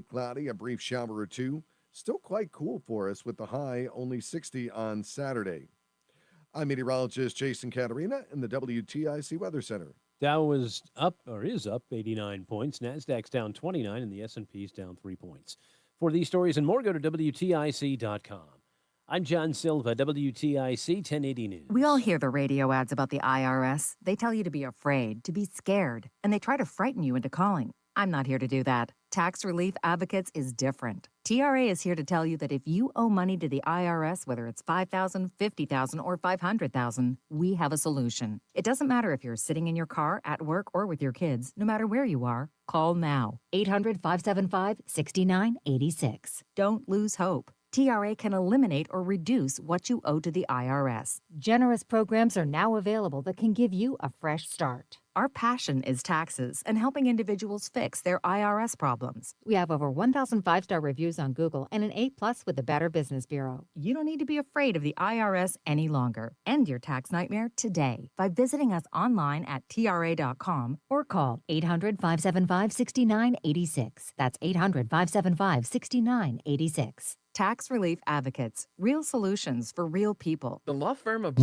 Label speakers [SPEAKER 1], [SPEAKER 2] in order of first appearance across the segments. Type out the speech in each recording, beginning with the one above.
[SPEAKER 1] cloudy, a brief shower or two. Still quite cool for us with the high only 60 on Saturday. I'm meteorologist Jason Caterina in the WTIC Weather Center.
[SPEAKER 2] Dow was up, or is up, 89 points. NASDAQ's down 29, and the S&P's down 3 points. For these stories and more, go to WTIC.com. I'm John Silva, WTIC 1080 News.
[SPEAKER 3] We all hear the radio ads about the IRS. They tell you to be afraid, to be scared, and they try to frighten you into calling. I'm not here to do that. Tax Relief Advocates is different. TRA is here to tell you that if you owe money to the IRS, whether it's $5,000, $50,000, or $500,000, we have a solution. It doesn't matter if you're sitting in your car, at work, or with your kids. No matter where you are, call now. 800-575-6986. Don't lose hope. TRA can eliminate or reduce what you owe to the IRS. Generous programs are now available that can give you a fresh start. Our passion is taxes and helping individuals fix their IRS problems. We have over 1,000 five-star reviews on Google and an A+ with the Better Business Bureau. You don't need to be afraid of the IRS any longer. End your tax nightmare today by visiting us online at TRA.com or call 800-575-6986. That's 800-575-6986. Tax Relief Advocates. Real solutions for real people.
[SPEAKER 4] The law firm of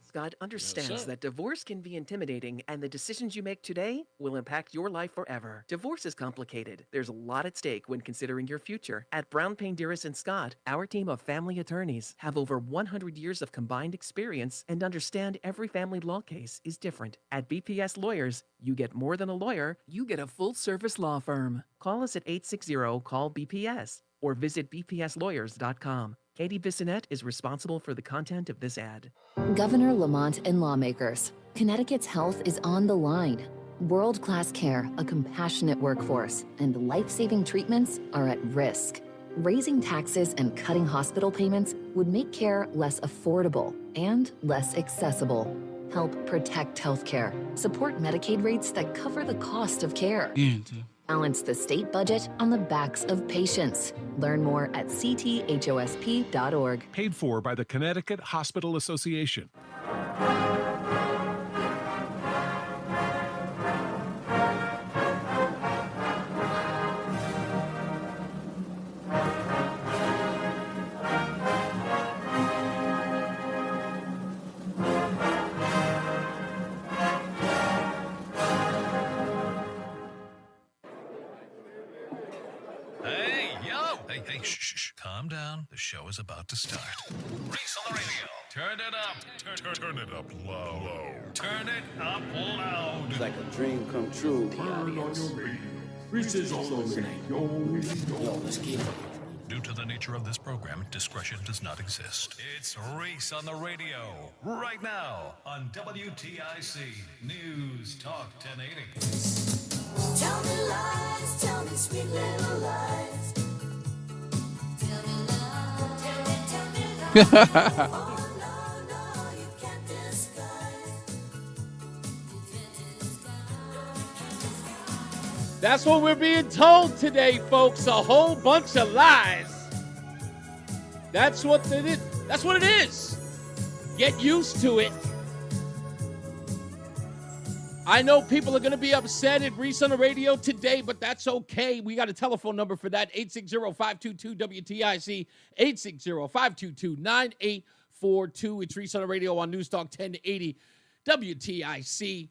[SPEAKER 4] Scott understands that divorce can be intimidating, and the decisions you make today will impact your life forever. Divorce is complicated. There's a lot at stake when considering your future. At Brown, Payne, Dearest & Scott, our team of family attorneys have over 100 years of combined experience and understand every family law case is different. At BPS Lawyers, you get more than a lawyer, you get a full-service law firm. Call us at 860-CALL-BPS or visit bpslawyers.com. Katie Bissonette is responsible for the content of this ad.
[SPEAKER 5] Governor Lamont and lawmakers, Connecticut's health is on the line. World-class care, a compassionate workforce, and life-saving treatments are at risk. Raising taxes and cutting hospital payments would make care less affordable and less accessible. Help protect healthcare. Support Medicaid rates that cover the cost of care. Balance the state budget on the backs of patients. Learn more at cthosp.org.
[SPEAKER 6] Paid for by the Connecticut Hospital Association.
[SPEAKER 7] Hey, shh. Calm down. The show is about to start. Reese on the radio. Turn it up. Turn it up low. Turn it up loud.
[SPEAKER 8] It's like a dream come true.
[SPEAKER 9] Turn on your radio. Reese is on the radio.
[SPEAKER 8] Yo, let's get it.
[SPEAKER 7] Due to the nature of this program, discretion does not exist. It's Reese on the radio. Right now on WTIC News Talk 1080.
[SPEAKER 10] Tell me lies, tell me sweet little lies.
[SPEAKER 11] That's what we're being told today, folks. A whole bunch of lies. That's what it is. That's what it is. Get used to it. I know people are going to be upset at Reese on the radio today, but that's okay. We got a telephone number for that, 860-522-WTIC, 860-522-9842. It's Reese on the radio on NewsTalk 1080 WTIC.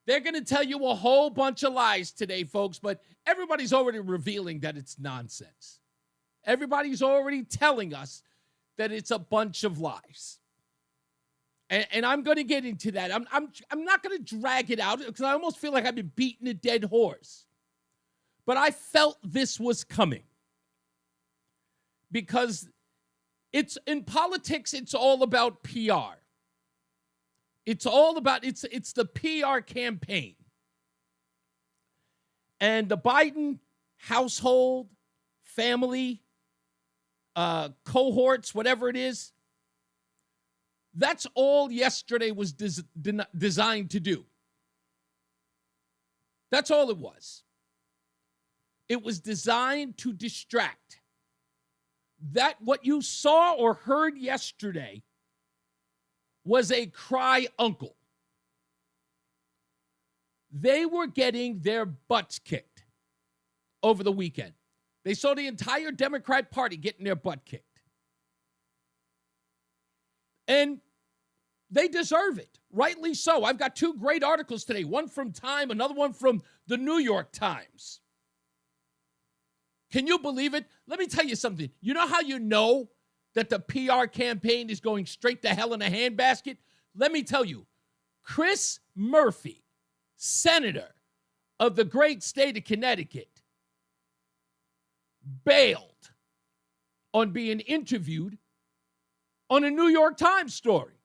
[SPEAKER 11] They're going to tell you a whole bunch of lies today, folks, but everybody's already revealing that it's nonsense. Everybody's already telling us that it's a bunch of lies. And I'm going to get into that. I'm not going to drag it out because I almost feel like I've been beating a dead horse. But I felt this was coming. Because it's in politics, it's all about PR. It's all about, it's the PR campaign. And the Biden household, family, cohorts, whatever it is, that's all yesterday was designed to do. That's all it was. It was designed to distract. That what you saw or heard yesterday was a cry uncle. They were getting their butts kicked over the weekend. They saw the entire Democrat Party getting their butt kicked. And they deserve it, rightly so. I've got two great articles today, one from Time, another one from the New York Times. Can you believe it? Let me tell you something. You know how you know that the PR campaign is going straight to hell in a handbasket? Let me tell you, Chris Murphy, senator of the great state of Connecticut, bailed on being interviewed on a New York Times story.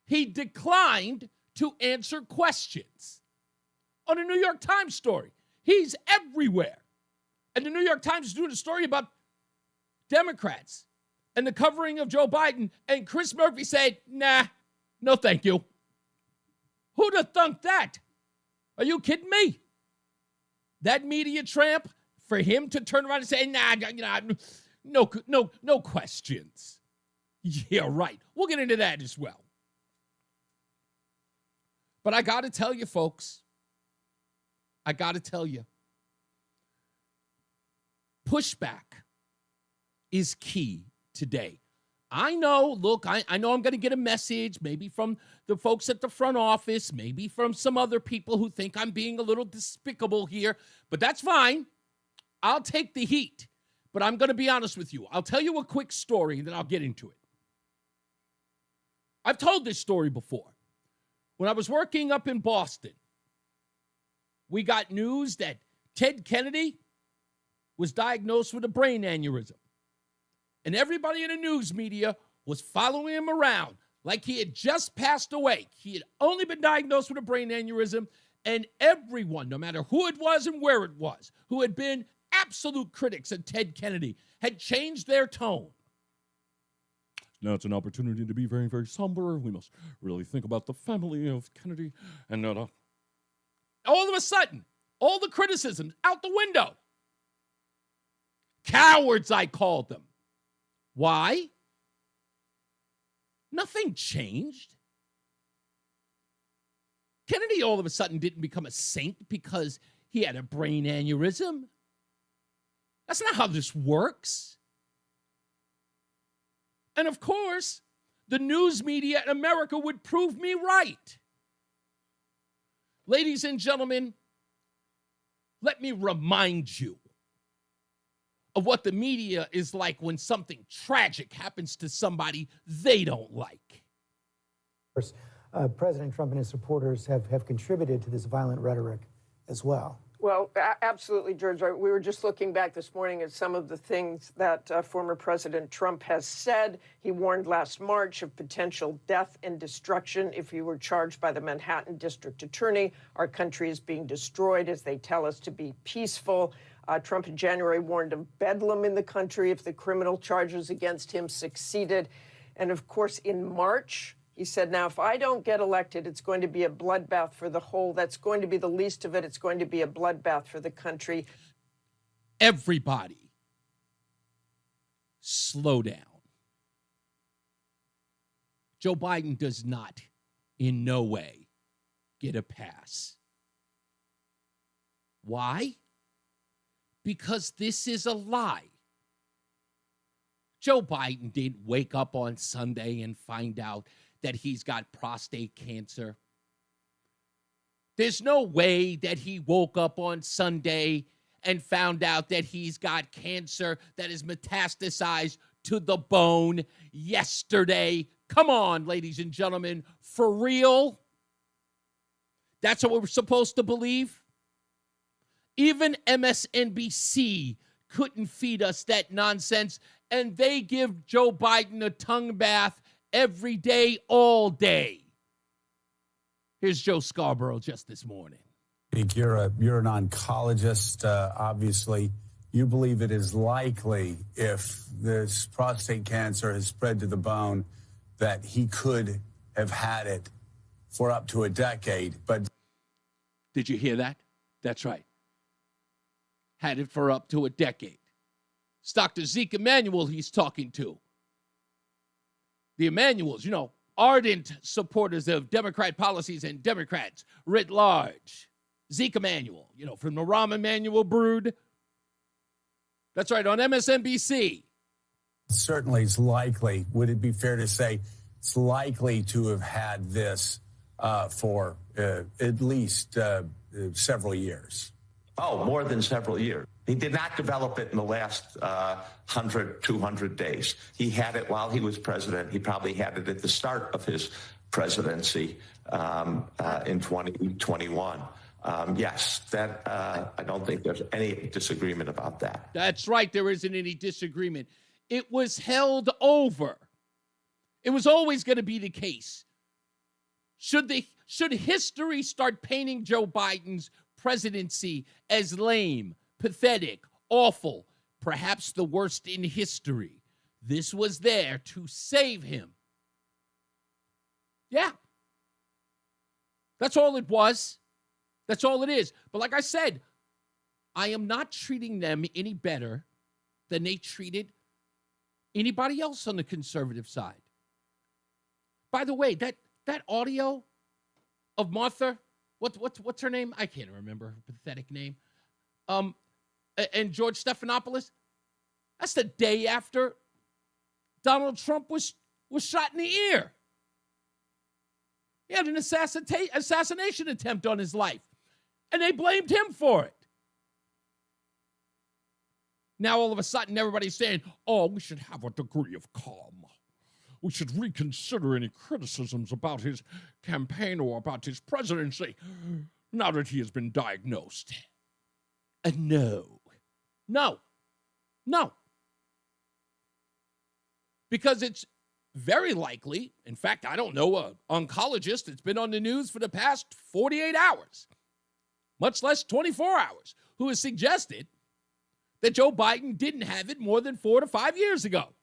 [SPEAKER 11] He declined to answer questions on a New York Times story. He's everywhere. And the New York Times is doing a story about Democrats and the covering of Joe Biden. And Chris Murphy said, nah, no thank you. Who'd have thunk that? Are you kidding me? That media tramp, for him to turn around and say, no questions. Yeah, right. We'll get into that as well. But I got to tell you, folks, pushback is key today. I know, look, I know I'm going to get a message, maybe from the folks at the front office, maybe from some other people who think I'm being a little despicable here, but that's fine. I'll take the heat. But I'm going to be honest with you. I'll tell you a quick story, and then I'll get into it. I've told this story before. When I was working up in Boston, we got news that Ted Kennedy was diagnosed with a brain aneurysm. And everybody in the news media was following him around like he had just passed away. He had only been diagnosed with a brain aneurysm, and everyone, no matter who it was and where it was, who had been absolute critics of Ted Kennedy, had changed their tone. Now it's an opportunity to be very, very somber. We must really think about the family of Kennedy. And all of a sudden, all the criticisms out the window. Cowards, I called them. Why? Nothing changed. Kennedy all of a sudden didn't become a saint because he had a brain aneurysm. That's not how this works. And of course, the news media in America would prove me right. Ladies and gentlemen, let me remind you of what the media is like when something tragic happens to somebody they don't like.
[SPEAKER 12] Of course, President Trump and his supporters have contributed to this violent rhetoric as well.
[SPEAKER 13] Well, absolutely, George. We were just looking back this morning at some of the things that former President Trump has said. He warned last March of potential death and destruction if he were charged by the Manhattan District Attorney. Our country is being destroyed as they tell us to be peaceful. Trump in January warned of bedlam in the country if the criminal charges against him succeeded. And of course, in March, he said, now, if I don't get elected, it's going to be a bloodbath for the whole. That's going to be the least of it. It's going to be a bloodbath for the country.
[SPEAKER 11] Everybody, slow down. Joe Biden does not, in no way, get a pass. Why? Because this is a lie. Joe Biden didn't wake up on Sunday and find out that he's got prostate cancer. There's no way that he woke up on Sunday and found out that he's got cancer that is metastasized to the bone yesterday. Come on, ladies and gentlemen, for real? That's what we're supposed to believe? Even MSNBC couldn't feed us that nonsense, and they give Joe Biden a tongue bath every day, all day. Here's Joe Scarborough just this morning.
[SPEAKER 14] You're an oncologist, obviously. You believe it is likely, if this prostate cancer has spread to the bone, that he could have had it for up to a decade. But
[SPEAKER 11] did you hear that? That's right. Had it for up to a decade. It's Dr. Zeke Emanuel he's talking to. The Emanuels, ardent supporters of Democrat policies and Democrats writ large. Zeke Emanuel, from the Rahm Emanuel brood. That's right, on MSNBC.
[SPEAKER 14] Certainly it's likely. Would it be fair to say it's likely to have had this for at least several years?
[SPEAKER 15] Oh, more than several years. He did not develop it in the last 100, 200 days. He had it while he was president. He probably had it at the start of his presidency in 2021. Yes, that I don't think there's any disagreement about that.
[SPEAKER 11] That's right. There isn't any disagreement. It was held over. It was always going to be the case. Should history start painting Joe Biden's presidency as lame, pathetic, awful, perhaps the worst in history, this was there to save him. Yeah. That's all it was. That's all it is. But like I said, I am not treating them any better than they treated anybody else on the conservative side. By the way, that audio of Martha, what's her name? I can't remember her pathetic name. And George Stephanopoulos, that's the day after Donald Trump was shot in the ear. He had an assassination attempt on his life, and they blamed him for it. Now, all of a sudden, everybody's saying, oh, we should have a degree of calm. We should reconsider any criticisms about his campaign or about his presidency now that he has been diagnosed. No. Because it's very likely, in fact, I don't know, an oncologist that's been on the news for the past 48 hours, much less 24 hours, who has suggested that Joe Biden didn't have it more than 4 to 5 years ago.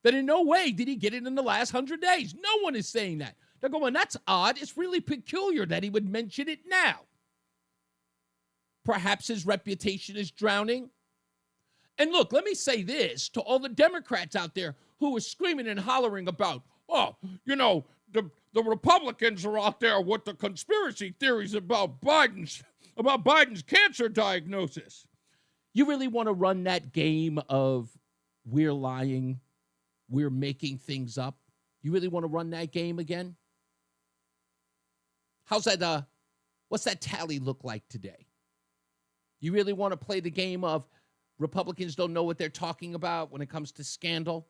[SPEAKER 11] That in no way did he get it in the last 100 days. No one is saying that. They're going, that's odd. It's really peculiar that he would mention it now. Perhaps his reputation is drowning. And look, let me say this to all the Democrats out there who are screaming and hollering about, oh, you know, the Republicans are out there with the conspiracy theories about Biden's cancer diagnosis. You really want to run that game of we're lying, we're making things up? You really want to run that game again? How's that, what's that tally look like today? You really want to play the game of Republicans don't know what they're talking about when it comes to scandal?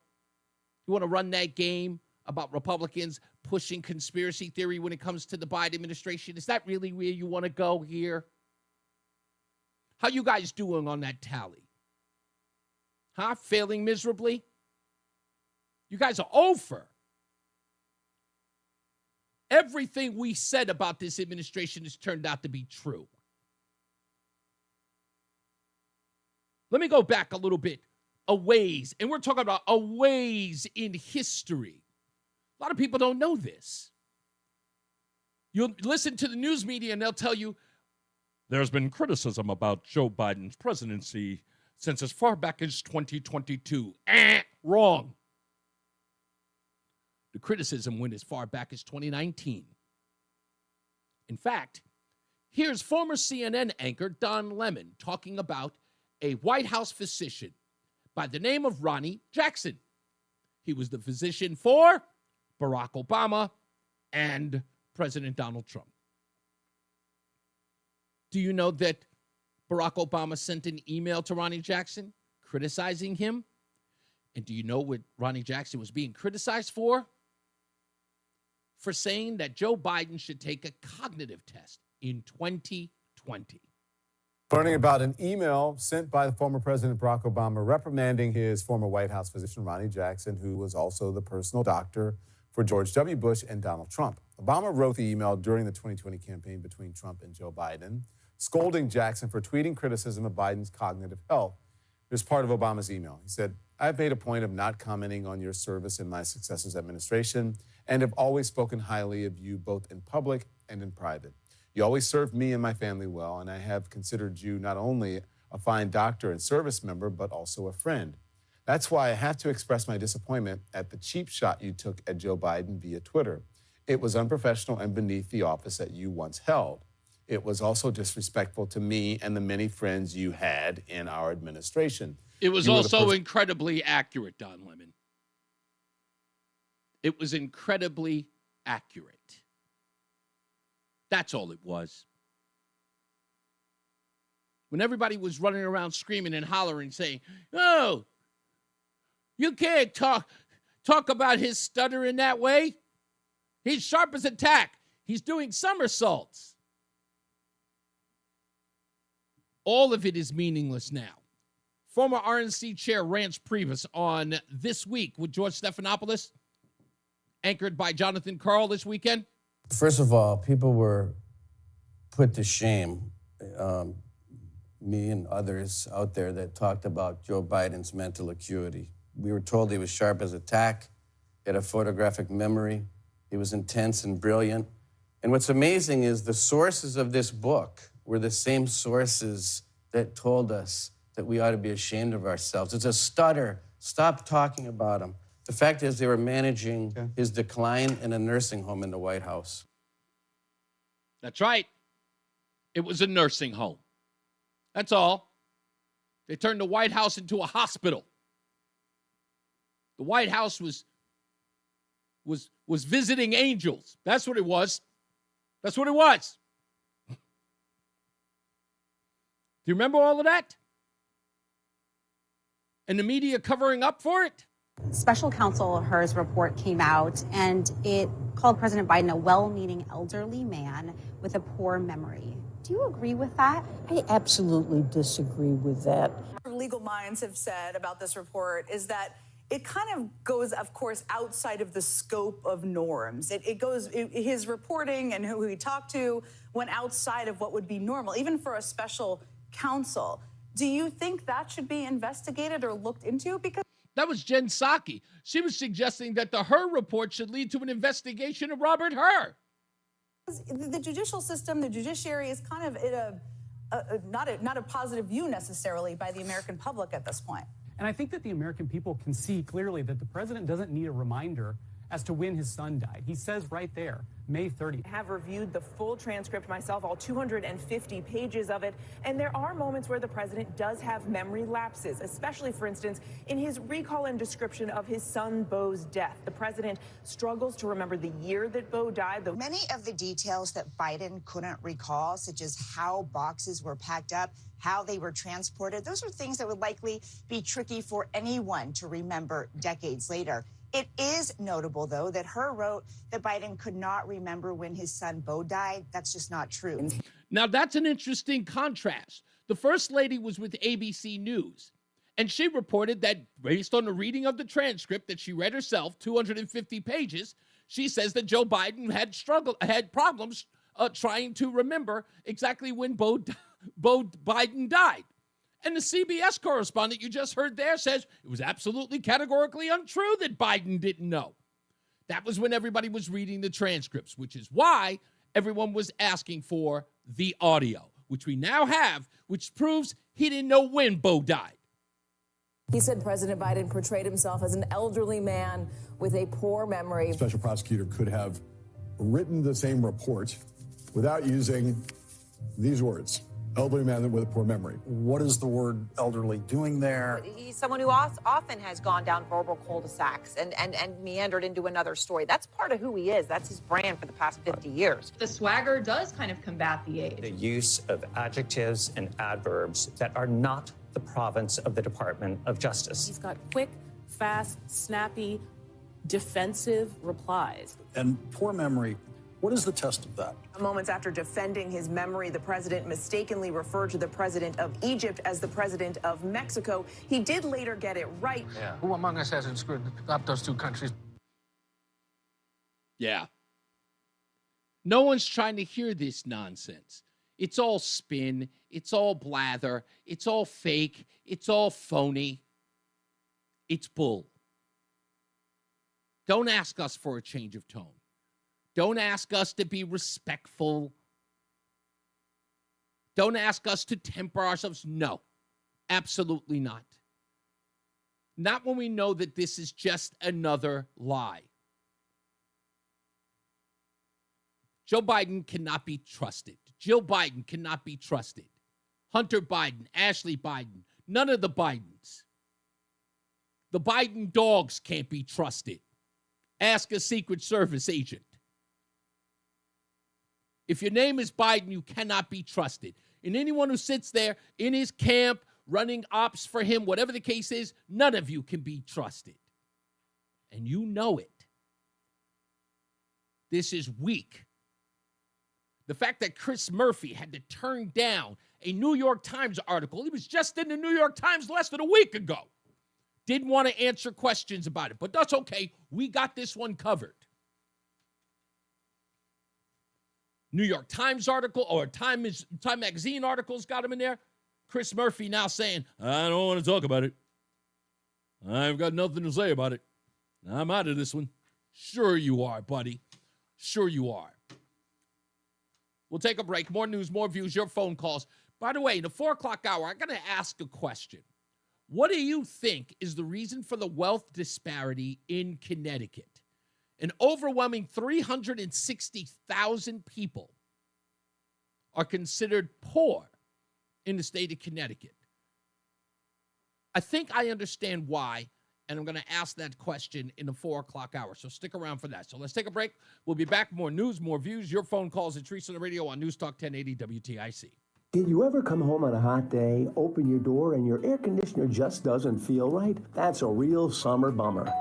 [SPEAKER 11] You want to run that game about Republicans pushing conspiracy theory when it comes to the Biden administration? Is that really where you want to go here? How you guys doing on that tally? Huh? Failing miserably? You guys are over. Everything we said about this administration has turned out to be true. Let me go back a little bit, a ways, and we're talking about a ways in history. A lot of people don't know this. You'll listen to the news media and they'll tell you, there's been criticism about Joe Biden's presidency since as far back as 2022. Wrong. The criticism went as far back as 2019. In fact, here's former CNN anchor Don Lemon talking about a White House physician by the name of Ronnie Jackson. He was the physician for Barack Obama and President Donald Trump. Do you know that Barack Obama sent an email to Ronnie Jackson criticizing him? And do you know what Ronnie Jackson was being criticized for? For saying that Joe Biden should take a cognitive test in 2020.
[SPEAKER 16] Learning about an email sent by the former President Barack Obama reprimanding his former White House physician, Ronnie Jackson, who was also the personal doctor for George W. Bush and Donald Trump. Obama wrote the email during the 2020 campaign between Trump and Joe Biden, scolding Jackson for tweeting criticism of Biden's cognitive health. It was part of Obama's email. He said, I've made a point of not commenting on your service in my successor's administration and have always spoken highly of you both in public and in private. You always served me and my family well, and I have considered you not only a fine doctor and service member, but also a friend. That's why I have to express my disappointment at the cheap shot you took at Joe Biden via Twitter. It was unprofessional and beneath the office that you once held. it was also disrespectful to me and the many friends you had in our administration.
[SPEAKER 11] It was also incredibly accurate, Don Lemon. It was incredibly accurate. That's all it was. When everybody was running around screaming and hollering, saying, "Oh, you can't talk about his stutter in that way. He's sharp as a tack. He's doing somersaults." All of it is meaningless now. Former RNC Chair Rance Priebus on This Week with George Stephanopoulos, anchored by Jonathan Karl this weekend.
[SPEAKER 17] First of all, people were put to shame, me and others out there that talked about Joe Biden's mental acuity. We were told he was sharp as a tack, he had a photographic memory, he was intense and brilliant. And what's amazing is the sources of this book were the same sources that told us that we ought to be ashamed of ourselves. It's a stutter. Stop talking about him. The fact is they were managing his decline in a nursing home in the White House.
[SPEAKER 11] That's right. It was a nursing home. That's all. They turned the White House into a hospital. The White House was visiting angels. That's what it was. That's what it was. Do you remember all of that? And the media covering up for it?
[SPEAKER 18] Special counsel Hur's report came out, and it called President Biden a well-meaning elderly man with a poor memory. Do you agree with that?
[SPEAKER 19] I absolutely disagree with that.
[SPEAKER 20] Legal minds have said about this report is that it kind of goes, of course, outside of the scope of norms. His reporting and who he talked to went outside of what would be normal, even for a special counsel. Do you think that should be investigated or looked into? Because
[SPEAKER 11] that was Jen Psaki. She was suggesting that the Hur report should lead to an investigation of Robert Hur.
[SPEAKER 20] The judicial system, the judiciary is kind of in not a positive view necessarily by the American public at this point.
[SPEAKER 21] And I think that the American people can see clearly that the president doesn't need a reminder as to when his son died. He says right there, May 30th.
[SPEAKER 22] I have reviewed the full transcript myself, all 250 pages of it, and there are moments where the president does have memory lapses, especially, for instance, in his recall and description of his son Beau's death. The president struggles to remember the year that Beau died.
[SPEAKER 23] Many of the details that Biden couldn't recall, such as how boxes were packed up, how they were transported, those are things that would likely be tricky for anyone to remember decades later. It is notable, though, that Hur wrote that Biden could not remember when his son Beau died. That's just not true.
[SPEAKER 11] Now, that's an interesting contrast. The First Lady was with ABC News, and she reported that based on the reading of the transcript that she read herself, 250 pages, she says that Joe Biden had problems trying to remember exactly when Beau Biden died. And the CBS correspondent you just heard there says it was absolutely categorically untrue that Biden didn't know. That was when everybody was reading the transcripts, which is why everyone was asking for the audio, which we now have, which proves he didn't know when Beau died.
[SPEAKER 22] He said President Biden portrayed himself as an elderly man with a poor memory.
[SPEAKER 24] A special prosecutor could have written the same report without using these words. Elderly man with a poor memory.
[SPEAKER 25] What is the word elderly doing there?
[SPEAKER 26] He's someone who often has gone down verbal cul-de-sacs and meandered into another story. That's part of who he is. That's his brand for the past 50 years.
[SPEAKER 27] The swagger does kind of combat the age.
[SPEAKER 28] The use of adjectives and adverbs that are not the province of the Department of Justice.
[SPEAKER 27] He's got quick, fast, snappy, defensive replies.
[SPEAKER 25] And poor memory. What is the test of that?
[SPEAKER 22] Moments after defending his memory, the president mistakenly referred to the president of Egypt as the president of Mexico. He did later get it right.
[SPEAKER 29] Yeah. Who among us hasn't screwed up those two countries?
[SPEAKER 11] Yeah. No one's trying to hear this nonsense. It's all spin. It's all blather. It's all fake. It's all phony. It's bull. Don't ask us for a change of tone. Don't ask us to be respectful. Don't ask us to temper ourselves. No, absolutely not. Not when we know that this is just another lie. Joe Biden cannot be trusted. Jill Biden cannot be trusted. Hunter Biden, Ashley Biden, none of the Bidens. The Biden dogs can't be trusted. Ask a Secret Service agent. If your name is Biden, you cannot be trusted. And anyone who sits there in his camp, running ops for him, whatever the case is, none of you can be trusted. And you know it. This is weak. The fact that Chris Murphy had to turn down a New York Times article, he was just in the New York Times less than a week ago, didn't want to answer questions about it. But that's okay. We got this one covered. New York Times article or Time Magazine articles got him in there. Chris Murphy now saying, I don't want to talk about it. I've got nothing to say about it. I'm out of this one. Sure you are, buddy. Sure you are. We'll take a break. More news, more views, your phone calls. By the way, in the 4 o'clock hour, I'm going to ask a question. What do you think is the reason for the wealth disparity in Connecticut? An overwhelming 360,000 people are considered poor in the state of Connecticut. I think I understand why, and I'm going to ask that question in the 4 o'clock hour, so stick around for that. So let's take a break. We'll be back. More news, more views, your phone calls at Reese on the Radio on NewsTalk 1080 WTIC.
[SPEAKER 1] Did you ever come home on a hot day, open your door, and your air conditioner just doesn't feel right? That's a real summer bummer.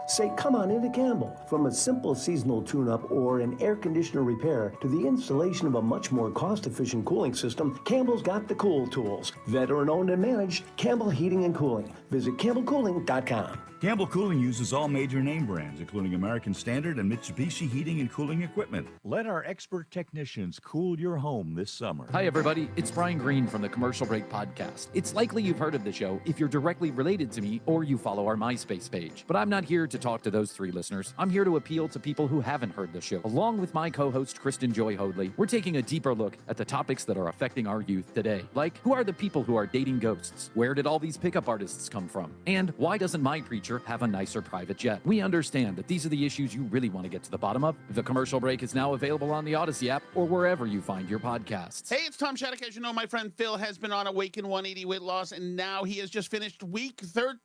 [SPEAKER 1] Say, come on into Campbell. From a simple seasonal tune-up or an air conditioner repair to the installation of a much more cost-efficient cooling system, Campbell's got the cool tools. Veteran-owned and managed, Campbell Heating and Cooling. Visit CampbellCooling.com.
[SPEAKER 2] Campbell Cooling uses all major name brands, including American Standard and Mitsubishi heating and cooling equipment. Let our expert technicians cool your home this summer.
[SPEAKER 3] Hi, everybody. It's Brian Green from the Commercial Break Podcast. It's likely you've heard of the show if you're directly related to me or you follow our MySpace page. But I'm not here to talk to those 3 listeners. I'm here to appeal to people who haven't heard the show. Along with my co-host, Kristen Joy Hoadley, we're taking a deeper look at the topics that are affecting our youth today. Like, who are the people who are dating ghosts? Where did all these pickup artists come from? And why doesn't my preacher have a nicer private jet? We understand that these are the issues you really want to get to the bottom of. The Commercial Break is now available on the Odyssey app or wherever you find your podcasts.
[SPEAKER 4] Hey, it's Tom Shattuck. As you know, my friend Phil has been on Awaken 180 weight loss, and now he has just finished week 13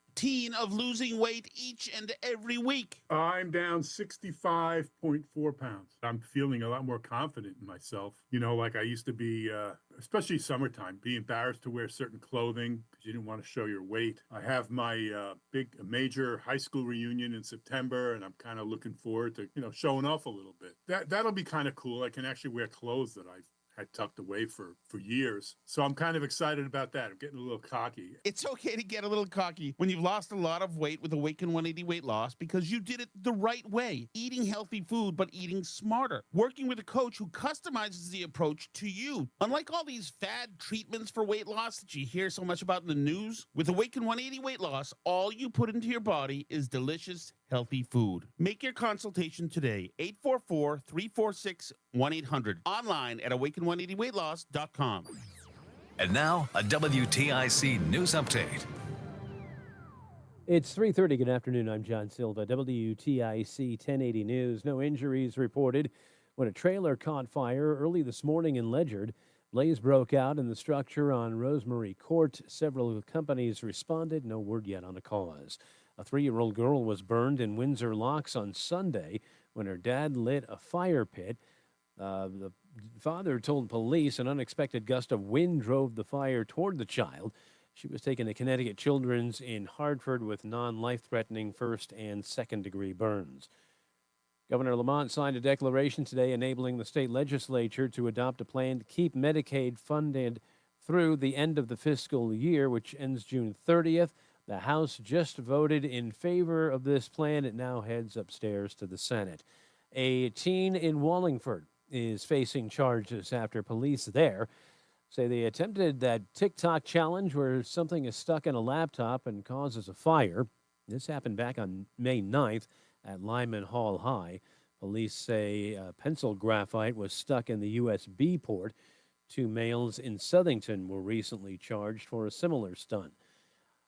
[SPEAKER 4] of losing weight each and every week.
[SPEAKER 5] I'm down 65.4 pounds. I'm feeling a lot more confident in myself. You know, like I used to be, especially summertime, be embarrassed to wear certain clothing because you didn't want to show your weight. I have my major high school reunion in September, and I'm kind of looking forward to, showing off a little bit. That'll be kind of cool. I can actually wear clothes that I've had tucked away for years. So I'm kind of excited about that. I'm getting a little cocky.
[SPEAKER 4] It's okay to get a little cocky when you've lost a lot of weight with Awaken 180 weight loss because you did it the right way. Eating healthy food, but eating smarter. Working with a coach who customizes the approach to you. Unlike all these fad treatments for weight loss that you hear so much about in the news, with Awaken 180 weight loss, all you put into your body is delicious, healthy food. Make your consultation today. 844-346-1800. Online at awaken180weightloss.com.
[SPEAKER 6] And now, a WTIC news update.
[SPEAKER 7] It's 3:30. Good afternoon. I'm John Silva. WTIC 1080 News. No injuries reported when a trailer caught fire early this morning in Ledyard. Blaze broke out in the structure on Rosemary Court. Several companies responded. No word yet on the cause. A 3-year-old girl was burned in Windsor Locks on Sunday when her dad lit a fire pit. The father told police an unexpected gust of wind drove the fire toward the child. She was taken to Connecticut Children's in Hartford with non-life-threatening first and second-degree burns. Governor Lamont signed a declaration today enabling the state legislature to adopt a plan to keep Medicaid funded through the end of the fiscal year, which ends June 30th. The House just voted in favor of this plan. It now heads upstairs to the Senate. A teen in Wallingford is facing charges after police there say they attempted that TikTok challenge where something is stuck in a laptop and causes a fire. This happened back on May 9th at Lyman Hall High. Police say pencil graphite was stuck in the USB port. 2 males in Southington were recently charged for a similar stunt.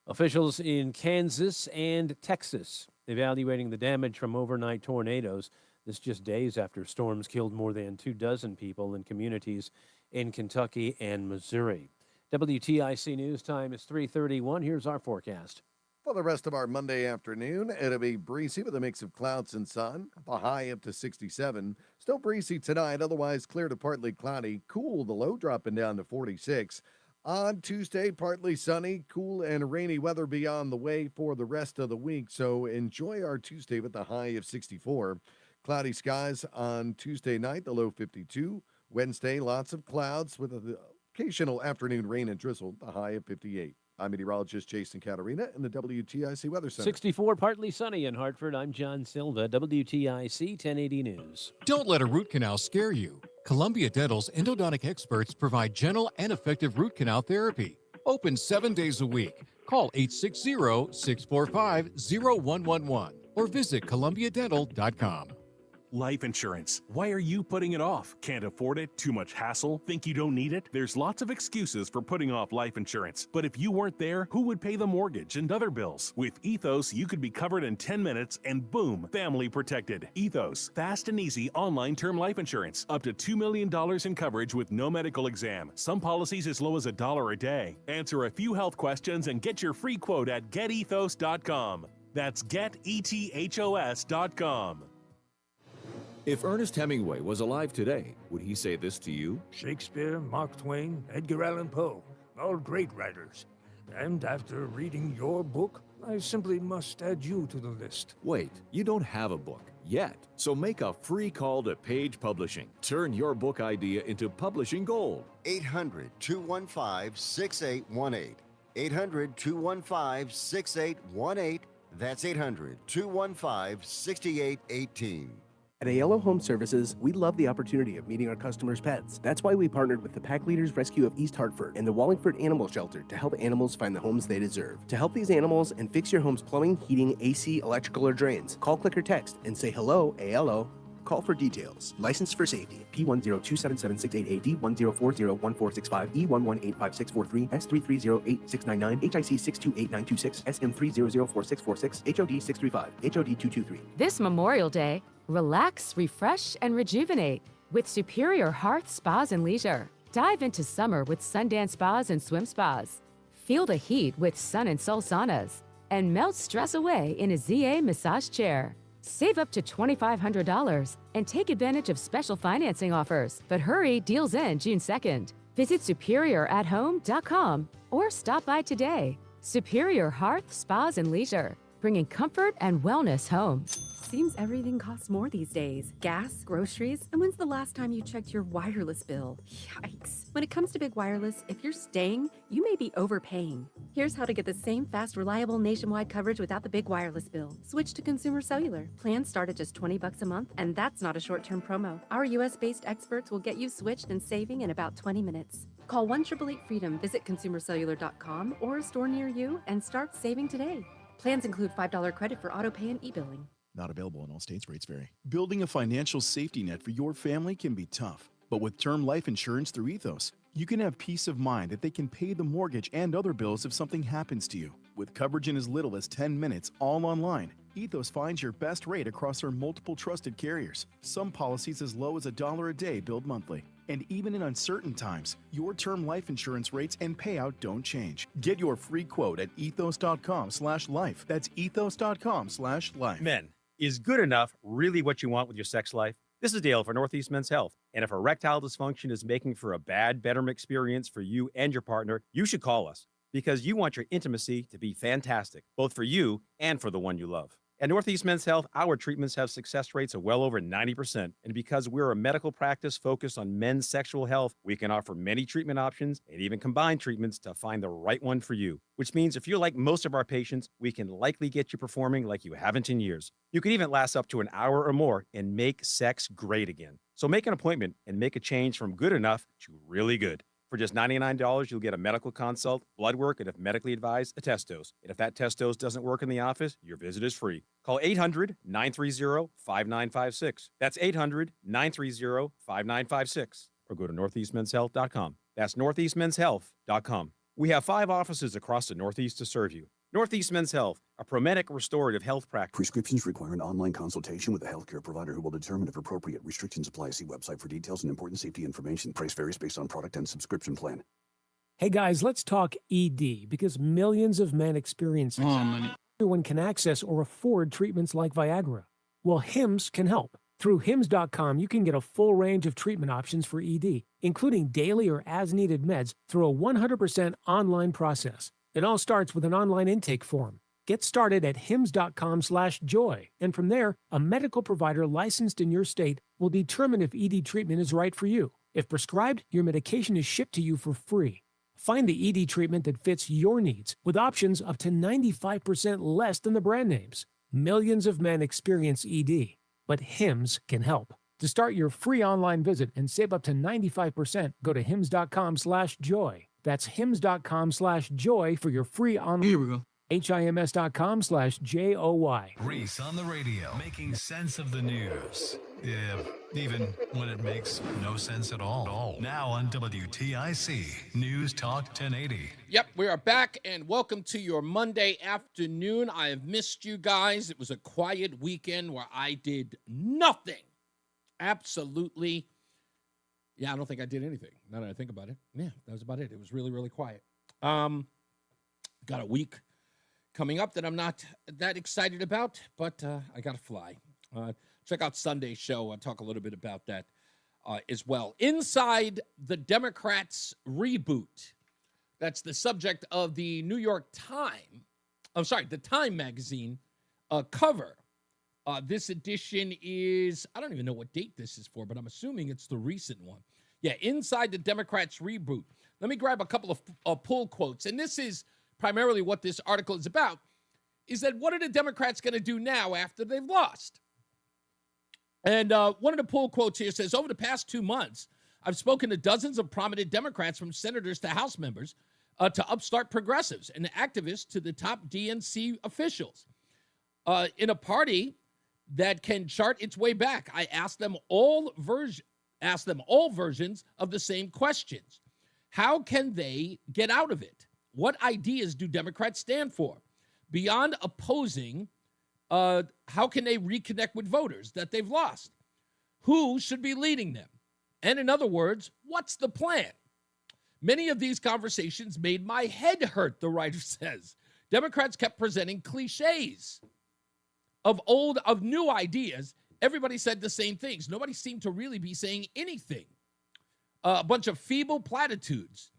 [SPEAKER 7] Officials in Kansas and Texas evaluating the damage from overnight tornadoes This just days after storms killed more than 24 people in communities in Kentucky and Missouri. WTIC News time is 3:31. Here's our forecast.
[SPEAKER 8] For the rest of our Monday afternoon, it'll be breezy with a mix of clouds and sun. The high up to 67. Still breezy tonight, otherwise clear to partly cloudy. Cool, the low dropping down to 46. On Tuesday, partly sunny, cool and rainy weather beyond the way for the rest of the week. So enjoy our Tuesday with the high of 64. Cloudy skies on Tuesday night, the low 52. Wednesday, lots of clouds with the occasional afternoon rain and drizzle, the high of 58. I'm meteorologist Jason Caterina in the WTIC Weather Center.
[SPEAKER 7] 64, partly sunny in Hartford. I'm John Silva, WTIC 1080 News.
[SPEAKER 9] Don't let a root canal scare you. Columbia Dental's endodontic experts provide gentle and effective root canal therapy. Open 7 days a week. Call 860-645-0111 or visit columbiadental.com.
[SPEAKER 10] Life insurance. Why are you putting it off? Can't afford it? Too much hassle? Think you don't need it? There's lots of excuses for putting off life insurance. But if you weren't there, who would pay the mortgage and other bills? With Ethos, you could be covered in 10 minutes and boom, family protected. Ethos, fast and easy online term life insurance. Up to $2 million in coverage with no medical exam. Some policies as low as $1 a day. Answer a few health questions and get your free quote at getethos.com. That's getethos.com.
[SPEAKER 12] If Ernest Hemingway was alive today, would he say this to you?
[SPEAKER 13] Shakespeare, Mark Twain, Edgar Allan Poe, all great writers. And after reading your book, I simply must add you to the list.
[SPEAKER 12] Wait, you don't have a book yet. So make a free call to Page Publishing. Turn your book idea into publishing gold.
[SPEAKER 14] 800-215-6818. 800-215-6818. That's 800-215-6818.
[SPEAKER 15] At Aiello Home Services, we love the opportunity of meeting our customers' pets. That's why we partnered with the Pack Leaders Rescue of East Hartford and the Wallingford Animal Shelter to help animals find the homes they deserve. To help these animals and fix your home's plumbing, heating, AC, electrical, or drains, call, click, or text and say hello, Aiello. Call for details. Licensed for safety. P10277688, D10401465, E11856443, S330869, HIC 628926, SM30044646, HOD 635, HOD 223.
[SPEAKER 16] This Memorial Day, relax, refresh, and rejuvenate with Superior Hearth Spas and Leisure. Dive into summer with Sundance Spas and Swim Spas. Feel the heat with Sun and Soul Saunas. And melt stress away in a ZA massage chair. Save up to $2,500 and take advantage of special financing offers. But hurry, deals end June 2nd. Visit superiораthome.com or stop by today. Superior Hearth Spas and Leisure, bringing comfort and wellness home.
[SPEAKER 17] Seems everything costs more these days. Gas, groceries, and when's the last time you checked your wireless bill? Yikes. When it comes to big wireless, if you're staying, you may be overpaying. Here's how to get the same fast, reliable nationwide coverage without the big wireless bill. Switch to Consumer Cellular. Plans start at just $20 a month, and that's not a short-term promo. Our US-based experts will get you switched and saving in about 20 minutes. Call 1-888-FREEDOM, visit consumercellular.com or a store near you, and start saving today. Plans include $5 credit for auto pay and e-billing.
[SPEAKER 30] Not available in all states. Rates vary. Building a financial safety net for your family can be tough, but with term life insurance through Ethos, you can have peace of mind that they can pay the mortgage and other bills if something happens to you. With coverage in as little as 10 minutes, all online, Ethos finds your best rate across their multiple trusted carriers. Some policies as low as $1 a day billed monthly. And even in uncertain times, your term life insurance rates and payout don't change. Get your free quote at ethos.com/life. That's ethos.com/life.
[SPEAKER 31] Men, is good enough really what you want with your sex life? This is Dale for Northeast Men's Health. And if erectile dysfunction is making for a bad bedroom experience for you and your partner, you should call us because you want your intimacy to be fantastic, both for you and for the one you love. At Northeast Men's Health, our treatments have success rates of well over 90%. And because we're a medical practice focused on men's sexual health, we can offer many treatment options and even combine treatments to find the right one for you. Which means if you're like most of our patients, we can likely get you performing like you haven't in years. You could even last up to an hour or more and make sex great again. So make an appointment and make a change from good enough to really good. For just $99, you'll get a medical consult, blood work, and if medically advised, a test dose. And if that test dose doesn't work in the office, your visit is free. Call 800-930-5956. That's 800-930-5956. Or go to northeastmenshealth.com. That's northeastmenshealth.com. We have 5 offices across the Northeast to serve you. Northeast Men's Health, a Promedic restorative health practice.
[SPEAKER 18] Prescriptions require an online consultation with a healthcare provider who will determine if appropriate. Restrictions apply. See website for details and important safety information. Price varies based on product and subscription plan.
[SPEAKER 19] Hey guys, let's talk ED because millions of men experience it. Everyone can access or afford treatments like Viagra. Well, HIMS can help. Through HIMS.com, you can get a full range of treatment options for ED, including daily or as-needed meds through a 100% online process. It all starts with an online intake form. Get started at hims.com/joy, and from there, a medical provider licensed in your state will determine if ED treatment is right for you. If prescribed, your medication is shipped to you for free. Find the ED treatment that fits your needs with options up to 95% less than the brand names. Millions of men experience ED, but HIMS can help. To start your free online visit and save up to 95%, go to hims.com/joy. That's hims.com/joy for your free online. Here we go. HIMS.com/JOY.
[SPEAKER 6] Reese on the radio, making sense of the news. Yeah, even when it makes no sense at all. Now on WTIC, News Talk 1080.
[SPEAKER 11] Yep, we are back, and welcome to your Monday afternoon. I have missed you guys. It was a quiet weekend where I did nothing. Absolutely. Yeah, I don't think I did anything, now that I think about it. Yeah, that was about it. It was really, really quiet. Got a week coming up that I'm not that excited about, but I got to fly. Check out Sunday's show. I'll talk a little bit about that as well. Inside the Democrats' reboot. That's the subject of the the Time magazine cover. This edition is, I don't even know what date this is for, but I'm assuming it's the recent one. Yeah, Inside the Democrats' Reboot. Let me grab a couple of pull quotes. And this is primarily what this article is about, is that what are the Democrats going to do now after they've lost? And one of the pull quotes here says, over the past 2 months, I've spoken to dozens of prominent Democrats, from senators to House members, to upstart progressives and activists to the top DNC officials. In a party that can chart its way back, I asked them all versions of the same questions. How can they get out of it? What ideas do Democrats stand for? Beyond opposing, how can they reconnect with voters that they've lost? Who should be leading them? And in other words, what's the plan? Many of these conversations made my head hurt, the writer says. Democrats kept presenting cliches of new ideas. Everybody said the same things. Nobody seemed to really be saying anything. A bunch of feeble platitudes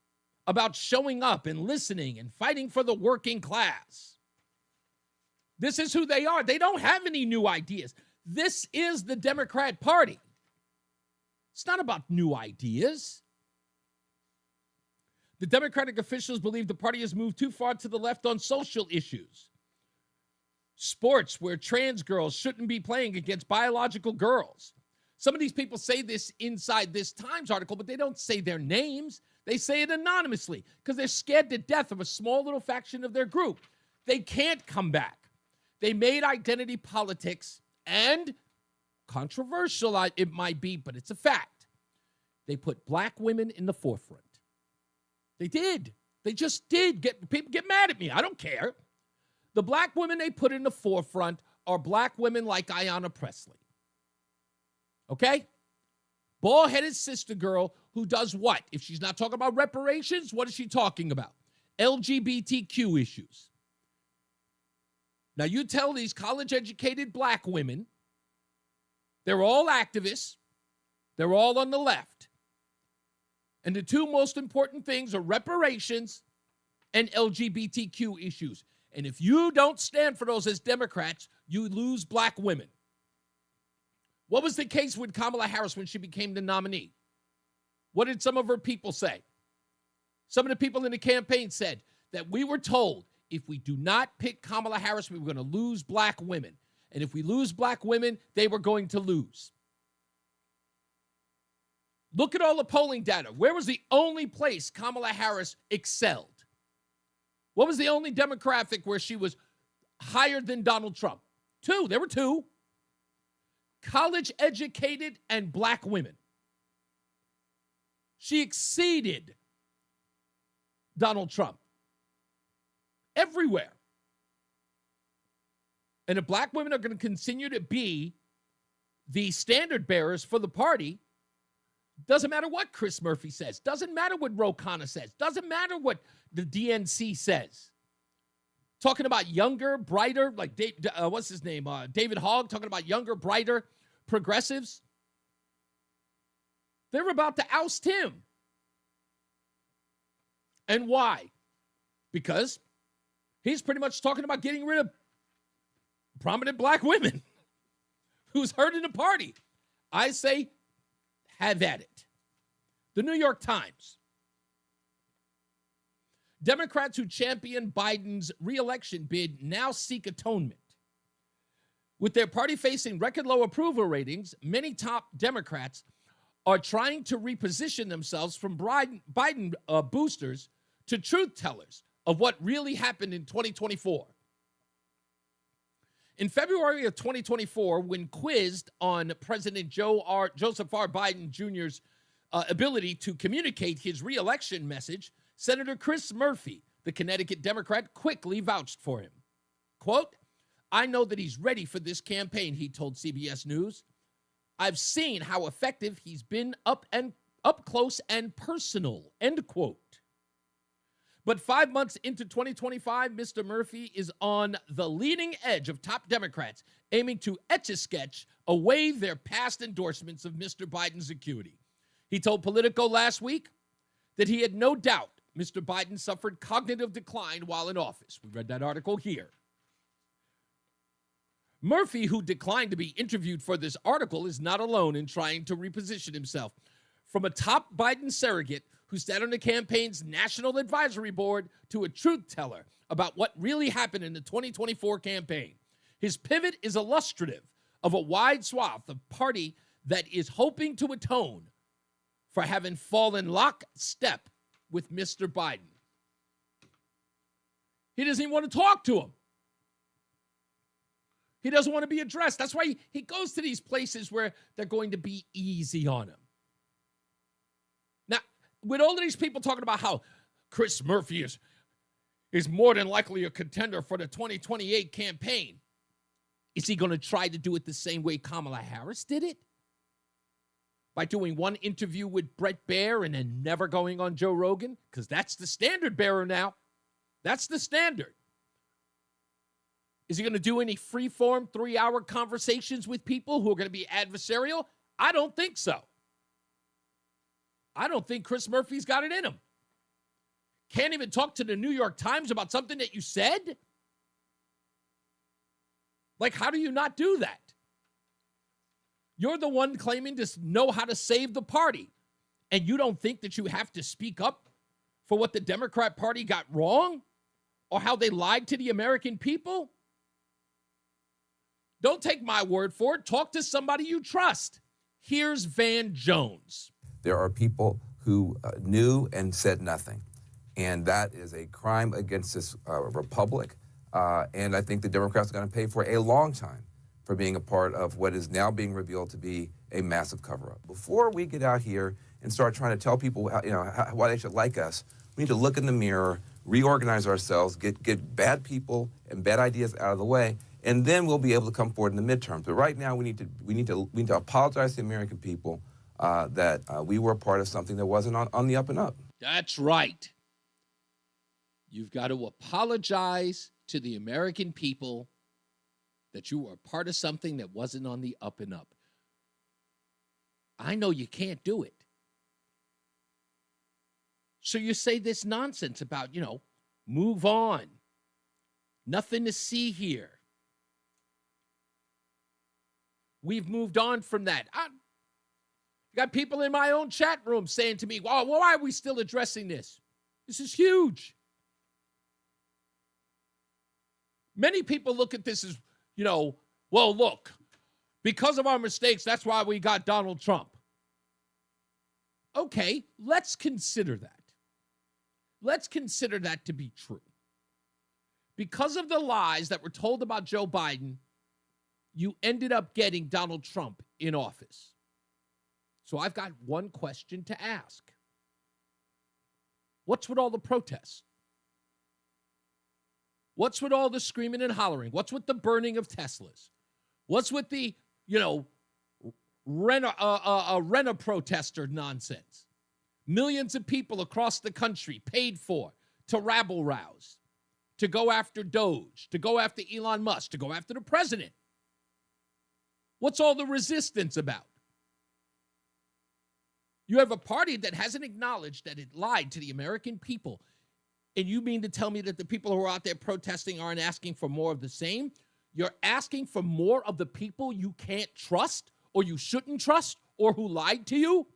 [SPEAKER 11] about showing up and listening and fighting for the working class. This is who they are. They don't have any new ideas. This is the Democrat Party. It's not about new ideas. The Democratic officials believe the party has moved too far to the left on social issues. Sports, where trans girls shouldn't be playing against biological girls. Some of these people say this inside this Times article, but they don't say their names. They say it anonymously because they're scared to death of a small little faction of their group. They can't come back. They made identity politics, and controversial it might be, but it's a fact. They put black women in the forefront. They did. They just did. People get mad at me. I don't care. The black women they put in the forefront are black women like Ayanna Pressley. Okay? Bald-headed sister girl who does what? If she's not talking about reparations, what is she talking about? LGBTQ issues. Now, you tell these college-educated black women, they're all activists, they're all on the left, and the two most important things are reparations and LGBTQ issues. And if you don't stand for those as Democrats, you lose black women. What was the case with Kamala Harris when she became the nominee? What did some of her people say? Some of the people in the campaign said that we were told if we do not pick Kamala Harris, we were going to lose black women. And if we lose black women, they were going to lose. Look at all the polling data. Where was the only place Kamala Harris excelled? What was the only demographic where she was higher than Donald Trump? Two. There were two. College-educated and black women. She exceeded Donald Trump everywhere. And if black women are going to continue to be the standard bearers for the party, doesn't matter what Chris Murphy says. Doesn't matter what Ro Khanna says. Doesn't matter what the DNC says. Talking about younger, brighter, like what's his name? David Hogg, talking about younger, brighter progressives. They're about to oust him. And why? Because he's pretty much talking about getting rid of prominent black women who's hurting the party. I say, have at it. The New York Times. Democrats who champion Biden's re-election bid now seek atonement. With their party facing record low approval ratings, many top Democrats are trying to reposition themselves from Biden boosters to truth tellers of what really happened in 2024. In February of 2024, when quizzed on President Joseph R. Biden Jr.'s ability to communicate his re-election message, Senator Chris Murphy, the Connecticut Democrat, quickly vouched for him. Quote, "I know that he's ready for this campaign," he told CBS News. "I've seen how effective he's been up close and personal," end quote. But 5 months into 2025, Mr. Murphy is on the leading edge of top Democrats, aiming to etch-a-sketch away their past endorsements of Mr. Biden's acuity. He told Politico last week that he had no doubt Mr. Biden suffered cognitive decline while in office. We read that article here. Murphy, who declined to be interviewed for this article, is not alone in trying to reposition himself. From a top Biden surrogate who sat on the campaign's National Advisory Board to a truth teller about what really happened in the 2024 campaign, his pivot is illustrative of a wide swath of party that is hoping to atone for having fallen lockstep with Mr. Biden. He doesn't even want to talk to him. He doesn't want to be addressed. That's why he goes to these places where they're going to be easy on him. Now, with all of these people talking about how Chris Murphy is more than likely a contender for the 2028 campaign, is he going to try to do it the same way Kamala Harris did it? By doing one interview with Brett Baer and then never going on Joe Rogan? Because that's the standard bearer now. That's the standard. Is he going to do any free-form 3-hour conversations with people who are going to be adversarial? I don't think so. I don't think Chris Murphy's got it in him. Can't even talk to the New York Times about something that you said? Like, how do you not do that? You're the one claiming to know how to save the party, and you don't think that you have to speak up for what the Democrat Party got wrong or how they lied to the American people? Don't take my word for it. Talk to somebody you trust. Here's Van Jones.
[SPEAKER 1] There are people who knew and said nothing, and that is a crime against this republic, and I think the Democrats are going to pay for a long time for being a part of what is now being revealed to be a massive cover-up. Before we get out here and start trying to tell people why they should like us, we need to look in the mirror, reorganize ourselves, get bad people and bad ideas out of the way, and then we'll be able to come forward in the midterms. But right now, we need to apologize to the American people that we were a part of something that wasn't on the up and up.
[SPEAKER 11] That's right. You've got to apologize to the American people that you were a part of something that wasn't on the up and up. I know you can't do it. So you say this nonsense about, move on. Nothing to see here. We've moved on from that. I got people in my own chat room saying to me, "Well, why are we still addressing this? This is huge." Many people look at this as, well, look, because of our mistakes, that's why we got Donald Trump. Okay, let's consider that. Let's consider that to be true. Because of the lies that were told about Joe Biden, you ended up getting Donald Trump in office. So I've got one question to ask. What's with all the protests? What's with all the screaming and hollering? What's with the burning of Teslas? What's with the, rent a protester nonsense? Millions of people across the country paid for to rabble-rouse, to go after Doge, to go after Elon Musk, to go after the president. What's all the resistance about? You have a party that hasn't acknowledged that it lied to the American people. And you mean to tell me that the people who are out there protesting aren't asking for more of the same? You're asking for more of the people you can't trust or you shouldn't trust or who lied to you?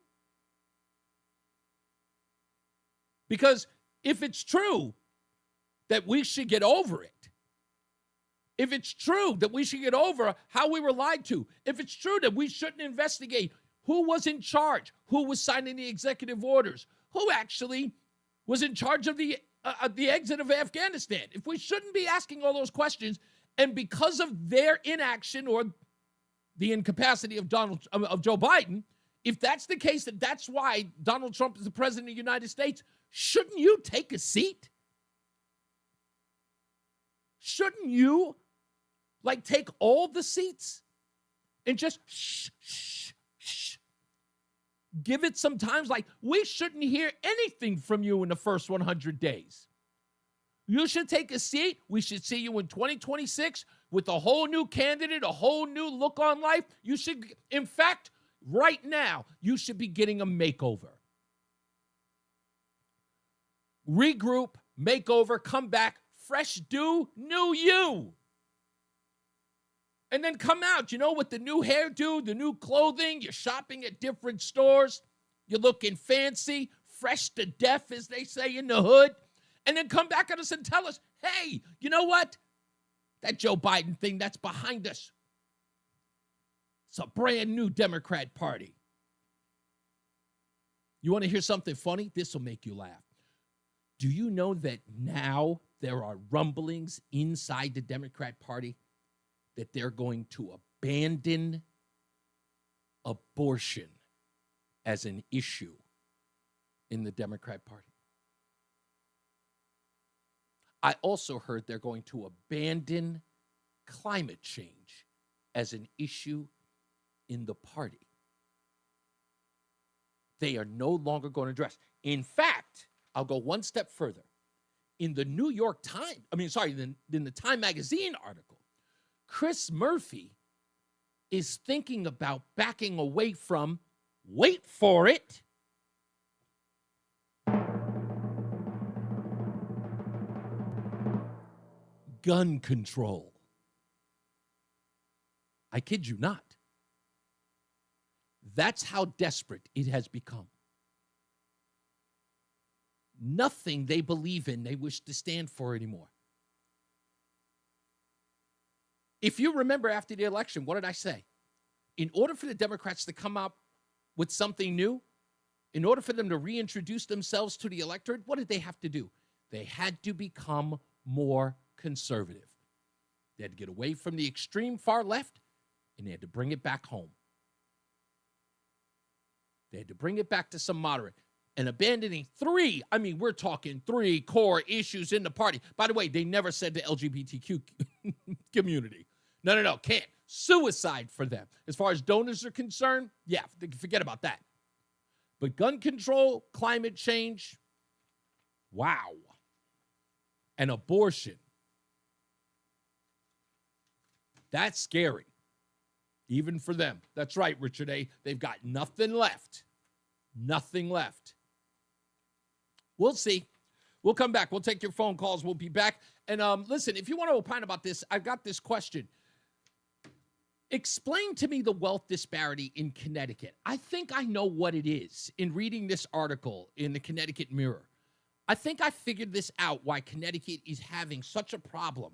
[SPEAKER 11] Because if it's true that we should get over it, if it's true that we should get over how we were lied to, if it's true that we shouldn't investigate who was in charge, who was signing the executive orders, who actually was in charge of the exit of Afghanistan, if we shouldn't be asking all those questions, and because of their inaction or the incapacity of Joe Biden, if that's the case, that's why Donald Trump is the president of the United States, shouldn't you take a seat? Shouldn't you, take all the seats and just shh. Give it some time. We shouldn't hear anything from you in the first 100 days. You should take a seat. We should see you in 2026 with a whole new candidate, a whole new look on life. You should, in fact, right now, you should be getting a makeover. Regroup, makeover, come back, fresh do, new you. And then come out, with the new hairdo, the new clothing. You're shopping at different stores. You're looking fancy, fresh to death, as they say in the hood. And then come back at us and tell us, hey, you know what? That Joe Biden thing, that's behind us. It's a brand new Democrat Party. You want to hear something funny? This will make you laugh. Do you know that now there are rumblings inside the Democrat Party that they're going to abandon abortion as an issue in the Democrat Party? I also heard they're going to abandon climate change as an issue in the party. They are no longer going to address. In fact, I'll go one step further. In the New York Times, in the Time Magazine article, Chris Murphy is thinking about backing away from, wait for it, gun control. I kid you not. That's how desperate it has become. Nothing they believe in, they wish to stand for anymore. If you remember after the election, what did I say? In order for the Democrats to come up with something new, in order for them to reintroduce themselves to the electorate, what did they have to do? They had to become more conservative. They had to get away from the extreme far left, and they had to bring it back home. They had to bring it back to some moderate. And abandoning we're talking 3 core issues in the party. By the way, they never said the LGBTQ community. No, can't. Suicide for them. As far as donors are concerned, yeah, forget about that. But gun control, climate change, wow. And abortion. That's scary. Even for them. That's right, Richard A. They've got nothing left. Nothing left. We'll see. We'll come back. We'll take your phone calls. We'll be back. And listen, if you want to opine about this, I've got this question. Explain to me the wealth disparity in Connecticut. I think I know what it is in reading this article in the Connecticut Mirror. I think I figured this out, why Connecticut is having such a problem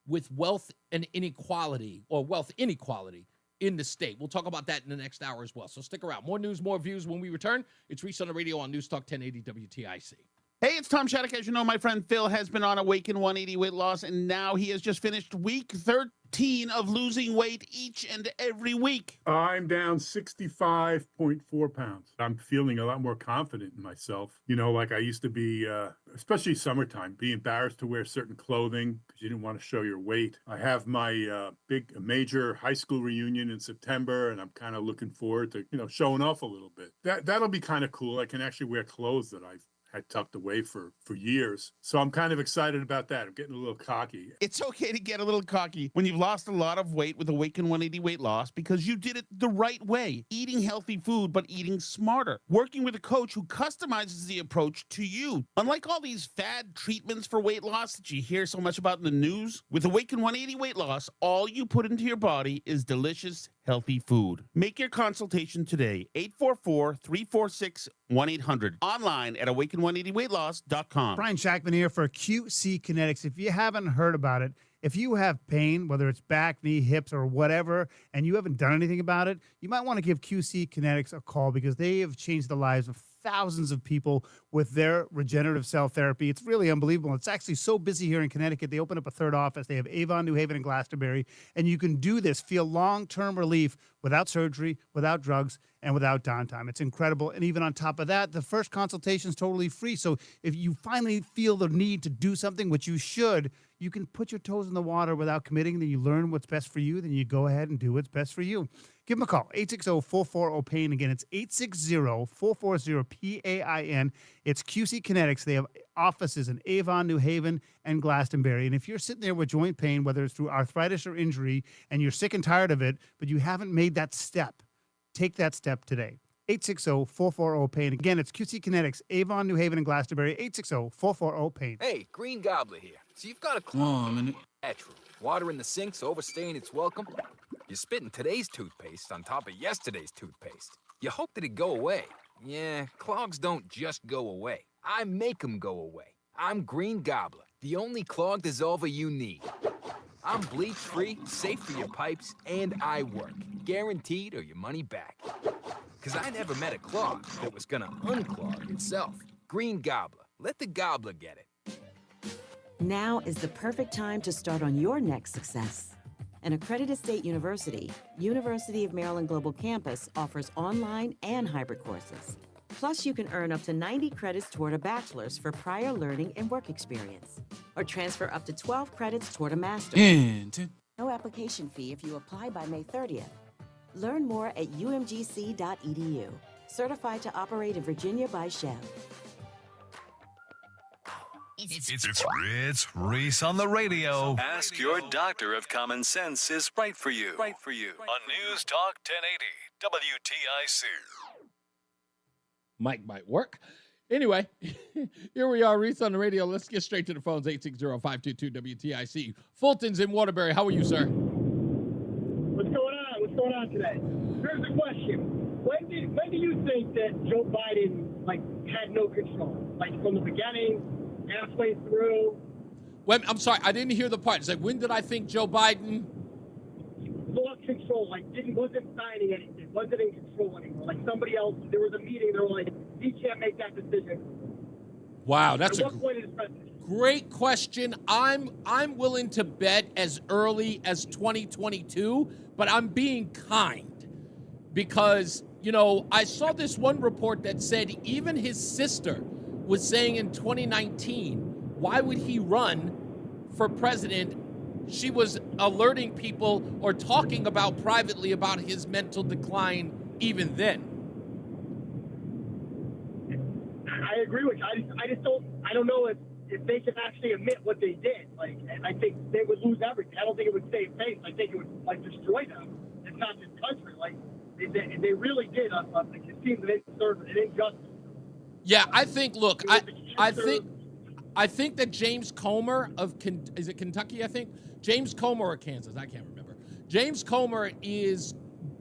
[SPEAKER 11] with wealth and inequality, or wealth inequality in the state. We'll talk about that in the next hour as well. So stick around. More news, more views when we return. It's Reese on the Radio on NewsTalk 1080 WTIC.
[SPEAKER 4] Hey, it's Tom Shattuck. As you know, my friend Phil has been on a Awaken 180 weight loss, and now he has just finished week 13 routine of losing weight each and every week?
[SPEAKER 5] I'm down 65.4 pounds. I'm feeling a lot more confident in myself. You know, like I used to be, especially summertime, be embarrassed to wear certain clothing because you didn't want to show your weight. I have my major high school reunion in September, and I'm kind of looking forward to, showing off a little bit. That'll be kind of cool. I can actually wear clothes that I've had tucked away for years. So I'm kind of excited about that. I'm getting a little cocky.
[SPEAKER 4] It's okay to get a little cocky when you've lost a lot of weight with Awaken 180 weight loss because you did it the right way. Eating healthy food, but eating smarter. Working with a coach who customizes the approach to you. Unlike all these fad treatments for weight loss that you hear so much about in the news, with Awaken 180 weight loss, all you put into your body is delicious, healthy food. Make your consultation today, 844-346-1800. Online at awaken180weightloss.com.
[SPEAKER 2] Brian Shackman here for QC Kinetics. If you haven't heard about it, if you have pain, whether it's back, knee, hips, or whatever, and you haven't done anything about it, you might want to give QC Kinetics a call because they have changed the lives of thousands of people with their regenerative cell therapy. It's really unbelievable. It's actually so busy here in Connecticut. They opened up a third office. They have Avon, New Haven, and Glastonbury. And you can do this, feel long-term relief without surgery, without drugs, and without downtime. It's incredible. And even on top of that, the first consultation is totally free. So if you finally feel the need to do something, which you should, you can put your toes in the water without committing. Then you learn what's best for you. Then you go ahead and do what's best for you. Give them a call, 860-440-PAIN. Again, it's 860-440-PAIN. It's QC Kinetics. They have offices in Avon, New Haven, and Glastonbury. And if you're sitting there with joint pain, whether it's through arthritis or injury, and you're sick and tired of it, but you haven't made that step, take that step today. 860-440-PAIN. Again, it's QC Kinetics, Avon, New Haven, and Glastonbury. 860-440-PAIN.
[SPEAKER 20] Hey, Green Gobbler here. So you've got a natural. Water in the sink's overstaying its welcome. You're spitting today's toothpaste on top of yesterday's toothpaste. You hope that it go away. Yeah, clogs don't just go away. I make them go away. I'm Green Gobbler, the only clog dissolver you need. I'm bleach-free, safe for your pipes, and I work. Guaranteed or your money back. Because I never met a clog that was gonna unclog itself. Green Gobbler. Let the gobbler get it.
[SPEAKER 21] Now is the perfect time to start on your next success. An accredited state university, University of Maryland Global Campus offers online and hybrid courses. Plus, you can earn up to 90 credits toward a bachelor's for prior learning and work experience, or transfer up to 12 credits toward a master's. No application fee if you apply by May 30th. Learn more at umgc.edu. Certified to operate in Virginia by Chev.
[SPEAKER 6] It's Reese on the radio. Ask your doctor if common sense is right for you. On News Talk 1080 WTIC.
[SPEAKER 11] Mic might work. Anyway, here we are, Reese on the radio. Let's get straight to the phones, 860-522-WTIC. Fulton's in Waterbury. How are you, sir?
[SPEAKER 22] What's going on today? Here's the question. When do you think that Joe Biden, had no control? From the beginning, halfway through?
[SPEAKER 11] When, I'm sorry, I didn't hear the part. It's when did I think Joe Biden
[SPEAKER 22] lost control, wasn't signing anything, wasn't in control anymore. Somebody else, there was a meeting, they were like, he can't make that decision.
[SPEAKER 11] Wow, that's
[SPEAKER 22] At what point is presidency?
[SPEAKER 11] Great question. I'm willing to bet as early as 2022, but I'm being kind because, I saw this one report that said even his sister was saying in 2019, why would he run for president? She was alerting people or talking about privately about his mental decline even then.
[SPEAKER 22] I agree with you. I don't know if they can actually admit what they did. I think they would lose everything. I don't think it would save face. I think it would destroy them. It's not this country. They really did. It seems an injustice.
[SPEAKER 11] Yeah, I think. Look, I think that James Comer of is it Kentucky? I think James Comer or Kansas. I can't remember. James Comer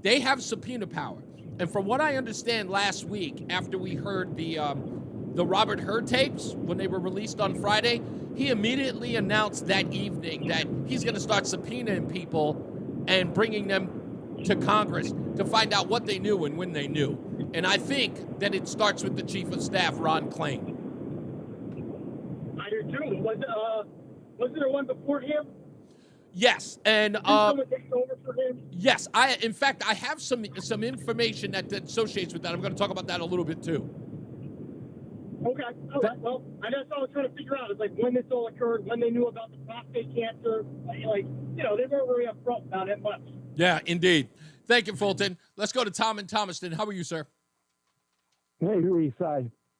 [SPEAKER 11] they have subpoena power, and from what I understand, last week after we heard the Robert Hur tapes when they were released on Friday, he immediately announced that evening that he's going to start subpoenaing people and bringing them to Congress to find out what they knew and when they knew. And I think that it starts with the Chief of Staff, Ron Klain.
[SPEAKER 22] I do too. Was there one before him?
[SPEAKER 11] Yes, and
[SPEAKER 22] someone takes over for him?
[SPEAKER 11] yes, in fact I have some information that associates with that. I'm going to talk about that a little bit too.
[SPEAKER 22] Okay, all right. Well, that's all I was trying to figure out. Is like when this all occurred, when they knew about the prostate cancer. Like they weren't very upfront about it much.
[SPEAKER 11] Yeah, indeed. Thank you, Fulton. Let's go to Tom in Thomaston. How are you, sir?
[SPEAKER 3] Hey, Reese.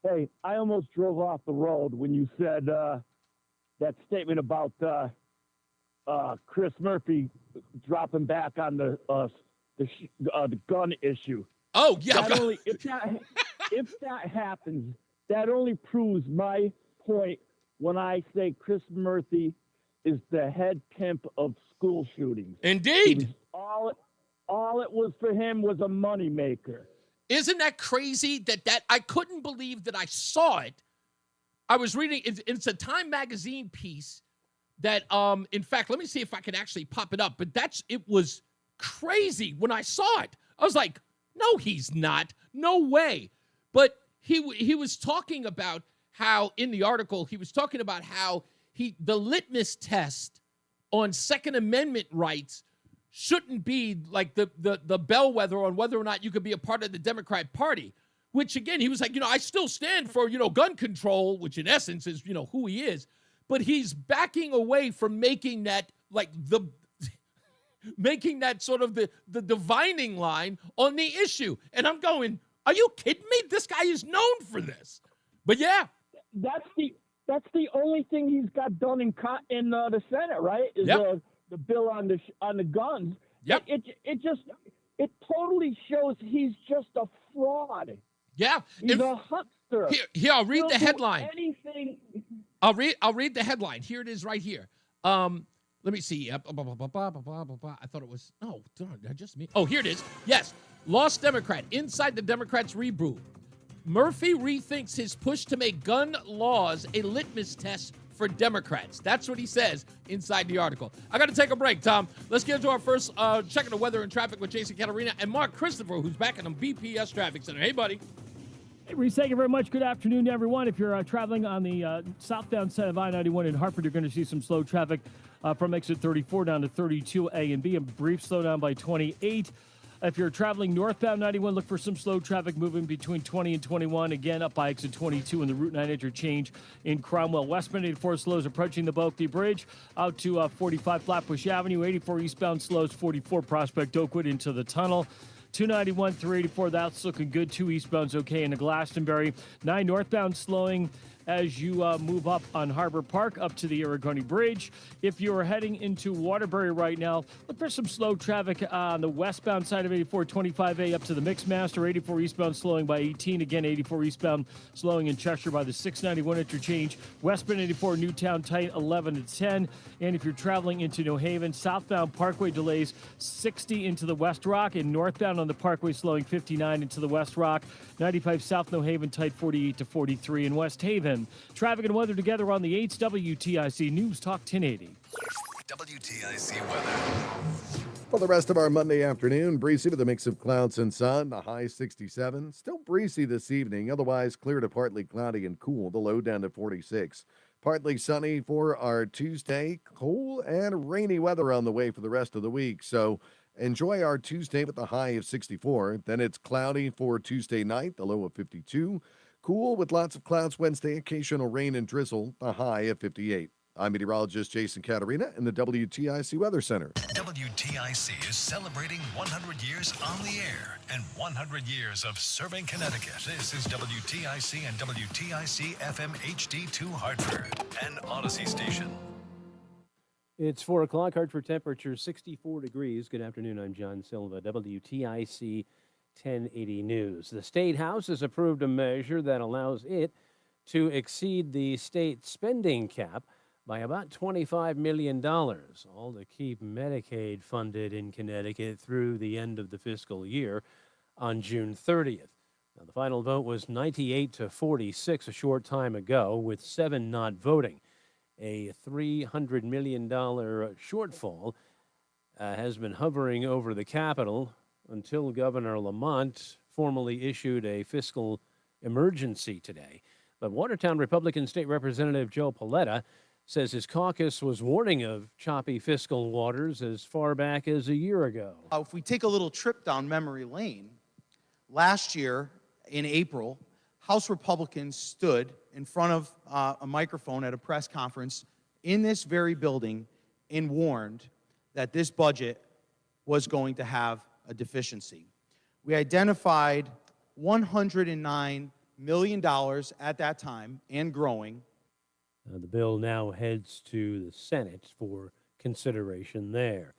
[SPEAKER 3] Hey, I almost drove off the road when you said that statement about Chris Murphy dropping back on the gun issue.
[SPEAKER 11] Oh, yeah.
[SPEAKER 3] If that happens, that only proves my point when I say Chris Murphy is the head pimp of school shootings.
[SPEAKER 11] Indeed.
[SPEAKER 3] All it was for him was a moneymaker.
[SPEAKER 11] Isn't that crazy that I couldn't believe that I saw it. I was reading, it's a Time magazine piece that, in fact, let me see if I can actually pop it up, but it was crazy when I saw it. I was like, no, he's not. No way. But he was talking about how, in the article, he was talking about how the litmus test on Second Amendment rights shouldn't be like the bellwether on whether or not you could be a part of the Democrat Party, which, again, he was like, I still stand for, gun control, which in essence is, who he is. But he's backing away from making that making that sort of the dividing line on the issue. And I'm going, are you kidding me? This guy is known for this. But yeah.
[SPEAKER 3] That's the only thing he's got done in the Senate, right? Is
[SPEAKER 11] yep.
[SPEAKER 3] The bill on the guns.
[SPEAKER 11] Yep.
[SPEAKER 3] It totally shows he's just a fraud.
[SPEAKER 11] Yeah.
[SPEAKER 3] He's a huckster.
[SPEAKER 11] Here, I'll read the headline.
[SPEAKER 3] Anything.
[SPEAKER 11] I'll read the headline. Here it is right here. Let me see. I thought it was, just me. Oh, here it is. Yes. Lost Democrat. Inside the Democrats' reboot. Murphy rethinks his push to make gun laws a litmus test for Democrats. That's what he says inside the article. I got to take a break, Tom. Let's get to our first check of the weather and traffic with Jason Catarina and Mark Christopher, who's back in the BPS Traffic Center. Hey, buddy.
[SPEAKER 7] Hey, Reese, thank you very much. Good afternoon to everyone. If you're traveling on the southbound side of I-91 in Hartford, you're going to see some slow traffic from exit 34 down to 32A and B, a brief slowdown by 28. If you're traveling northbound 91, look for some slow traffic moving between 20 and 21. Again, up by exit 22 in the Route 9 interchange in Cromwell. Westbound 84 slows approaching the Bulky Bridge out to 45 Flatbush Avenue. 84 eastbound slows 44 Prospect Oakwood into the tunnel. 291 through 84, that's looking good. 2 eastbound's okay into Glastonbury. 9 northbound slowing as you move up on Harbor Park up to the Aragoni Bridge. If you're heading into Waterbury right now, look for some slow traffic on the westbound side of 84, 25A up to the Mixmaster. 84 eastbound slowing by 18. Again, 84 eastbound slowing in Cheshire by the 691 interchange. Westbound 84 Newtown tight 11 to 10. And if you're traveling into New Haven, southbound Parkway delays 60 into the West Rock, and northbound on the Parkway slowing 59 into the West Rock. 95 South New Haven tight 48 to 43 in West Haven. Traffic and weather together on the 8th WTIC News Talk 1080.
[SPEAKER 6] WTIC weather.
[SPEAKER 8] For the rest of our Monday afternoon, breezy with a mix of clouds and sun, the high 67. Still breezy this evening, otherwise clear to partly cloudy and cool, the low down to 46. Partly sunny for our Tuesday, cool and rainy weather on the way for the rest of the week. So enjoy our Tuesday with the high of 64. Then it's cloudy for Tuesday night, the low of 52. Cool with lots of clouds Wednesday, occasional rain and drizzle, the high of 58. I'm meteorologist Jason Catarina in the WTIC Weather Center.
[SPEAKER 6] WTIC is celebrating 100 years on the air and 100 years of serving Connecticut. This is WTIC and WTIC FM HD2 Hartford, an Odyssey station.
[SPEAKER 9] It's 4 o'clock, Hartford temperature 64 degrees. Good afternoon, I'm John Silva, WTIC 1080 News. The State House has approved a measure that allows it to exceed the state spending cap by about $25 million, all to keep Medicaid funded in Connecticut through the end of the fiscal year on June 30th. Now, the final vote was 98 to 46 a short time ago, with 7 not voting. A $300 million shortfall has been hovering over the Capitol until Governor Lamont formally issued a fiscal emergency today. But Watertown Republican State Representative Joe Paletta says his caucus was warning of choppy fiscal waters as far back as a year ago.
[SPEAKER 10] If we take a little trip down memory lane, last year in April, House Republicans stood in front of a microphone at a press conference in this very building and warned that this budget was going to have a deficiency. We identified $109 million at that time and growing.
[SPEAKER 9] The bill now heads to the Senate for consideration there.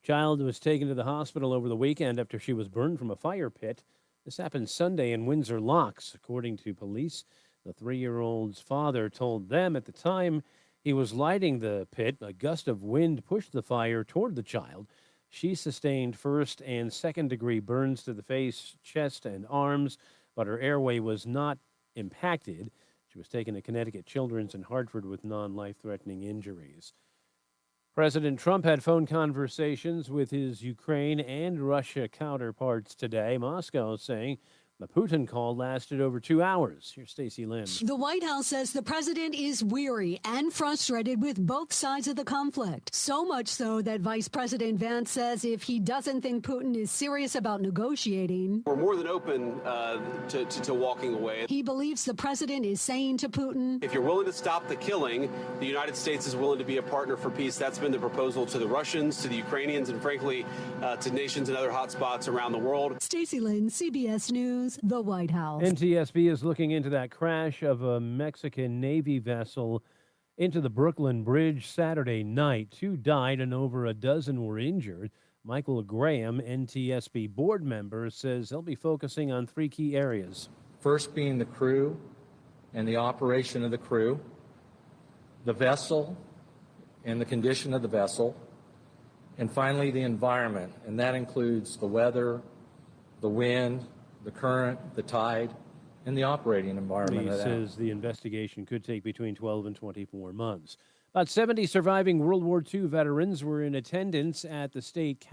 [SPEAKER 9] Child was taken to the hospital over the weekend after she was burned from a fire pit. This happened Sunday in Windsor Locks, according to police. The 3-year-old's father told them at the time he was lighting the pit, a gust of wind pushed the fire toward the child. She sustained first and second-degree burns to the face, chest, and arms, but her airway was not impacted. She was taken to Connecticut Children's in Hartford with non-life-threatening injuries. President Trump had phone conversations with his Ukraine and Russia counterparts today. Moscow saying the Putin call lasted over 2 hours. Here's Stacey Lynn.
[SPEAKER 12] The White House says the president is weary and frustrated with both sides of the conflict. So much so that Vice President Vance says if he doesn't think Putin is serious about negotiating,
[SPEAKER 13] we're more than open to walking away.
[SPEAKER 12] He believes the president is saying to Putin,
[SPEAKER 13] if you're willing to stop the killing, the United States is willing to be a partner for peace. That's been the proposal to the Russians, to the Ukrainians, and frankly, to nations and other hotspots around the world.
[SPEAKER 12] Stacey Lynn, CBS News, the White House.
[SPEAKER 9] NTSB is looking into that crash of a Mexican Navy vessel into the Brooklyn Bridge Saturday night. 2 died and over a dozen were injured. Michael Graham, NTSB board member, says they'll be focusing on 3 key areas.
[SPEAKER 14] First being the crew and the operation of the crew, the vessel and the condition of the vessel, and finally the environment, and that includes the weather, the wind, the current, the tide, and the operating environment.
[SPEAKER 9] He says the investigation could take between 12 and 24 months. About 70 surviving World War II veterans were in attendance at the state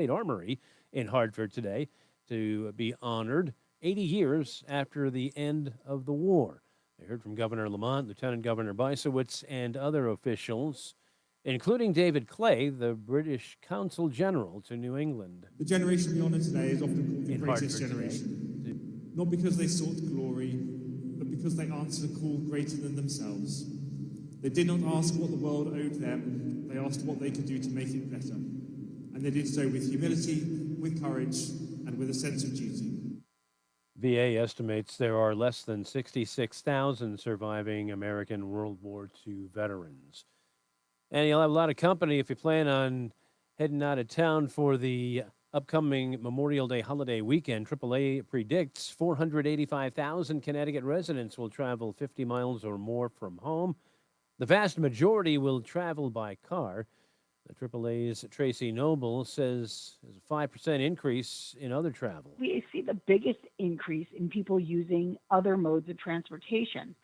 [SPEAKER 9] armory in Hartford today to be honored 80 years after the end of the war. They heard from Governor Lamont, Lieutenant Governor Bysowitz, and other officials, including David Clay, the British Consul General to New England.
[SPEAKER 23] The generation we honor today is often called the greatest generation, not because they sought glory, but because they answered a call greater than themselves. They did not ask what the world owed them, they asked what they could do to make it better. And they did so with humility, with courage, and with a sense of duty.
[SPEAKER 9] VA estimates there are less than 66,000 surviving American World War II veterans. And you'll have a lot of company if you plan on heading out of town for the upcoming Memorial Day holiday weekend. AAA predicts 485,000 Connecticut residents will travel 50 miles or more from home. The vast majority will travel by car. The AAA's Tracy Noble says there's a 5% increase in other travel.
[SPEAKER 24] We see the biggest increase in people using other modes of transportation.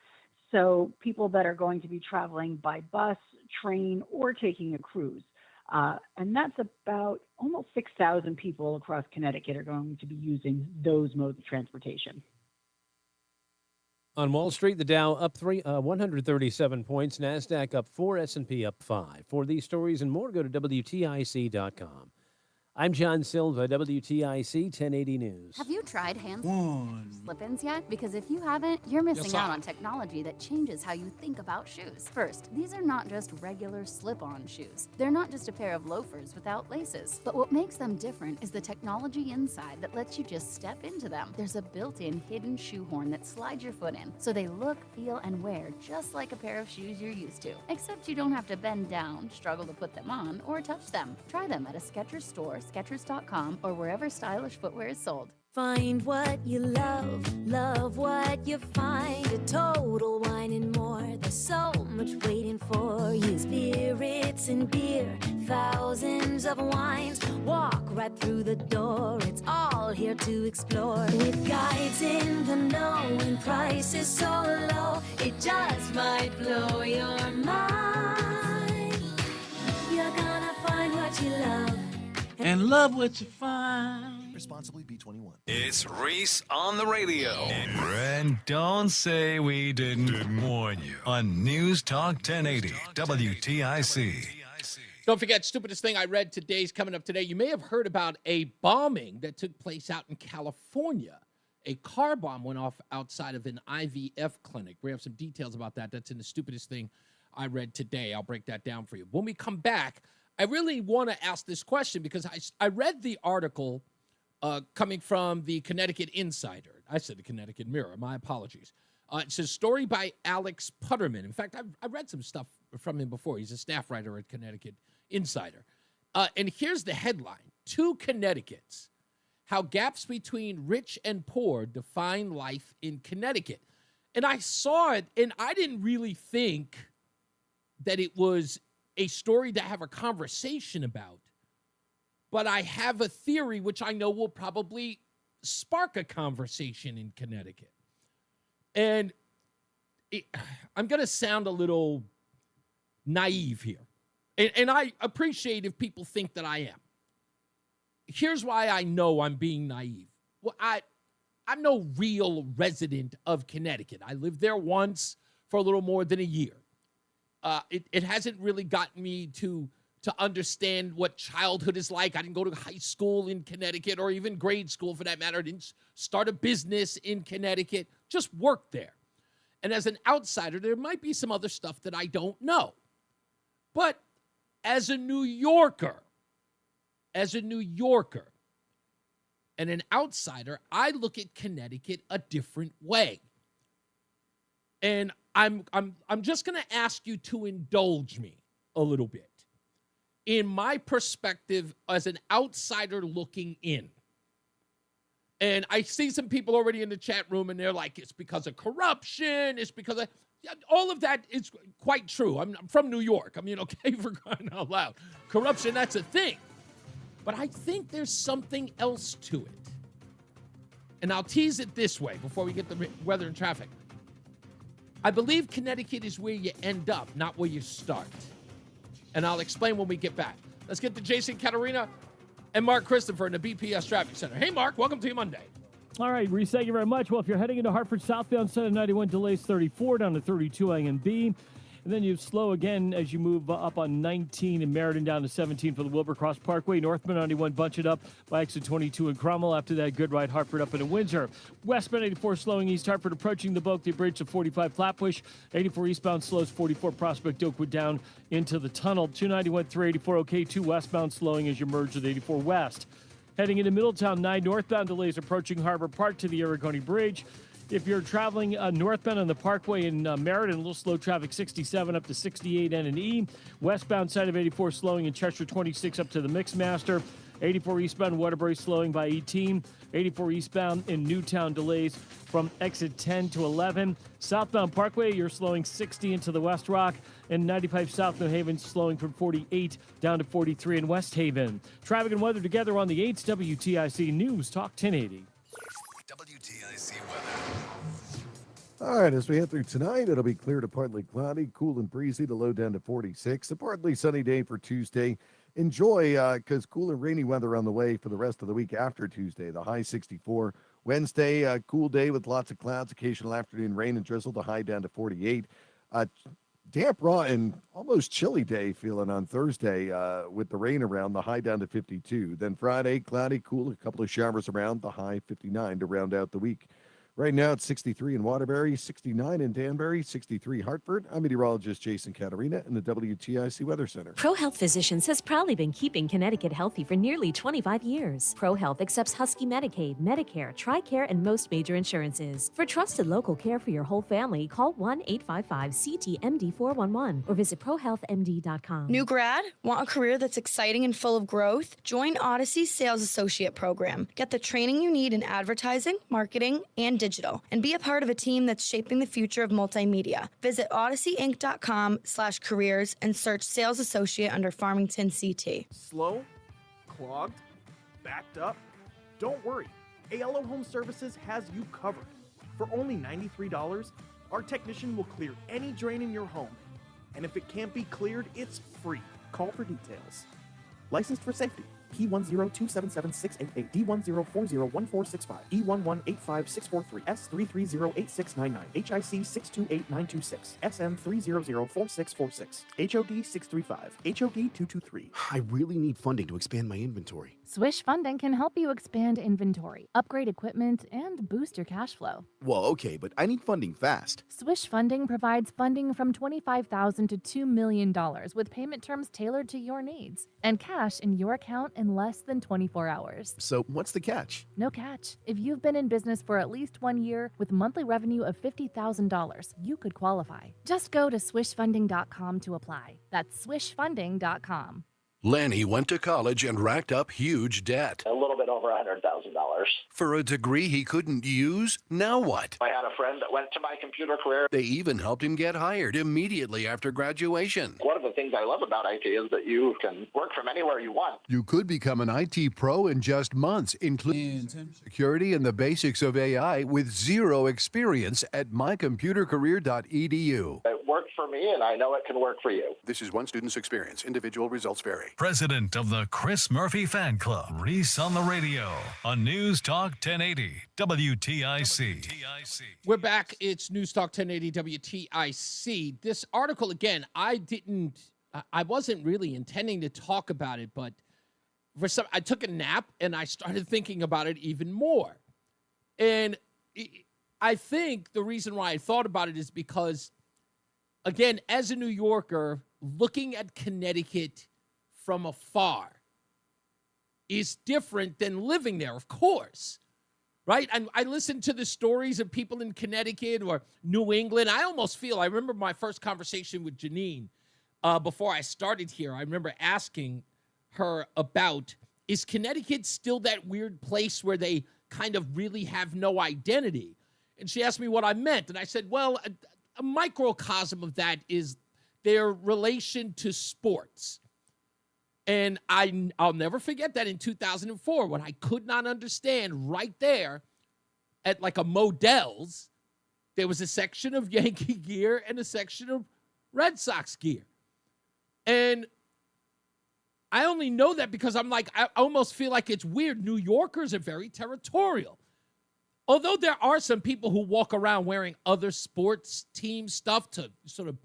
[SPEAKER 24] So people that are going to be traveling by bus, train, or taking a cruise. And that's about almost 6,000 people across Connecticut are going to be using those modes of transportation.
[SPEAKER 9] On Wall Street, the Dow up 137 points, NASDAQ up 4, S&P up 5. For these stories and more, go to WTIC.com. I'm John Silva, WTIC 1080 News.
[SPEAKER 25] Have you tried hand slip-ins yet? Because if you haven't, you're missing out on technology that changes how you think about shoes. First, these are not just regular slip-on shoes. They're not just a pair of loafers without laces. But what makes them different is the technology inside that lets you just step into them. There's a built-in hidden shoehorn that slides your foot in, so they look, feel, and wear just like a pair of shoes you're used to. Except you don't have to bend down, struggle to put them on, or touch them. Try them at a Skechers store, Skechers.com, or wherever stylish footwear is sold.
[SPEAKER 26] Find what you love what you find. A Total Wine and More. There's so much waiting for you. Spirits and beer, thousands of wines. Walk right through the door. It's all here to explore. With guides in the know and prices so low, it just might blow your mind. You're gonna find what you love
[SPEAKER 4] and love what you find.
[SPEAKER 27] Responsibly.
[SPEAKER 6] responsibly, B21. It's Reese on the radio. And don't say we didn't warn you on News Talk 1080 WTIC.
[SPEAKER 11] Don't forget, stupidest thing I read today's coming up today. You may have heard about a bombing that took place out in California. A car bomb went off outside of an IVF clinic. We have some details about that. That's in the stupidest thing I read today. I'll break that down for you. When we come back, I really want to ask this question because I read the article coming from the Connecticut Insider. I said the Connecticut Mirror. My apologies. It's a story by Alex Putterman. In fact, I've read some stuff from him before. He's a staff writer at Connecticut Insider. And here's the headline. 2 Connecticut's. How gaps between rich and poor define life in Connecticut. And I saw it, and I didn't really think that it was a story to have a conversation about. But I have a theory which I know will probably spark a conversation in Connecticut. And I'm going to sound a little naive here. And I appreciate if people think that I am. Here's why I know I'm being naive. Well, I'm no real resident of Connecticut. I lived there once for a little more than a year. It hasn't really gotten me to understand what childhood is like. I didn't go to high school in Connecticut or even grade school for that matter. I didn't start a business in Connecticut, just worked there. And as an outsider, there might be some other stuff that I don't know. But as a New Yorker, and an outsider, I look at Connecticut a different way. And I'm just going to ask you to indulge me a little bit in my perspective as an outsider looking in. And I see some people already in the chat room, and they're like, it's because of corruption. It's because of... Yeah, all of that is quite true. I'm from New York. I mean, okay, for crying out loud. Corruption, that's a thing. But I think there's something else to it. And I'll tease it this way before we get the weather and traffic. I believe Connecticut is where you end up, not where you start. And I'll explain when we get back. Let's get to Jason Katarina and Mark Christopher in the BPS Traffic Center. Hey, Mark, welcome to your Monday.
[SPEAKER 7] All right, Reese, thank you very much. Well, if you're heading into Hartford southbound, side of 91 delays 34 down to 32 A and B. And then you slow again as you move up on 19 in Meriden down to 17 for the Wilbur-Cross Parkway. Northbound 91, bunch it up by exit 22 in Cromwell. After that, good ride Hartford up into Windsor. Westbound 84 slowing East Hartford approaching the Boakley Bridge to 45 Flatbush. 84 eastbound slows 44 Prospect Oakwood down into the tunnel. 291 384 okay, 2 westbound slowing as you merge with 84 West. Heading into Middletown, 9 northbound delays approaching Harbor Park to the Aragoni Bridge. If you're traveling northbound on the Parkway in Meriden, a little slow traffic, 67 up to 68 N and E. Westbound side of 84 slowing in Cheshire, 26 up to the Mixmaster. 84 eastbound Waterbury slowing by 18. 84 eastbound in Newtown delays from exit 10 to 11. Southbound Parkway, you're slowing 60 into the West Rock. And 95 South New Haven slowing from 48 down to 43 in West Haven. Traffic and weather together on the 8th WTIC News Talk 1080.
[SPEAKER 6] WTIC weather.
[SPEAKER 8] All right, as we head through tonight, it'll be clear to partly cloudy, cool and breezy, the low down to 46. A partly sunny day for Tuesday. Enjoy, because cool and rainy weather on the way for the rest of the week after Tuesday, the high 64. Wednesday, cool day with lots of clouds, occasional afternoon rain and drizzle, the high down to 48. Damp, raw, and almost chilly day feeling on Thursday with the rain around, the high down to 52. Then Friday, cloudy, cool, a couple of showers around, the high 59 to round out the week. Right now, it's 63 in Waterbury, 69 in Danbury, 63 Hartford. I'm meteorologist Jason Katarina in the WTIC Weather Center.
[SPEAKER 1] ProHealth Physicians has proudly been keeping Connecticut healthy for nearly 25 years. ProHealth accepts Husky Medicaid, Medicare, TRICARE, and most major insurances. For trusted local care for your whole family, call 1-855-CT-MD-411 or visit ProHealthMD.com.
[SPEAKER 15] New grad? Want a career that's exciting and full of growth? Join Odyssey's Sales Associate Program. Get the training you need in advertising, marketing, and digital, and be a part of a team that's shaping the future of multimedia. Visit odysseyinc.com/careers and search Sales Associate under Farmington CT.
[SPEAKER 16] Slow? Clogged? Backed up? Don't worry. ALO Home Services has you covered. For only $93, our technician will clear any drain in your home. And if it can't be cleared, it's free. Call for details. Licensed for safety. P10277-688, D10401465, E1185-643, S330-8699, HIC 628-926, SM300-4646, HOD 635, HOD 223.
[SPEAKER 2] I really need funding to expand my inventory.
[SPEAKER 5] Swish Funding can help you expand inventory, upgrade equipment, and boost your cash flow.
[SPEAKER 2] Well, okay, but I need funding fast.
[SPEAKER 5] Swish Funding provides funding from $25,000 to $2 million with payment terms tailored to your needs and cash in your account in less than 24 hours.
[SPEAKER 2] So what's the catch?
[SPEAKER 5] No catch. If you've been in business for at least 1 year with monthly revenue of $50,000, you could qualify. Just go to swishfunding.com to apply. That's swishfunding.com.
[SPEAKER 17] Lanny went to college and racked up huge debt.
[SPEAKER 18] A little bit over $100,000.
[SPEAKER 17] For a degree he couldn't use? Now what?
[SPEAKER 18] I had a friend that went to my computer career.
[SPEAKER 17] They even helped him get hired immediately after graduation.
[SPEAKER 18] One of the things I love about IT is that you can work from anywhere you want.
[SPEAKER 17] You could become an IT pro in just months, including security and the basics of AI with zero experience at mycomputercareer.edu.
[SPEAKER 18] It worked for me, and I know it can work for you.
[SPEAKER 17] This is one student's experience. Individual results vary.
[SPEAKER 6] President of the Chris Murphy Fan Club, Reese on the Radio, on News Talk 1080 WTIC.
[SPEAKER 11] We're back. It's News Talk 1080 WTIC. This article, again, I wasn't really intending to talk about it, but I took a nap and I started thinking about it even more. And I think the reason why I thought about it is because, again, as a New Yorker, looking at Connecticut from afar is different than living there, of course, right? I listen to the stories of people in Connecticut or New England. I remember my first conversation with Janine before I started here. I remember asking her about, is Connecticut still that weird place where they kind of really have no identity? And she asked me what I meant. And I said, well, a microcosm of that is their relation to sports. And I'll never forget that in 2004 when I could not understand right there at like a Modell's, there was a section of Yankee gear and a section of Red Sox gear. And I only know that because I almost feel like it's weird. New Yorkers are very territorial. Although there are some people who walk around wearing other sports team stuff to sort of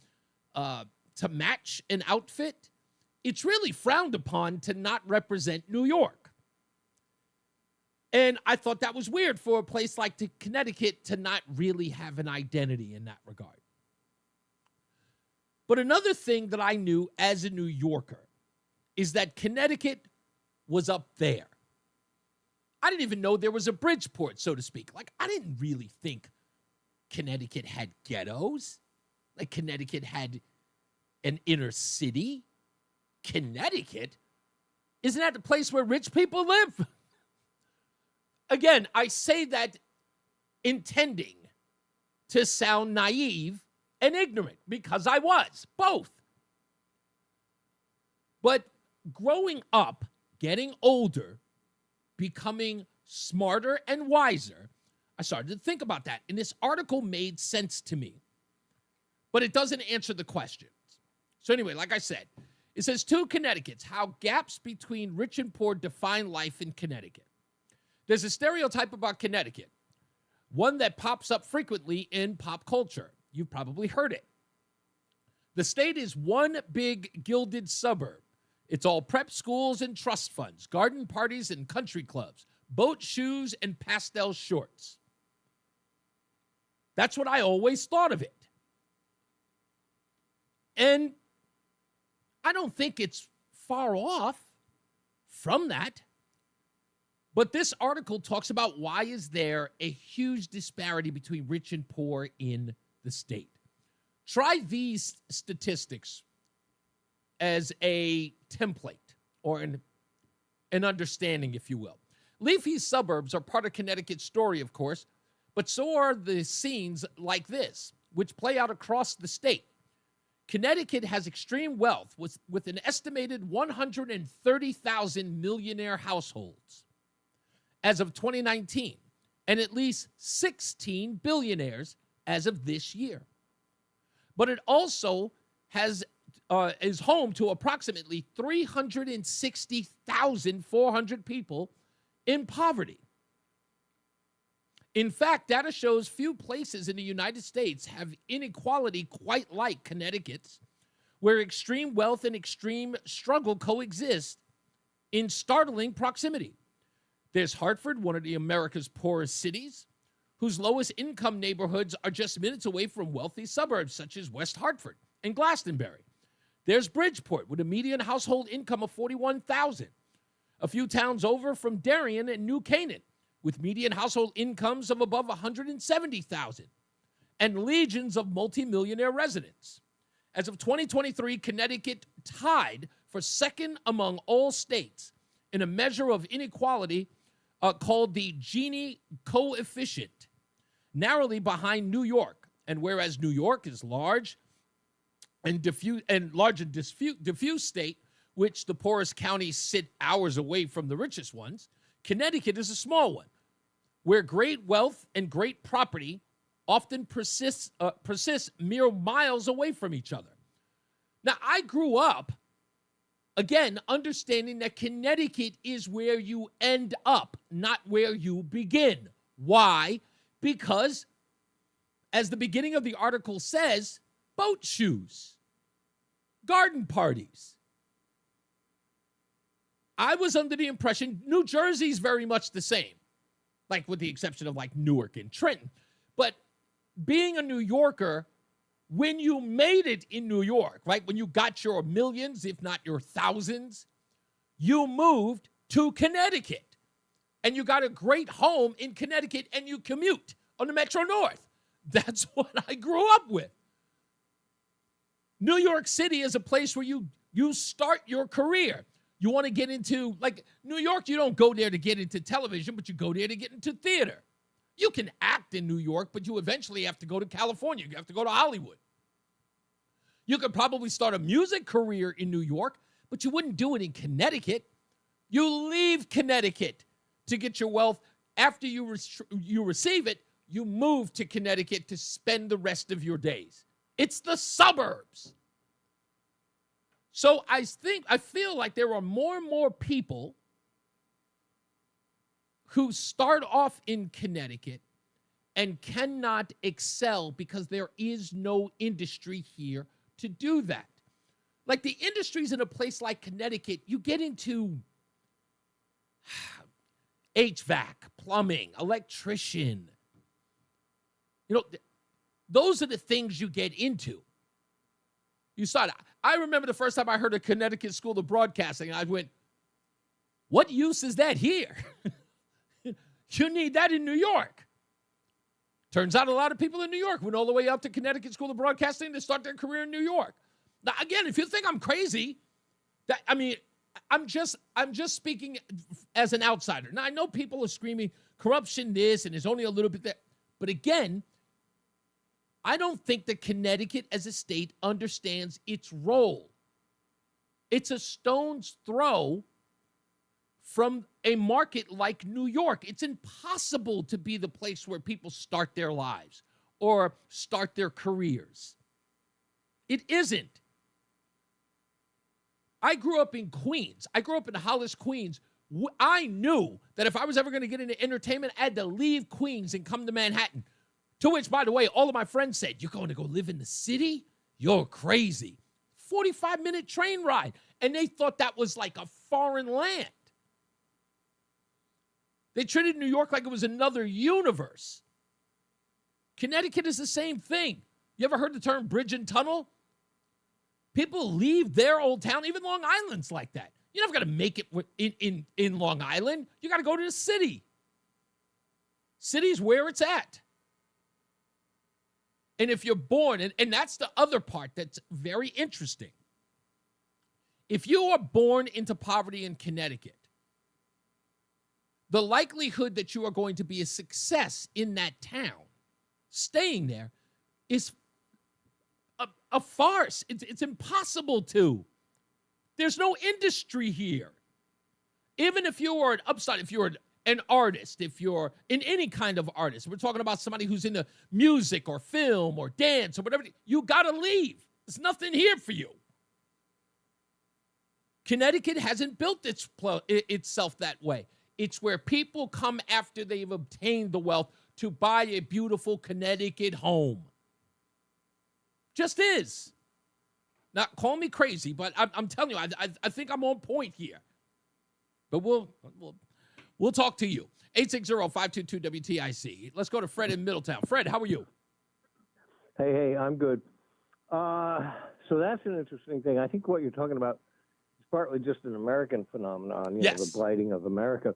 [SPEAKER 11] to match an outfit, it's really frowned upon to not represent New York. And I thought that was weird for a place like Connecticut to not really have an identity in that regard. But another thing that I knew as a New Yorker is that Connecticut was up there. I didn't even know there was a Bridgeport, so to speak. Like, I didn't really think Connecticut had ghettos. Like, Connecticut had an inner city. Connecticut? Isn't that the place where rich people live? Again, I say that intending to sound naive and ignorant, because I was, both. But growing up, getting older, becoming smarter and wiser, I started to think about that. And this article made sense to me. But it doesn't answer the questions. So anyway, like I said, it says, to Connecticut's, how gaps between rich and poor define life in Connecticut. There's a stereotype about Connecticut, one that pops up frequently in pop culture. You've probably heard it. The state is one big gilded suburb. It's all prep schools and trust funds, garden parties and country clubs, boat shoes and pastel shorts. That's what I always thought of it. And I don't think it's far off from that. But this article talks about why is there a huge disparity between rich and poor in the state. Try these statistics as a template or an understanding, if you will. Leafy suburbs are part of Connecticut's story, of course, but so are the scenes like this, which play out across the state. Connecticut has extreme wealth with an estimated 130,000 millionaire households as of 2019, and at least 16 billionaires as of this year. But it also has is home to approximately 360,400 people in poverty. In fact, data shows few places in the United States have inequality quite like Connecticut's, where extreme wealth and extreme struggle coexist in startling proximity. There's Hartford, one of America's poorest cities, whose lowest income neighborhoods are just minutes away from wealthy suburbs such as West Hartford and Glastonbury. There's Bridgeport with a median household income of $41,000. A few towns over from Darien and New Canaan with median household incomes of above $170,000 and legions of multimillionaire residents. As of 2023, Connecticut tied for second among all states in a measure of inequality called the Gini coefficient, narrowly behind New York. And whereas New York is large and diffuse state, which the poorest counties sit hours away from the richest ones, Connecticut is a small one, where great wealth and great property often persists mere miles away from each other. Now, I grew up, again, understanding that Connecticut is where you end up, not where you begin. Why? Because, as the beginning of the article says, boat shoes, garden parties. I was under the impression New Jersey's very much the same, like with the exception of like Newark and Trenton. But being a New Yorker, when you made it in New York, right, when you got your millions, if not your thousands, you moved to Connecticut. And you got a great home in Connecticut and you commute on the Metro North. That's what I grew up with. New York City is a place where you start your career. You want to get into, like, New York, you don't go there to get into television, but you go there to get into theater. You can act in New York, but you eventually have to go to California. You have to go to Hollywood. You could probably start a music career in New York, but you wouldn't do it in Connecticut. You leave Connecticut to get your wealth. After you receive it, you move to Connecticut to spend the rest of your days. It's the suburbs. So I feel like there are more and more people who start off in Connecticut and cannot excel because there is no industry here to do that. Like the industries in a place like Connecticut, you get into HVAC, plumbing, electrician. You know, those are the things you get into. You saw that. I remember the first time I heard of Connecticut School of Broadcasting, and I went, what use is that here? You need that in New York. Turns out a lot of people in New York went all the way up to Connecticut School of Broadcasting to start their career in New York. Now, again, if you think I'm crazy, I'm just speaking as an outsider. Now, I know people are screaming corruption this and there's only a little bit that, but again, I don't think that Connecticut as a state understands its role. It's a stone's throw from a market like New York. It's impossible to be the place where people start their lives or start their careers. It isn't. I grew up in Queens. I grew up in Hollis, Queens. I knew that if I was ever going to get into entertainment, I had to leave Queens and come to Manhattan. To which, by the way, all of my friends said, you're going to go live in the city? You're crazy. 45-minute train ride. And they thought that was like a foreign land. They treated New York like it was another universe. Connecticut is the same thing. You ever heard the term bridge and tunnel? People leave their old town, even Long Island's like that. You're never going to make it in Long Island. You got to go to the city. City's where it's at. And if you're born, and that's the other part that's very interesting. If you are born into poverty in Connecticut, the likelihood that you are going to be a success in that town, staying there, is a farce. It's impossible to. There's no industry here. Even if you are an upstart, if you're an artist, if you're in any kind of artist, we're talking about somebody who's into music or film or dance or whatever, you got to leave. There's nothing here for you. Connecticut hasn't built itself that way. It's where people come after they've obtained the wealth to buy a beautiful Connecticut home. Just is. Now, call me crazy, but I'm telling you, I think I'm on point here. But we'll talk to you. 860-522-WTIC. Let's go to Fred in Middletown. Fred, how are you?
[SPEAKER 3] Hey, I'm good. So that's an interesting thing. I think what you're talking about is partly just an American phenomenon, you know, the blighting of America.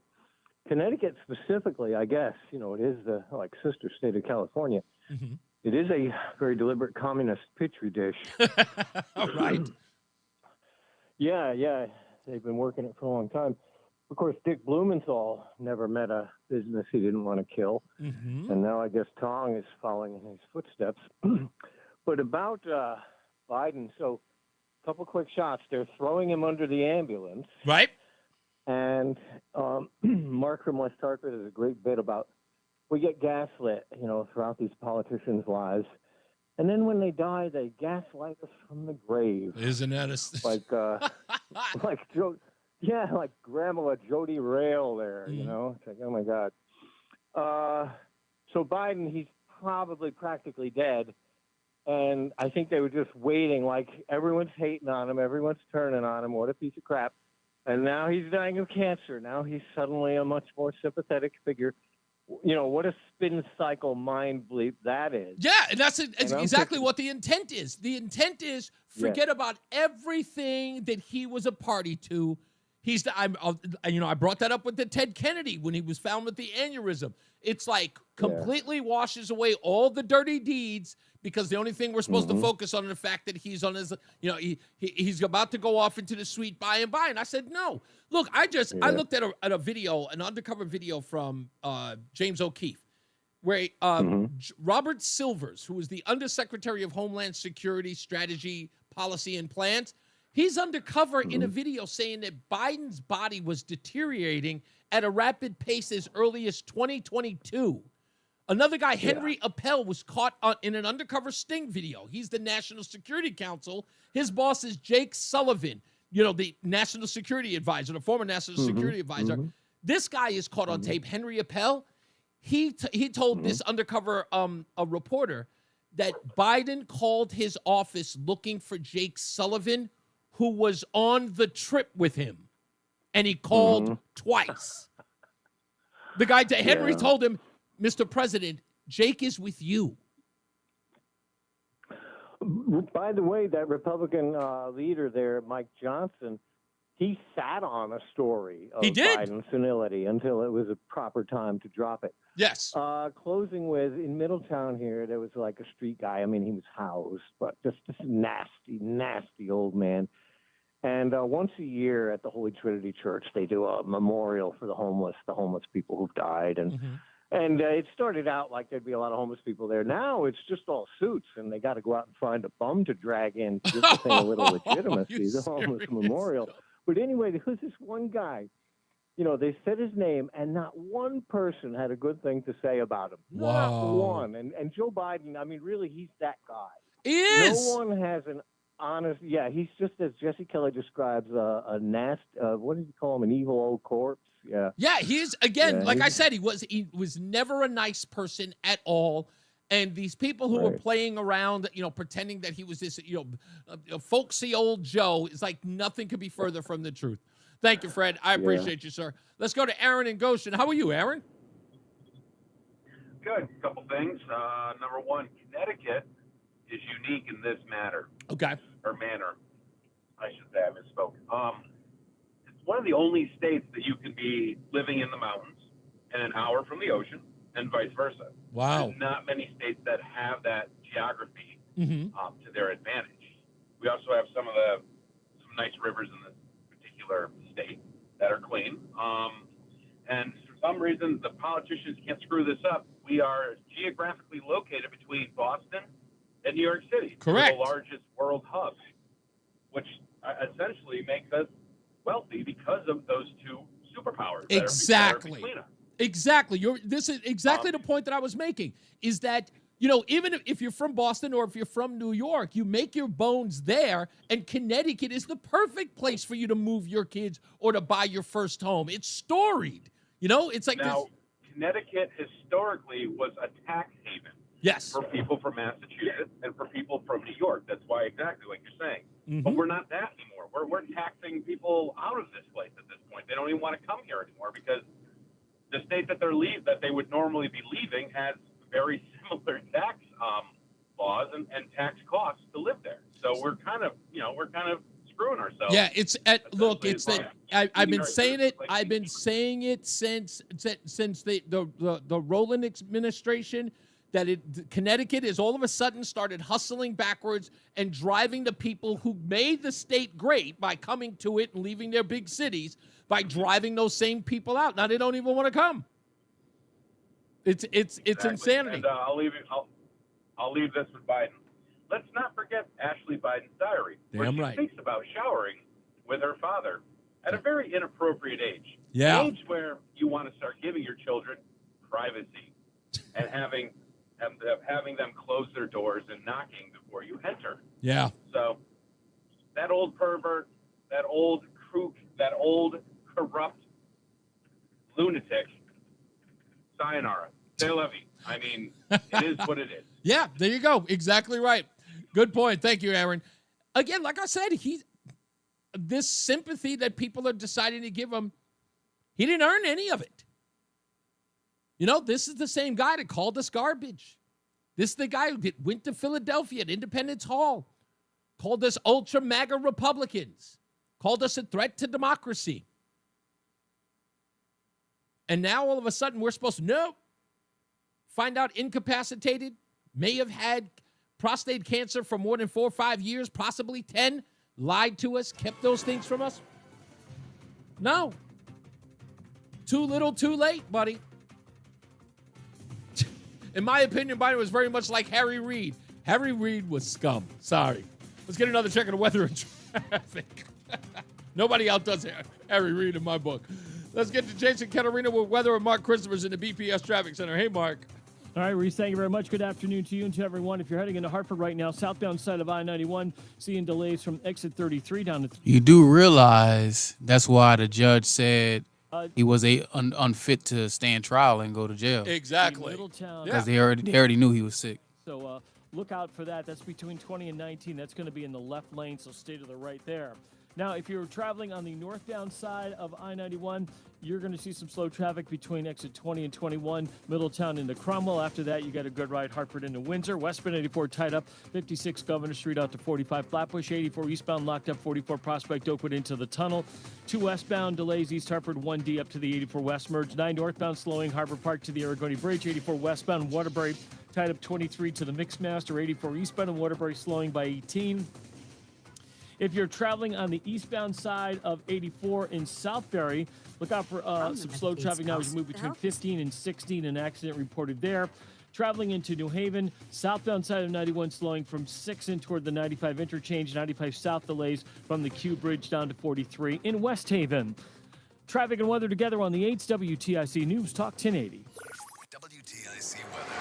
[SPEAKER 3] Connecticut specifically, I guess, you know, it is the sister state of California.
[SPEAKER 11] Mm-hmm.
[SPEAKER 3] It is a very deliberate communist petri dish.
[SPEAKER 11] Right.
[SPEAKER 3] Yeah. They've been working it for a long time. Of course, Dick Blumenthal never met a business he didn't want to kill.
[SPEAKER 11] Mm-hmm.
[SPEAKER 3] And now I guess Tong is following in his footsteps. But about Biden, so a couple quick shots. They're throwing him under the ambulance.
[SPEAKER 11] Right.
[SPEAKER 3] And Mark from West Hartford has a great bit about we get gaslit, you know, throughout these politicians' lives. And then when they die, they gaslight us from the grave.
[SPEAKER 11] Isn't that
[SPEAKER 3] like Joe? Yeah, like Grandma Jody Rail there, you know? It's like, oh, my God. So Biden, he's probably practically dead. And I think they were just waiting, like everyone's hating on him, everyone's turning on him. What a piece of crap. And now he's dying of cancer. Now he's suddenly a much more sympathetic figure. You know, what a spin cycle mind bleep that is.
[SPEAKER 11] Yeah, and that's exactly what the intent is. The intent is forget about everything that he was a party to. I brought that up with the Ted Kennedy when he was found with the aneurysm. It's like completely washes away all the dirty deeds because the only thing we're supposed to focus on is the fact that he's on his, you know, he's about to go off into the suite by and by. And I said, no. Look, I looked at a video, an undercover video from James O'Keefe, where Robert Silvers, who was the Undersecretary of Homeland Security, Strategy, Policy, and Plans, he's undercover in a video saying that Biden's body was deteriorating at a rapid pace as early as 2022. Another guy, Henry Appel, was caught in an undercover sting video. He's the National Security Council. His boss is Jake Sullivan, you know, the National Security Advisor, the former National Security Advisor. This guy is caught on tape. Henry Appel, he told this undercover a reporter that Biden called his office looking for Jake Sullivan, who was on the trip with him, and he called twice. The guy, Henry, told him, Mr. President, Jake is with you.
[SPEAKER 3] By the way, that Republican leader there, Mike Johnson, he sat on a story of Biden's senility until it was a proper time to drop it.
[SPEAKER 11] Yes.
[SPEAKER 3] Closing with, in Middletown here, there was like a street guy. I mean, he was housed, but just this nasty old man. And once a year at the Holy Trinity Church, they do a memorial for the homeless people who've died. And it started out like there'd be a lot of homeless people there. Now it's just all suits, and they got to go out and find a bum to drag in to give the thing a little legitimacy, the homeless memorial. But anyway, there was this one guy, you know, they said his name, and not one person had a good thing to say about him.
[SPEAKER 11] Wow.
[SPEAKER 3] Not one. And Joe Biden, I mean, really, he's that guy.
[SPEAKER 11] He is.
[SPEAKER 3] No one has an honest, he's just, as Jesse Kelly describes, a nasty, what did he call him, an evil old corpse?
[SPEAKER 11] Yeah, he's, again, like I said, he was never a nice person at all. And these people who were playing around, you know, pretending that he was this, you know, folksy old Joe, is like nothing could be further from the truth. Thank you, Fred. I appreciate you, sir. Let's go to Aaron in Goshen. How are you, Aaron?
[SPEAKER 10] Good. A couple things. Number one, Connecticut is unique in this matter.
[SPEAKER 11] Okay.
[SPEAKER 10] Or manner. I should say I misspoke. It's one of the only states that you can be living in the mountains and an hour from the ocean and vice versa.
[SPEAKER 11] Wow.
[SPEAKER 10] There's not many states that have that geography to their advantage. We also have some nice rivers in this particular state that are clean. And for some reason, the politicians can't screw this up. We are geographically located between Boston and New York City.
[SPEAKER 11] Correct.
[SPEAKER 10] The largest world hub, which essentially makes us wealthy because of those two superpowers.
[SPEAKER 11] Exactly. Exactly. This is exactly the point that I was making, is that Even if you're from Boston or if you're from New York, you make your bones there, and Connecticut is the perfect place for you to move your kids or to buy your first home. It's storied. It's like
[SPEAKER 10] now, Connecticut historically was a tax haven.
[SPEAKER 11] Yes.
[SPEAKER 10] For people from Massachusetts and for people from New York. That's why exactly what you're saying.
[SPEAKER 11] Mm-hmm.
[SPEAKER 10] But we're not that anymore. We're taxing people out of this place at this point. They don't even want to come here anymore because the state that they would normally be leaving has very similar tax laws and tax costs to live there. So we're kind of screwing ourselves.
[SPEAKER 11] Yeah, I've been saying it. I've been saying it since the Rowland administration that Connecticut is all of a sudden started hustling backwards and driving the people who made the state great by coming to it and leaving their big cities by driving those same people out. Now they don't even want to come. It's
[SPEAKER 10] Exactly.
[SPEAKER 11] insanity.
[SPEAKER 10] And I'll leave this with Biden. Let's not forget Ashley Biden's diary, where
[SPEAKER 11] Damn
[SPEAKER 10] she
[SPEAKER 11] right.
[SPEAKER 10] thinks about showering with her father at a very inappropriate age.
[SPEAKER 11] Yeah.
[SPEAKER 10] The age where you want to start giving your children privacy and having them close their doors and knocking before you enter.
[SPEAKER 11] Yeah.
[SPEAKER 10] So that old pervert, that old kook, that old corrupt lunatic, sayonara. C'est la vie. I mean, it is what it is.
[SPEAKER 11] Yeah, there you go. Exactly right. Good point. Thank you, Aaron. Again, like I said, this sympathy that people are deciding to give him, he didn't earn any of it. This is the same guy that called us garbage. This is the guy who went to Philadelphia at Independence Hall, called us ultra MAGA Republicans, called us a threat to democracy. And now all of a sudden we're supposed to find out incapacitated, may have had prostate cancer for more than 4 or 5 years, possibly 10, lied to us, kept those things from us. No. Too little, too late, buddy. In my opinion, Biden was very much like Harry Reid. Harry Reid was scum. Sorry. Let's get another check of the weather and traffic. Nobody outdoes Harry Reid in my book. Let's get to Jason Caterina with weather and Mark Christopher's in the BPS Traffic Center. Hey, Mark.
[SPEAKER 7] All right, Reese, thank you very much. Good afternoon to you and to everyone. If you're heading into Hartford right now, southbound side of I-91, seeing delays from exit 33 down to...
[SPEAKER 12] You do realize that's why the judge said he was unfit to stand trial and go to jail.
[SPEAKER 11] Exactly.
[SPEAKER 12] Because they already knew he was sick.
[SPEAKER 7] So look out for that. That's between 20 and 19. That's going to be in the left lane, so stay to the right there. Now, if you're traveling on the northbound side of I-91, you're going to see some slow traffic between exit 20 and 21, Middletown into Cromwell. After that, you got a good ride, Hartford into Windsor. Westbound 84 tied up, 56 Governor Street out to 45 Flatbush, 84 eastbound locked up, 44 Prospect Oakwood into the tunnel. 2 westbound delays, East Hartford, 1D up to the 84 West merge. 9 northbound slowing, Harbor Park to the Aragoni Bridge. 84 westbound Waterbury tied up 23 to the Mixmaster. 84 eastbound and Waterbury slowing by 18. If you're traveling on the eastbound side of 84 in Southbury, look out for some slow traffic now as you move between 15 and 16. An accident reported there. Traveling into New Haven, southbound side of 91 slowing from 6 in toward the 95 interchange. 95 south delays from the Q Bridge down to 43 in West Haven. Traffic and weather together on the 8's WTIC News Talk 1080.
[SPEAKER 6] WTIC weather.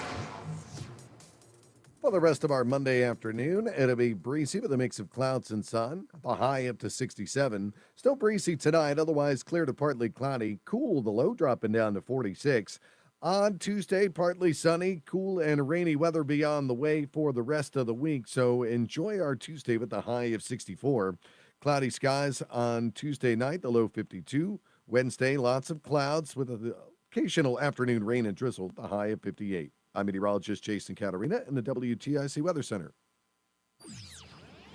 [SPEAKER 8] For the rest of our Monday afternoon, it'll be breezy with a mix of clouds and sun. The high up to 67. Still breezy tonight, otherwise clear to partly cloudy. Cool, the low dropping down to 46. On Tuesday, partly sunny, cool and rainy weather beyond the way for the rest of the week. So enjoy our Tuesday with the high of 64. Cloudy skies on Tuesday night, the low 52. Wednesday, lots of clouds with an occasional afternoon rain and drizzle, the high of 58. I'm meteorologist Jason Caterina in the WTIC Weather Center.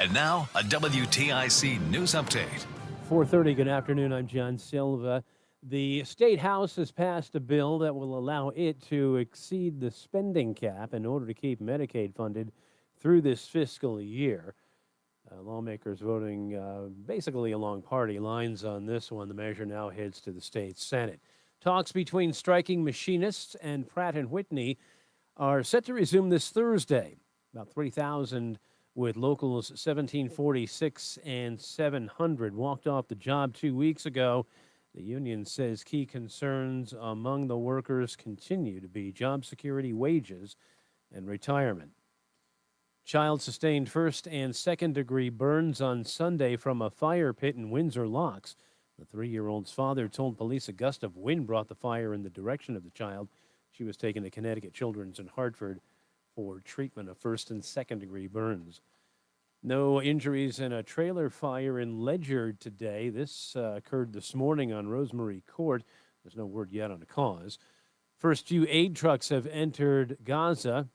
[SPEAKER 6] And now, a WTIC news update.
[SPEAKER 9] 4:30, good afternoon. I'm John Silva. The State House has passed a bill that will allow it to exceed the spending cap in order to keep Medicaid funded through this fiscal year. Lawmakers voting basically along party lines on this one. The measure now heads to the state Senate. Talks between striking machinists and Pratt & Whitney are set to resume this Thursday. About 3,000 with locals 1746 and 700 walked off the job 2 weeks ago. The union says key concerns among the workers continue to be job security, wages, and retirement. Child sustained first and second-degree burns on Sunday from a fire pit in Windsor Locks. The 3-year-old's father told police a gust of wind brought the fire in the direction of the child. She was taken to Connecticut Children's in Hartford for treatment of first and second-degree burns. No injuries in a trailer fire in Ledyard today. This occurred this morning on Rosemary Court. There's no word yet on the cause. First few aid trucks have entered Gaza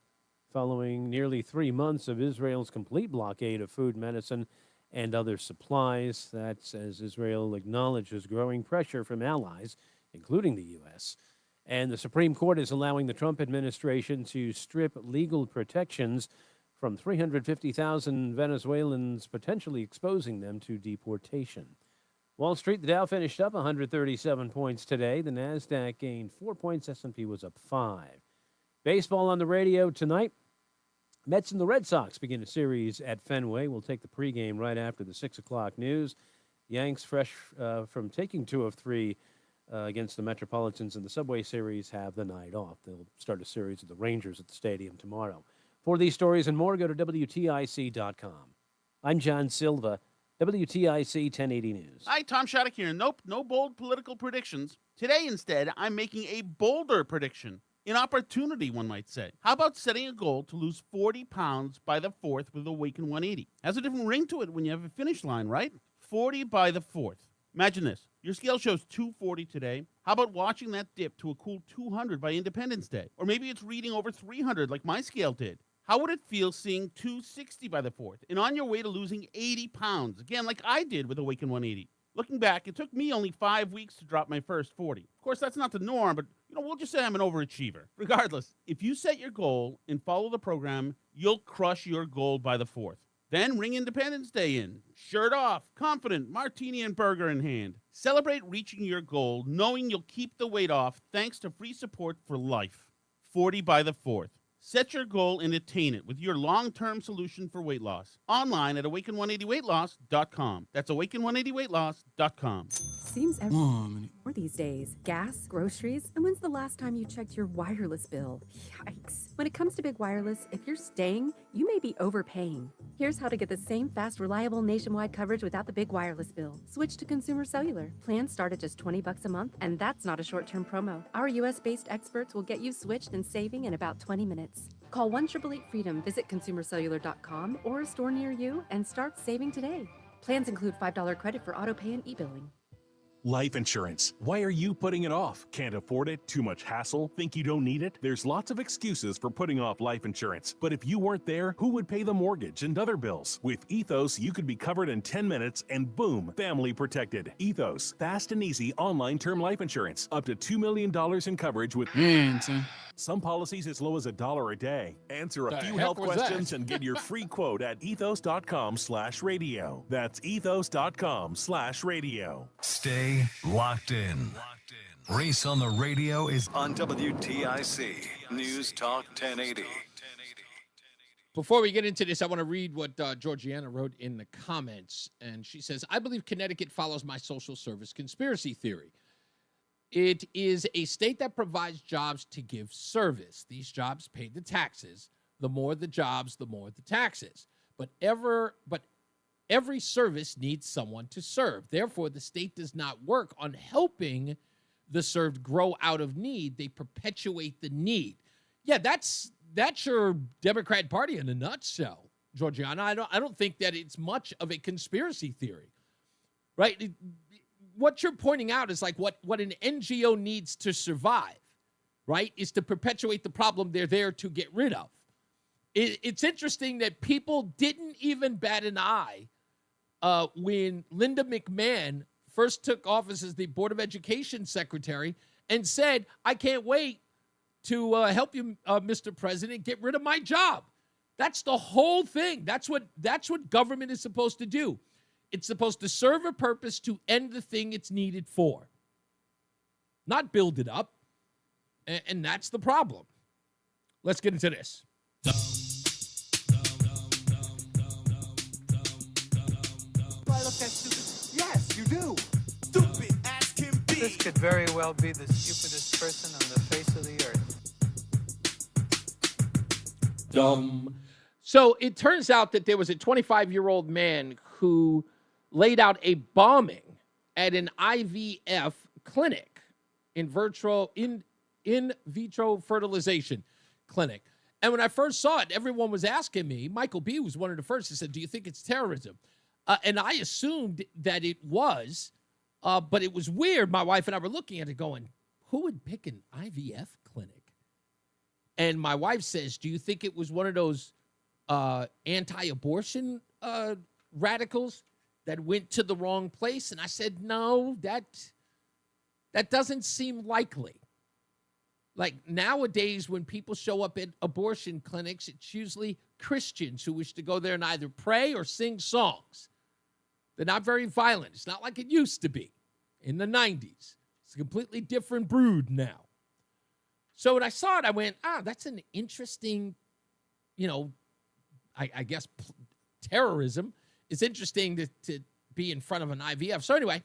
[SPEAKER 9] following nearly 3 months of Israel's complete blockade of food, medicine, and other supplies. That's as Israel acknowledges growing pressure from allies, including the U.S. And the Supreme Court is allowing the Trump administration to strip legal protections from 350,000 Venezuelans, potentially exposing them to deportation. Wall Street, the Dow finished up 137 points today. The NASDAQ gained 4 points. S&P was up 5. Baseball on the radio tonight. Mets and the Red Sox begin a series at Fenway. We'll take the pregame right after the 6 o'clock news. Yanks, fresh from taking 2 of 3 against the Metropolitans in the Subway Series, have the night off. They'll start a series of the Rangers at the stadium tomorrow. For these stories and more, go to WTIC.com. I'm John Silva, WTIC 1080 News.
[SPEAKER 4] Hi, Tom Shattuck here. Nope, no bold political predictions. Today, instead, I'm making a bolder prediction. An opportunity, one might say. How about setting a goal to lose 40 pounds by the 4th with Awaken 180? Has a different ring to it when you have a finish line, right? 40 by the 4th. Imagine this. Your scale shows 240 today. How about watching that dip to a cool 200 by Independence Day? Or maybe it's reading over 300 like my scale did. How would it feel seeing 260 by the 4th and on your way to losing 80 pounds? Again, like I did with Awaken 180. Looking back, it took me only 5 weeks to drop my first 40. Of course, that's not the norm, but we'll just say I'm an overachiever. Regardless, if you set your goal and follow the program, you'll crush your goal by the 4th. Then ring Independence Day in, shirt off, confident, martini and burger in hand. Celebrate reaching your goal, knowing you'll keep the weight off thanks to free support for life. 40 by the 4th. Set your goal and attain it with your long-term solution for weight loss. Online at awaken180weightloss.com. That's awaken180weightloss.com.
[SPEAKER 13] Seems more these days. Gas, groceries, and when's the last time you checked your wireless bill? Yikes. When it comes to big wireless, if you're staying, you may be overpaying. Here's how to get the same fast, reliable nationwide coverage without the big wireless bill. Switch to Consumer Cellular. Plans start at just $20 a month, and that's not a short-term promo. Our U.S.-based experts will get you switched and saving in about 20 minutes. Call 1-888-FREEDOM, visit consumercellular.com or a store near you, and start saving today. Plans include $5 credit for autopay and e-billing.
[SPEAKER 14] Life insurance. Why are you putting it off? Can't afford it? Too much hassle? Think you don't need it? There's lots of excuses for putting off life insurance. But if you weren't there, who would pay the mortgage and other bills? With Ethos, you could be covered in 10 minutes and boom, family protected. Ethos, fast and easy online term life insurance. Up to $2 million in coverage with some policies as low as $1 a day. Answer a few health questions and get your free quote at ethos.com/radio. That's ethos.com/radio.
[SPEAKER 6] Stay locked in. Reese on the Radio is on WTIC News Talk 1080.
[SPEAKER 11] Before we get into this, I want to read what Georgiana wrote in the comments. And she says, I believe Connecticut follows my social service conspiracy theory. It is a state that provides jobs to give service. These jobs pay the taxes. The more the jobs, the more the taxes. But every service needs someone to serve. Therefore, the state does not work on helping the served grow out of need. They perpetuate the need. Yeah, that's your Democrat Party in a nutshell, Georgiana. I don't think that it's much of a conspiracy theory, right? What you're pointing out is like what an NGO needs to survive, right, is to perpetuate the problem they're there to get rid of. It's interesting that people didn't even bat an eye when Linda McMahon first took office as the Board of Education secretary and said, I can't wait to help you, Mr. President, get rid of my job. That's the whole thing. That's what government is supposed to do. It's supposed to serve a purpose to end the thing it's needed for, not build it up. And that's the problem. Let's get into this.
[SPEAKER 19] Yes, you do. Stupid as can be. This could very well be the stupidest person on the face of the earth.
[SPEAKER 11] Dumb. So it turns out that there was a 25-year-old man who laid out a bombing at an IVF clinic in vitro fertilization clinic. And when I first saw it, everyone was asking me, Michael B. was one of the first, he said, do you think it's terrorism? And I assumed that it was, but it was weird. My wife and I were looking at it going, who would pick an IVF clinic? And my wife says, do you think it was one of those anti-abortion radicals that went to the wrong place? And I said, no, that doesn't seem likely. Like nowadays, when people show up at abortion clinics, it's usually Christians who wish to go there and either pray or sing songs. They're not very violent. It's not like it used to be in the 90s. It's a completely different brood now. So when I saw it, I went, that's an interesting, I guess terrorism is interesting to be in front of an IVF. So anyway,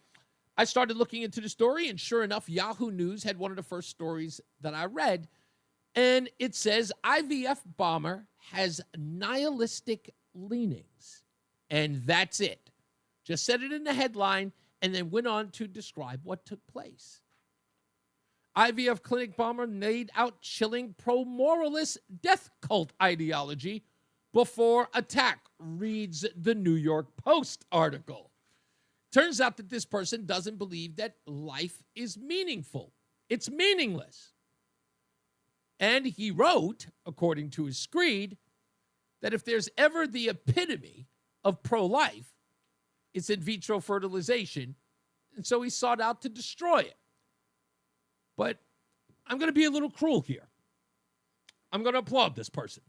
[SPEAKER 11] I started looking into the story, and sure enough, Yahoo News had one of the first stories that I read, and it says IVF bomber has nihilistic leanings, and that's it. Just said it in the headline, and then went on to describe what took place. IVF clinic bomber laid out chilling pro-moralist death cult ideology before attack, reads the New York Post article. Turns out that this person doesn't believe that life is meaningful. It's meaningless. And he wrote, according to his screed, that if there's ever the epitome of pro-life, it's in vitro fertilization. And so he sought out to destroy it. But I'm going to be a little cruel here. I'm going to applaud this person.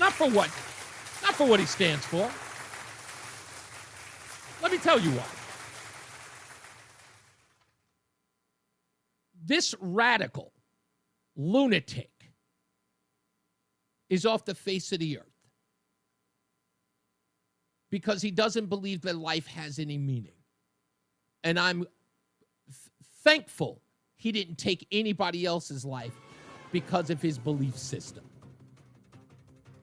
[SPEAKER 11] Not for what he stands for. Let me tell you why. This radical lunatic is off the face of the earth because he doesn't believe that life has any meaning. And I'm thankful he didn't take anybody else's life because of his belief system.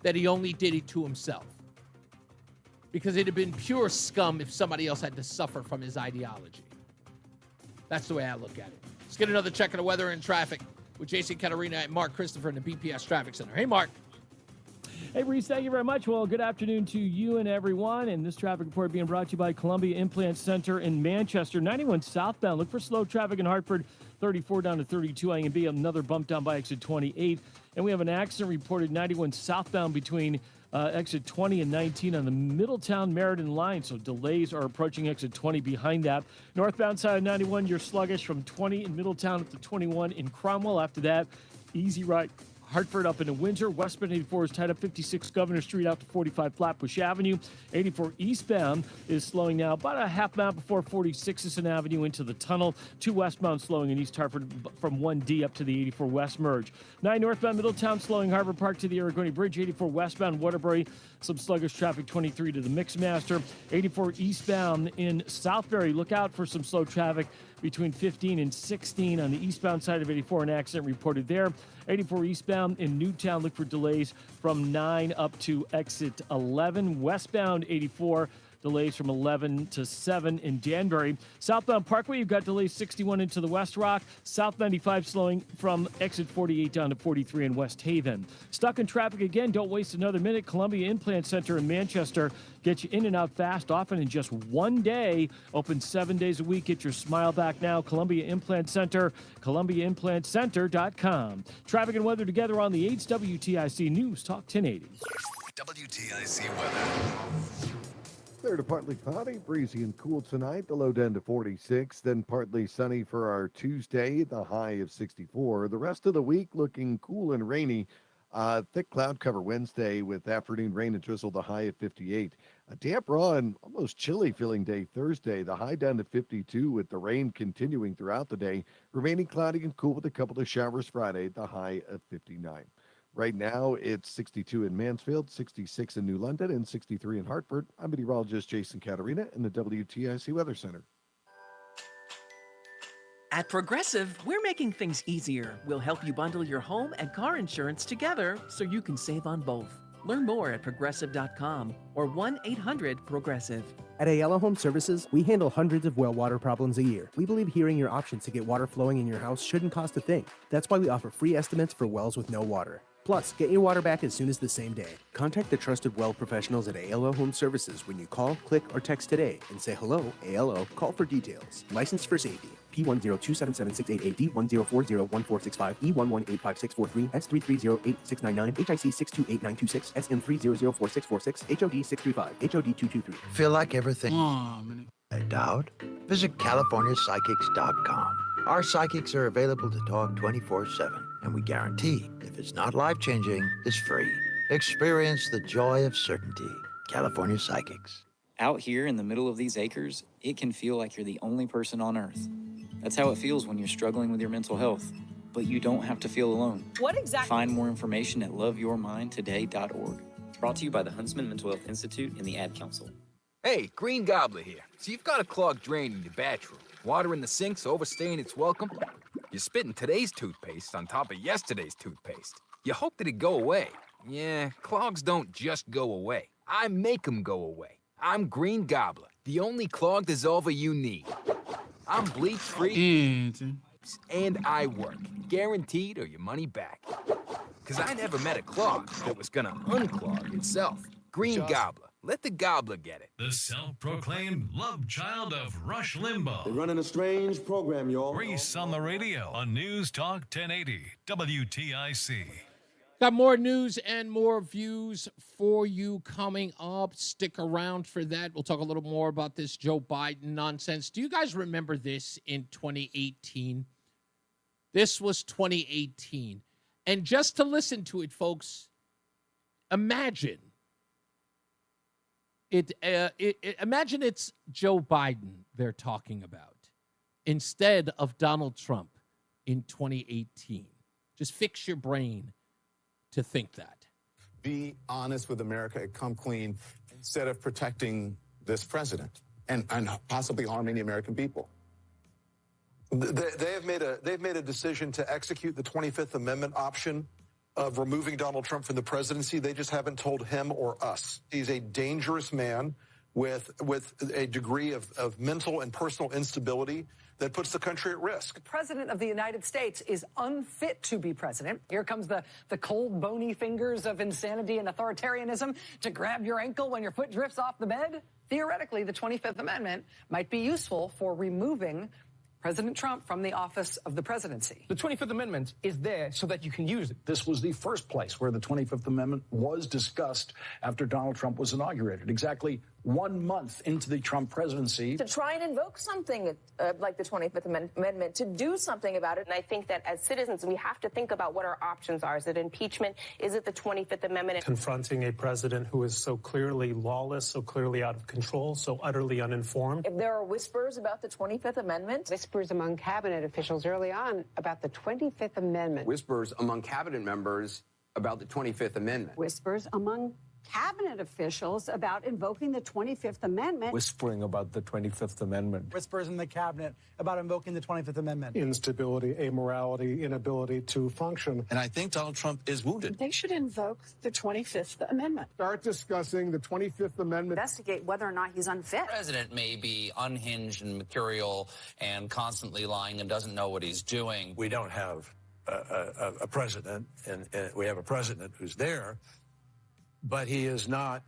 [SPEAKER 11] That he only did it to himself. Because it'd have been pure scum if somebody else had to suffer from his ideology. That's the way I look at it. Let's get another check of the weather and traffic with Jason Caterina and Mark Christopher in the BPS Traffic Center. Hey, Mark.
[SPEAKER 7] Hey, Reese, thank you very much. Well, good afternoon to you and everyone. And this traffic report being brought to you by Columbia Implant Center in Manchester. 91 southbound. Look for slow traffic in Hartford. 34 down to 32 A and B. Another bump down by exit 28. And we have an accident reported 91 southbound between exit 20 and 19 on the Middletown Meriden line. So delays are approaching exit 20 behind that. Northbound side of 91, you're sluggish from 20 in Middletown up to 21 in Cromwell. After that, easy right. Hartford up into Windsor. Westbound 84 is tied up 56 Governor Street out to 45 Flatbush Avenue. 84 eastbound is slowing now about a half mile before 46 Avenue into the tunnel. 2 westbound slowing in East Hartford from 1D up to the 84 West merge. 9 northbound Middletown slowing Harbor Park to the Aragoni Bridge. 84 westbound Waterbury. Some sluggish traffic 23 to the Mixmaster. 84 eastbound in Southbury. Look out for some slow traffic between 15 and 16 on the eastbound side of 84. An accident reported there. 84 eastbound in Newtown. Look for delays from 9 up to exit 11. Westbound 84. Delays from 11 to 7 in Danbury. Southbound Parkway, you've got delays 61 into the West Rock. South 95 slowing from exit 48 down to 43 in West Haven. Stuck in traffic again, don't waste another minute. Columbia Implant Center in Manchester. Get you in and out fast, often in just one day. Open 7 days a week. Get your smile back now. Columbia Implant Center, ColumbiaImplantCenter.com. Traffic and weather together on the 8's WTIC News Talk 1080.
[SPEAKER 6] WTIC weather.
[SPEAKER 8] Clear to partly cloudy, breezy and cool tonight. The low down to 46, then partly sunny for our Tuesday, the high of 64. The rest of the week looking cool and rainy. Thick cloud cover Wednesday with afternoon rain and drizzle, the high of 58. A damp, raw, and almost chilly feeling day Thursday, the high down to 52 with the rain continuing throughout the day. Remaining cloudy and cool with a couple of showers Friday, the high of 59. Right now, it's 62 in Mansfield, 66 in New London, and 63 in Hartford. I'm meteorologist Jason Caterina in the WTIC Weather Center.
[SPEAKER 20] At Progressive, we're making things easier. We'll help you bundle your home and car insurance together so you can save on both. Learn more at progressive.com or 1-800-PROGRESSIVE.
[SPEAKER 21] At Ayala Home Services, we handle hundreds of well water problems a year. We believe hearing your options to get water flowing in your house shouldn't cost a thing. That's why we offer free estimates for wells with no water. Plus, get your water back as soon as the same day. Contact the trusted well professionals at Ayala Home Services when you call, click, or text today and say hello, ALO, call for details. Licensed for safety. P1027768, D104014665, E1185643, S3308699, HIC 628926, SM3004646, HOD 635, HOD 223.
[SPEAKER 22] Feel like everything? I doubt? Visit CaliforniaPsychics.com. Our psychics are available to talk 24/7, and we guarantee if it's not life-changing, it's free. Experience the joy of certainty. California Psychics.
[SPEAKER 23] Out here in the middle of these acres, it can feel like you're the only person on Earth. That's how it feels when you're struggling with your mental health. But you don't have to feel alone.
[SPEAKER 24] What exactly?
[SPEAKER 23] Find more information at loveyourmindtoday.org. Brought to you by the Huntsman Mental Health Institute and the Ad Council.
[SPEAKER 25] Hey, Green Gobbler here. So you've got a clogged drain in your bathroom. Water in the sink's overstaying its welcome. You're spitting today's toothpaste on top of yesterday's toothpaste. You hope that it go away. Yeah, clogs don't just go away. I make them go away. I'm Green Gobbler, the only clog dissolver you need. I'm bleach-free, and I work. Guaranteed or your money back. Because I never met a clog that was gonna unclog itself. Green Gobbler. Let the gobbler get it.
[SPEAKER 6] The self-proclaimed love child of Rush Limbaugh.
[SPEAKER 27] They're running a strange program, y'all.
[SPEAKER 6] Reese on the radio on News Talk 1080 WTIC.
[SPEAKER 11] Got more news and more views for you coming up. Stick around for that. We'll talk a little more about this Joe Biden nonsense. Do you guys remember this in 2018? This was 2018. And just to listen to it, folks, imagine imagine it's Joe Biden they're talking about instead of Donald Trump in 2018. Just fix your brain to think that.
[SPEAKER 28] Be honest with America and come clean instead of protecting this president and possibly harming the American people.
[SPEAKER 29] They've made a decision to execute the 25th Amendment option of removing Donald Trump from the presidency. They just haven't told him or us. He's a dangerous man with a degree of mental and personal instability that puts the country at risk.
[SPEAKER 30] The president of the United States is unfit to be president. Here comes the cold, bony fingers of insanity and authoritarianism to grab your ankle when your foot drifts off the bed. Theoretically, the 25th Amendment might be useful for removing President Trump from the office of the presidency.
[SPEAKER 31] The 25th Amendment is there so that you can use it. This was the first place where the 25th Amendment was discussed after Donald Trump was inaugurated, exactly 1 month into the Trump presidency.
[SPEAKER 32] To try and invoke something like the 25th Amendment, to do something about it. And I think that as citizens, we have to think about what our options are. Is it impeachment? Is it the 25th Amendment?
[SPEAKER 33] Confronting a president who is so clearly lawless, so clearly out of control, so utterly uninformed.
[SPEAKER 32] If there are whispers about the 25th Amendment.
[SPEAKER 34] Whispers among cabinet officials early on about the 25th Amendment.
[SPEAKER 35] Whispers among cabinet members about the 25th Amendment.
[SPEAKER 34] Whispers among cabinet officials about invoking the 25th Amendment.
[SPEAKER 31] Whispering about the 25th Amendment.
[SPEAKER 36] Whispers in the cabinet about invoking the 25th Amendment.
[SPEAKER 31] Instability, amorality, inability to function.
[SPEAKER 37] And I think Donald Trump is wounded.
[SPEAKER 34] They should invoke the 25th Amendment.
[SPEAKER 31] Start discussing the 25th Amendment.
[SPEAKER 32] Investigate whether or not he's unfit.
[SPEAKER 38] The president may be unhinged and mercurial and constantly lying and doesn't know what he's doing.
[SPEAKER 39] We don't have a president, and we have a president who's there, but he is not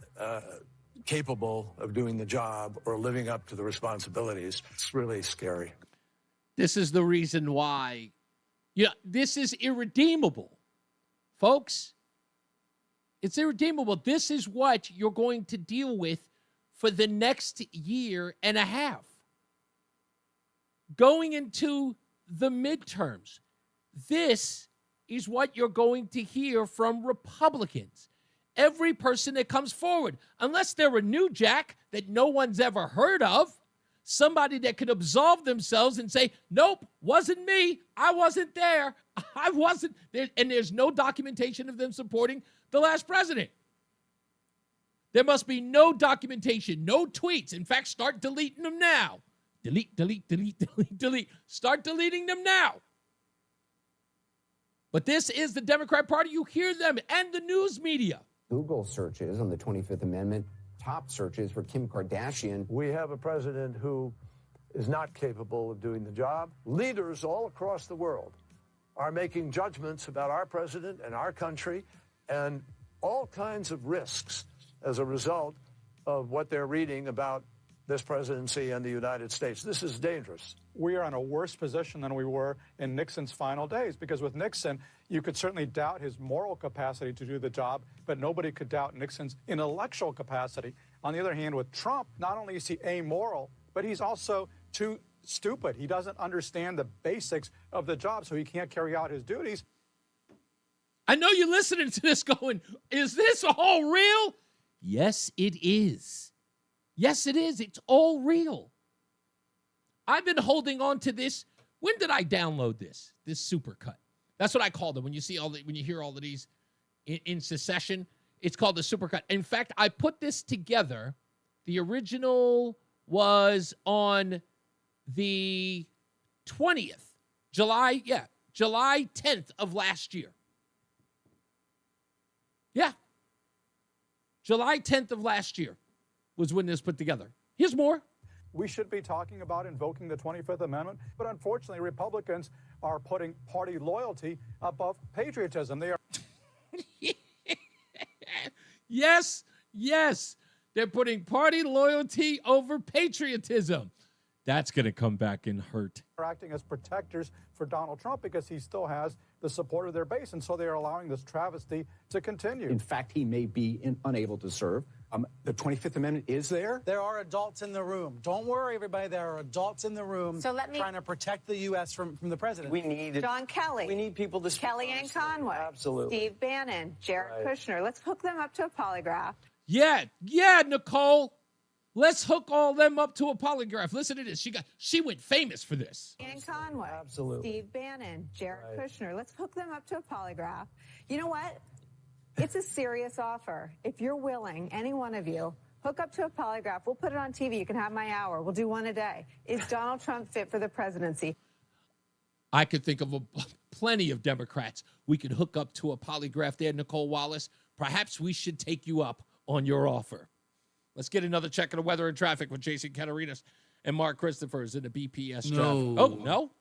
[SPEAKER 39] capable of doing the job or living up to the responsibilities. It's really scary.
[SPEAKER 11] This is the reason why, this is irredeemable. Folks, it's irredeemable. This is what you're going to deal with for the next year and a half. Going into the midterms, this is what you're going to hear from Republicans. Every person that comes forward, unless they're a new jack that no one's ever heard of, somebody that could absolve themselves and say, nope, wasn't me. I wasn't there. I wasn't there. And there's no documentation of them supporting the last president. There must be no documentation, no tweets. In fact, start deleting them now Delete, delete, delete, delete, delete. Start deleting them now. But this is the Democrat Party. You hear them and the news media.
[SPEAKER 35] Google searches on the 25th Amendment, top searches for Kim Kardashian.
[SPEAKER 39] We have a president who is not capable of doing the job. Leaders all across the world are making judgments about our president and our country and all kinds of risks as a result of what they're reading about this presidency and the United States. This is dangerous.
[SPEAKER 36] We are in a worse position than we were in Nixon's final days, because with Nixon, you could certainly doubt his moral capacity to do the job, but nobody could doubt Nixon's intellectual capacity. On the other hand, with Trump, not only is he amoral, but he's also too stupid. He doesn't understand the basics of the job, so he can't carry out his duties.
[SPEAKER 11] I know you're listening to this going, is this all real? Yes, it is. Yes, it is. It's all real. I've been holding on to this. When did I download this? This supercut. That's what I called it. When you see when you hear all of these in succession, it's called the supercut. In fact, I put this together. The original was on the 20th, July 10th of last year. Yeah. July 10th of last year was when this put together. Here's more.
[SPEAKER 36] We should be talking about invoking the 25th Amendment, but unfortunately, Republicans are putting party loyalty above patriotism. They are.
[SPEAKER 11] Yes. They're putting party loyalty over patriotism. That's going to come back and hurt.
[SPEAKER 36] Are acting as protectors for Donald Trump because he still has the support of their base, and so they are allowing this travesty to continue.
[SPEAKER 1] In fact, he may be unable to serve. The 25th Amendment is there.
[SPEAKER 36] There are adults in the room. Don't worry, everybody. There are adults in the room trying to protect the U.S. from the president.
[SPEAKER 1] We need
[SPEAKER 2] John Kelly.
[SPEAKER 1] We need people to speak
[SPEAKER 2] Kellyanne
[SPEAKER 1] honestly.
[SPEAKER 2] Conway.
[SPEAKER 1] Absolutely.
[SPEAKER 2] Steve Bannon. Jared
[SPEAKER 1] Right.
[SPEAKER 2] Kushner. Let's hook them up to a polygraph.
[SPEAKER 11] Yeah, Nicole. Let's hook all them up to a polygraph. Listen to this. She went famous for this.
[SPEAKER 2] Kellyanne Conway.
[SPEAKER 1] Absolutely.
[SPEAKER 2] Steve Bannon. Jared
[SPEAKER 1] Right.
[SPEAKER 2] Kushner. Let's hook them up to a polygraph. You know what? It's a serious offer. If you're willing, any one of you, hook up to a polygraph. We'll put it on TV. You can have my hour. We'll do one a day. Is Donald Trump fit for the presidency?
[SPEAKER 11] I could think of plenty of Democrats we could hook up to a polygraph there, Nicole Wallace. Perhaps we should take you up on your offer. Let's get another check of the weather and traffic with Jason Catarinas and Mark Christophers in the BPS traffic. Oh, no?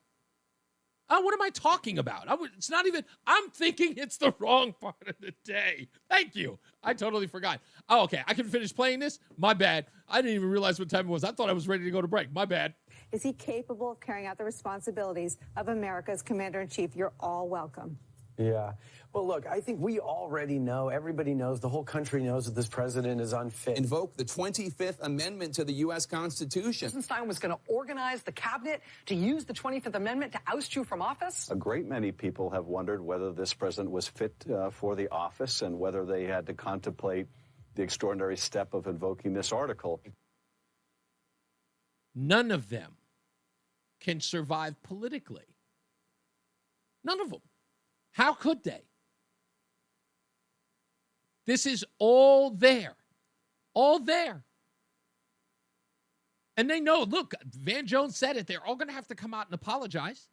[SPEAKER 11] Oh, what am I talking about? It's not even, I'm thinking it's the wrong part of the day. Thank you. I totally forgot. Oh, okay. I can finish playing this? My bad. I didn't even realize what time it was. I thought I was ready to go to break. My bad.
[SPEAKER 2] Is he capable of carrying out the responsibilities of America's commander-in-chief? You're all welcome.
[SPEAKER 1] Yeah. Well, look, I think we already know, everybody knows, the whole country knows that this president is unfit.
[SPEAKER 3] Invoke the 25th Amendment to the U.S. Constitution.
[SPEAKER 30] Eisenstein was going to organize the cabinet to use the 25th Amendment to oust you from office?
[SPEAKER 4] A great many people have wondered whether this president was fit for the office and whether they had to contemplate the extraordinary step of invoking this article.
[SPEAKER 11] None of them can survive politically. None of them. How could they? This is all there. All there. And they know, look, Van Jones said it. They're all going to have to come out and apologize.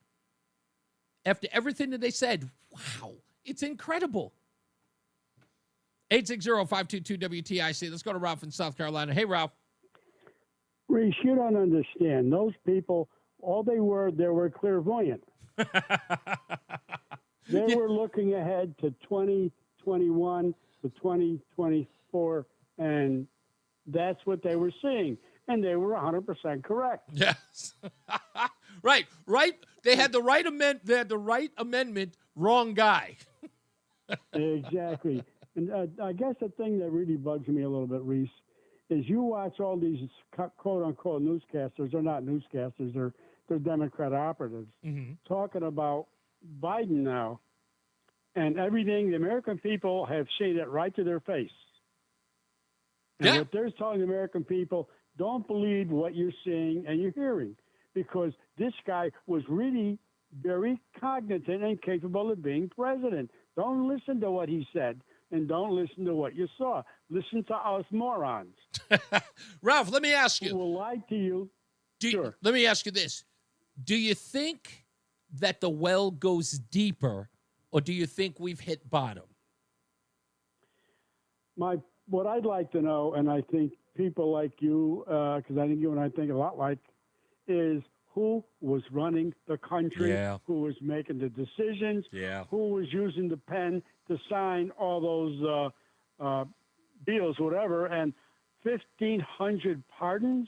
[SPEAKER 11] After everything that they said, wow, it's incredible. 860-522-WTIC. Let's go to Ralph in South Carolina. Hey, Ralph.
[SPEAKER 5] Reese, you don't understand. Those people, all they were clairvoyant. They were looking ahead to 2021 to 2024, and that's what they were seeing. And they were 100% correct.
[SPEAKER 11] Yes. Right. They had the right amendment, wrong guy.
[SPEAKER 5] Exactly. And I guess the thing that really bugs me a little bit, Reese, is you watch all these quote-unquote newscasters. They're not newscasters. They're Democrat operatives talking about Biden now, and everything. The American people have seen it right to their face. And what they're telling the American people, don't believe what you're seeing and you're hearing, because this guy was really very cognizant and capable of being president. Don't listen to what he said, and don't listen to what you saw. Listen to us morons.
[SPEAKER 11] Ralph, let me ask you.
[SPEAKER 5] Who will lie to you.
[SPEAKER 11] Let me ask you this. Do you think that the well goes deeper, or do you think we've hit bottom?
[SPEAKER 5] What I'd like to know, and I think people like you, because I think you and I think a lot like, is who was running the country, who was making the decisions, who was using the pen to sign all those deals, whatever, and 1,500 pardons?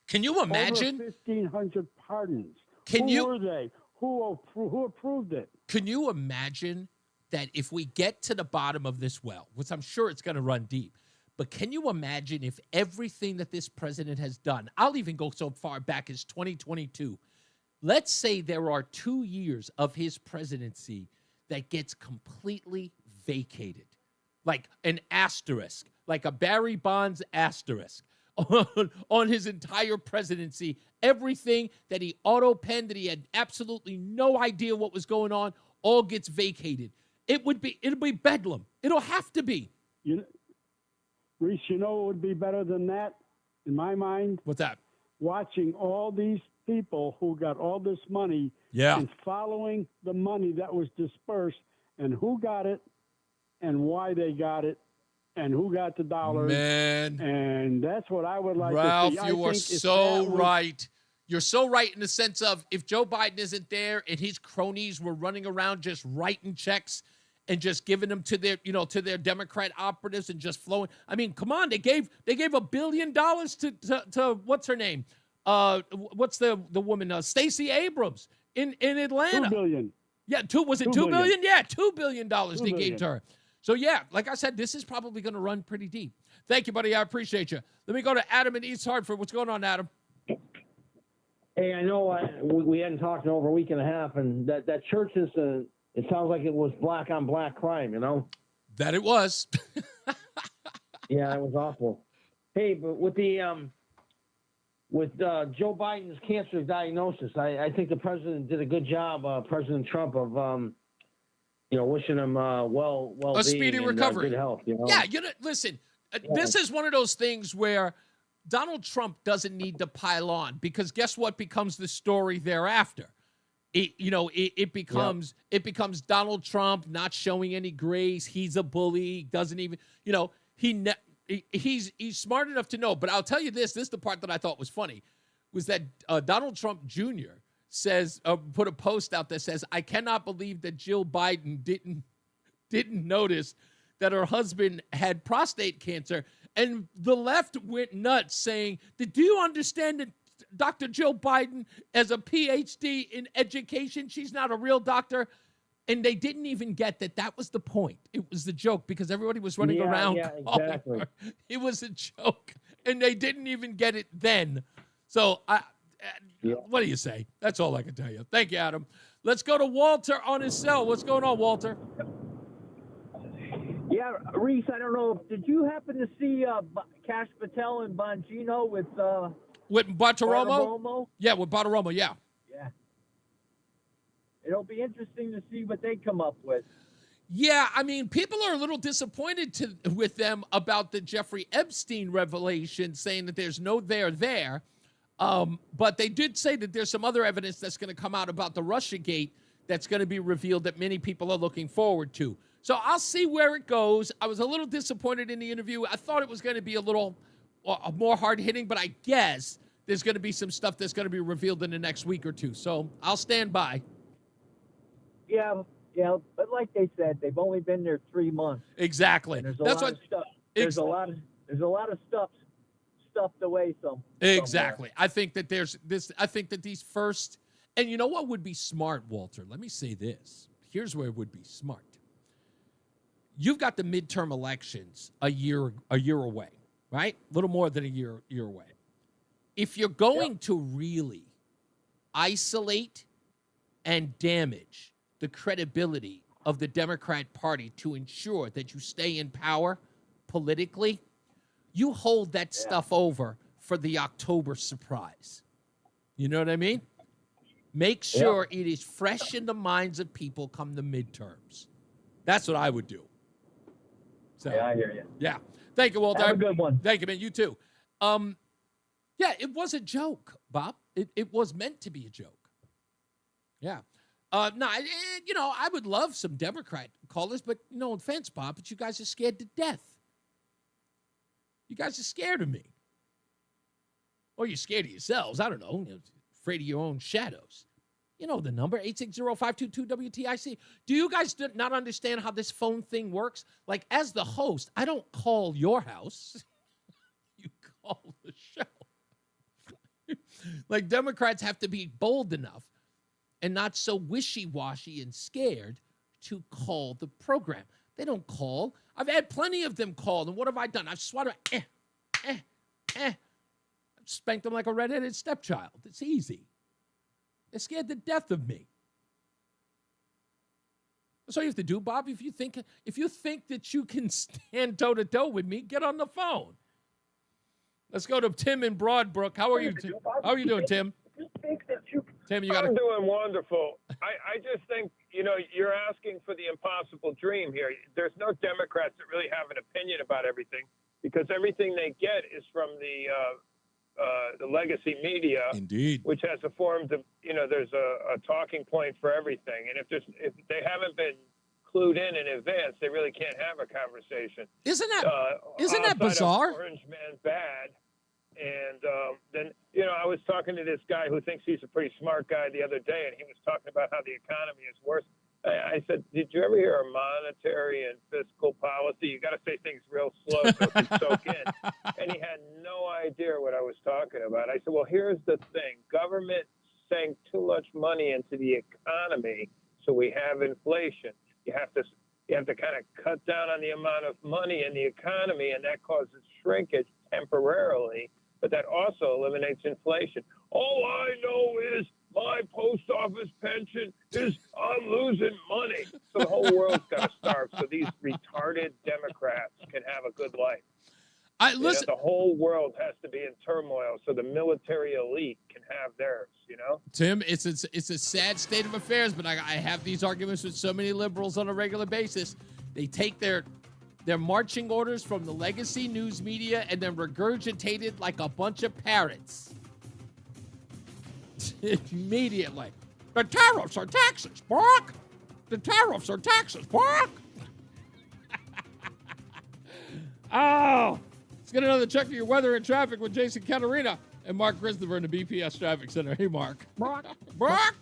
[SPEAKER 11] Can you imagine?
[SPEAKER 5] Over 1,500 pardons.
[SPEAKER 11] Who
[SPEAKER 5] were they? Who approved it?
[SPEAKER 11] Can you imagine that if we get to the bottom of this well, which I'm sure it's going to run deep, but can you imagine if everything that this president has done, I'll even go so far back as 2022, let's say there are 2 years of his presidency that gets completely vacated, like an asterisk, like a Barry Bonds asterisk on his entire presidency. Everything that he auto-penned, that he had absolutely no idea what was going on, all gets vacated. It'll be bedlam. It'll have to be.
[SPEAKER 5] Reese, you know what would be better than that, in my mind?
[SPEAKER 11] What's that?
[SPEAKER 5] Watching all these people who got all this money and following the money that was dispersed and who got it and why they got it and who got the dollars.
[SPEAKER 11] Man.
[SPEAKER 5] And that's what I would like
[SPEAKER 11] Ralph,
[SPEAKER 5] to see.
[SPEAKER 11] you are so right. You're so right in the sense of if Joe Biden isn't there and his cronies were running around just writing checks and just giving them to their, to their Democrat operatives and just flowing. I mean, come on, they gave $1 billion to what's her name? What's the woman? Stacey Abrams in Atlanta.
[SPEAKER 5] $2 billion.
[SPEAKER 11] Yeah, was it $2 billion? Yeah, $2 billion they gave to her. So yeah, like I said, this is probably going to run pretty deep. Thank you, buddy. I appreciate you. Let me go to Adam in East Hartford. What's going on, Adam?
[SPEAKER 7] Hey, I know we hadn't talked in over a week and a half, and that church incident, it sounds like it was black on black crime,
[SPEAKER 11] That it was.
[SPEAKER 7] Yeah, it was awful. Hey, but with the Joe Biden's cancer diagnosis, I think the president did a good job, President Trump, of wishing him well-being,
[SPEAKER 11] a speedy recovery,
[SPEAKER 7] good health.
[SPEAKER 11] Yeah, listen, this is one of those things where Donald Trump doesn't need to pile on, because guess what becomes the story thereafter? It becomes Donald Trump not showing any grace. He's a bully. Doesn't even, he's smart enough to know. But I'll tell you this is the part that I thought was funny, was that Donald Trump Jr. says, put a post out that says, I cannot believe that Jill Biden didn't notice that her husband had prostate cancer. And the left went nuts saying, do you understand that Dr. Jill Biden, as a PhD in education, she's not a real doctor? And they didn't even get that was the point. It was the joke, because everybody was running around. Yeah, exactly. Her. It was a joke, and they didn't even get it then. So, what do you say? That's all I can tell you. Thank you, Adam. Let's go to Walter on his cell. What's going on, Walter?
[SPEAKER 8] Yeah, Reese, I don't know. Did you happen to see Cash Patel and Bongino with
[SPEAKER 11] Bartiromo? Yeah, with Bartiromo, yeah.
[SPEAKER 8] Yeah. It'll be interesting to see what they come up with.
[SPEAKER 11] Yeah, I mean, people are a little disappointed with them about the Jeffrey Epstein revelation, saying that there's no there. But they did say that there's some other evidence that's going to come out about the Russiagate that's going to be revealed that many people are looking forward to. So I'll see where it goes. I was a little disappointed in the interview. I thought it was going to be a little more hard-hitting, but I guess there's going to be some stuff that's going to be revealed in the next week or two. So I'll stand by.
[SPEAKER 8] Yeah, but like they said, they've only been there 3 months.
[SPEAKER 11] Exactly.
[SPEAKER 8] And there's a lot of stuff stuffed away
[SPEAKER 11] Exactly.
[SPEAKER 8] Somewhere.
[SPEAKER 11] I think that I think that these first, and you know what would be smart, Walter? Let me say this. Here's where it would be smart. You've got the midterm elections a year away, right? A little more than a year away. If you're going to really isolate and damage the credibility of the Democrat Party to ensure that you stay in power politically, you hold that stuff over for the October surprise. You know what I mean? Make sure it is fresh in the minds of people come the midterms. That's what I would do. So,
[SPEAKER 8] I hear you.
[SPEAKER 11] Yeah. Thank you, Walter.
[SPEAKER 8] Have a good one.
[SPEAKER 11] Thank you, man. You too. Yeah, it was a joke, Bob. It was meant to be a joke. Yeah. I would love some Democrat callers, but no offense, Bob, but you guys are scared to death. You guys are scared of me. Or you're scared of yourselves. I don't know. Afraid of your own shadows. You know the number, 860-522-WTIC. Do you guys not understand how this phone thing works? Like, as the host, I don't call your house. You call the show. Like, Democrats have to be bold enough and not so wishy-washy and scared to call the program. They don't call. I've had plenty of them call, and what have I done? I've swatted, I've spanked them like a redheaded stepchild. It's easy. They're scared to death of me. That's all you have to do, Bob. If you think that you can stand toe-to-toe with me, get on the phone. Let's go to Tim in Broadbrook. How are you? How are you doing, Tim? Tim,
[SPEAKER 6] I'm doing wonderful. I just think, you're asking for the impossible dream here. There's no Democrats that really have an opinion about everything because everything they get is from the legacy media,
[SPEAKER 11] indeed,
[SPEAKER 6] which has a form of, there's a talking point for everything. And if they haven't been clued in advance, they really can't have a conversation.
[SPEAKER 11] Isn't that bizarre?
[SPEAKER 6] Orange man bad. And then, I was talking to this guy who thinks he's a pretty smart guy the other day, and he was talking about how the economy is worse. I said, did you ever hear of monetary and fiscal policy? You got to say things real slow so it can soak in. And he had no idea what I was talking about. I said, well, here's the thing. Government sank too much money into the economy, so we have inflation. You have to kind of cut down on the amount of money in the economy, and that causes shrinkage temporarily, but that also eliminates inflation. All I know is my post office pension is I'm losing money. So the whole world's got to starve so these retarded Democrats can have a good life. The whole world has to be in turmoil so the military elite can have theirs,
[SPEAKER 11] Tim, it's a sad state of affairs, but I have these arguments with so many liberals on a regular basis. They take their marching orders from the legacy news media and then regurgitate it like a bunch of parrots. Immediately. The tariffs are taxes, Brock. The tariffs are taxes, Brock. Oh, let's get another check of your weather and traffic with Jason Caterina and Mark Christopher in the BPS Traffic Center. Hey, Mark.
[SPEAKER 9] Brock.
[SPEAKER 11] Brock.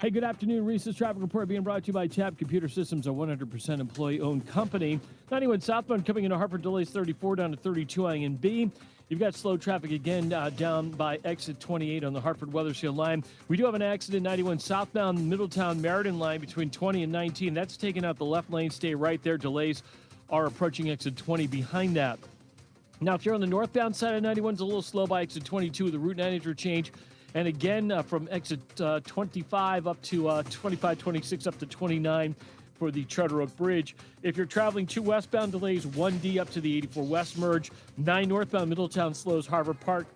[SPEAKER 9] Hey, good afternoon. Reese's Traffic Report being brought to you by Tab Computer Systems, a 100% employee-owned company. 91 southbound coming into Hartford, delays 34 down to 32 INB. You've got slow traffic again down by exit 28 on the Hartford-Weathersfield line. We do have an accident, 91 southbound Middletown-Meriden line between 20 and 19. That's taking out the left lane. Stay right there. Delays are approaching exit 20 behind that. Now, if you're on the northbound side of 91, it's a little slow by exit 22. The Route 9 interchange. And again, from exit 25 up to 25, 26 up to 29 for the Charter Oak Bridge. If you're traveling 2 westbound, delays 1D up to the 84 West merge. 9 northbound Middletown slows Harvard Park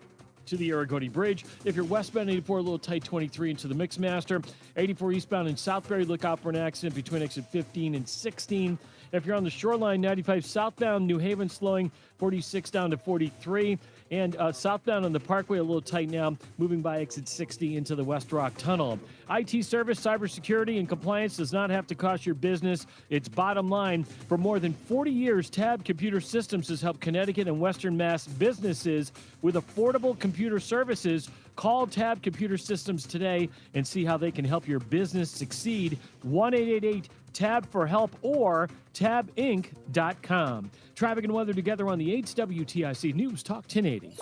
[SPEAKER 9] to the Aragoni Bridge. If you're westbound 84, a little tight 23 into the Mixmaster. 84 eastbound in Southbury, look out for an accident between exit 15 and 16. If you're on the shoreline, 95 southbound, New Haven slowing 46 down to 43. And southbound on the Parkway, a little tight now, moving by exit 60 into the West Rock Tunnel. IT service, cybersecurity, and compliance does not have to cost your business. It's bottom line. For more than 40 years, Tab Computer Systems has helped Connecticut and Western Mass businesses with affordable computer services. Call Tab Computer Systems today and see how they can help your business succeed. 1-888-TAB for help or tabinc.com. Traffic and weather together on the 8's WTIC News Talk 1080.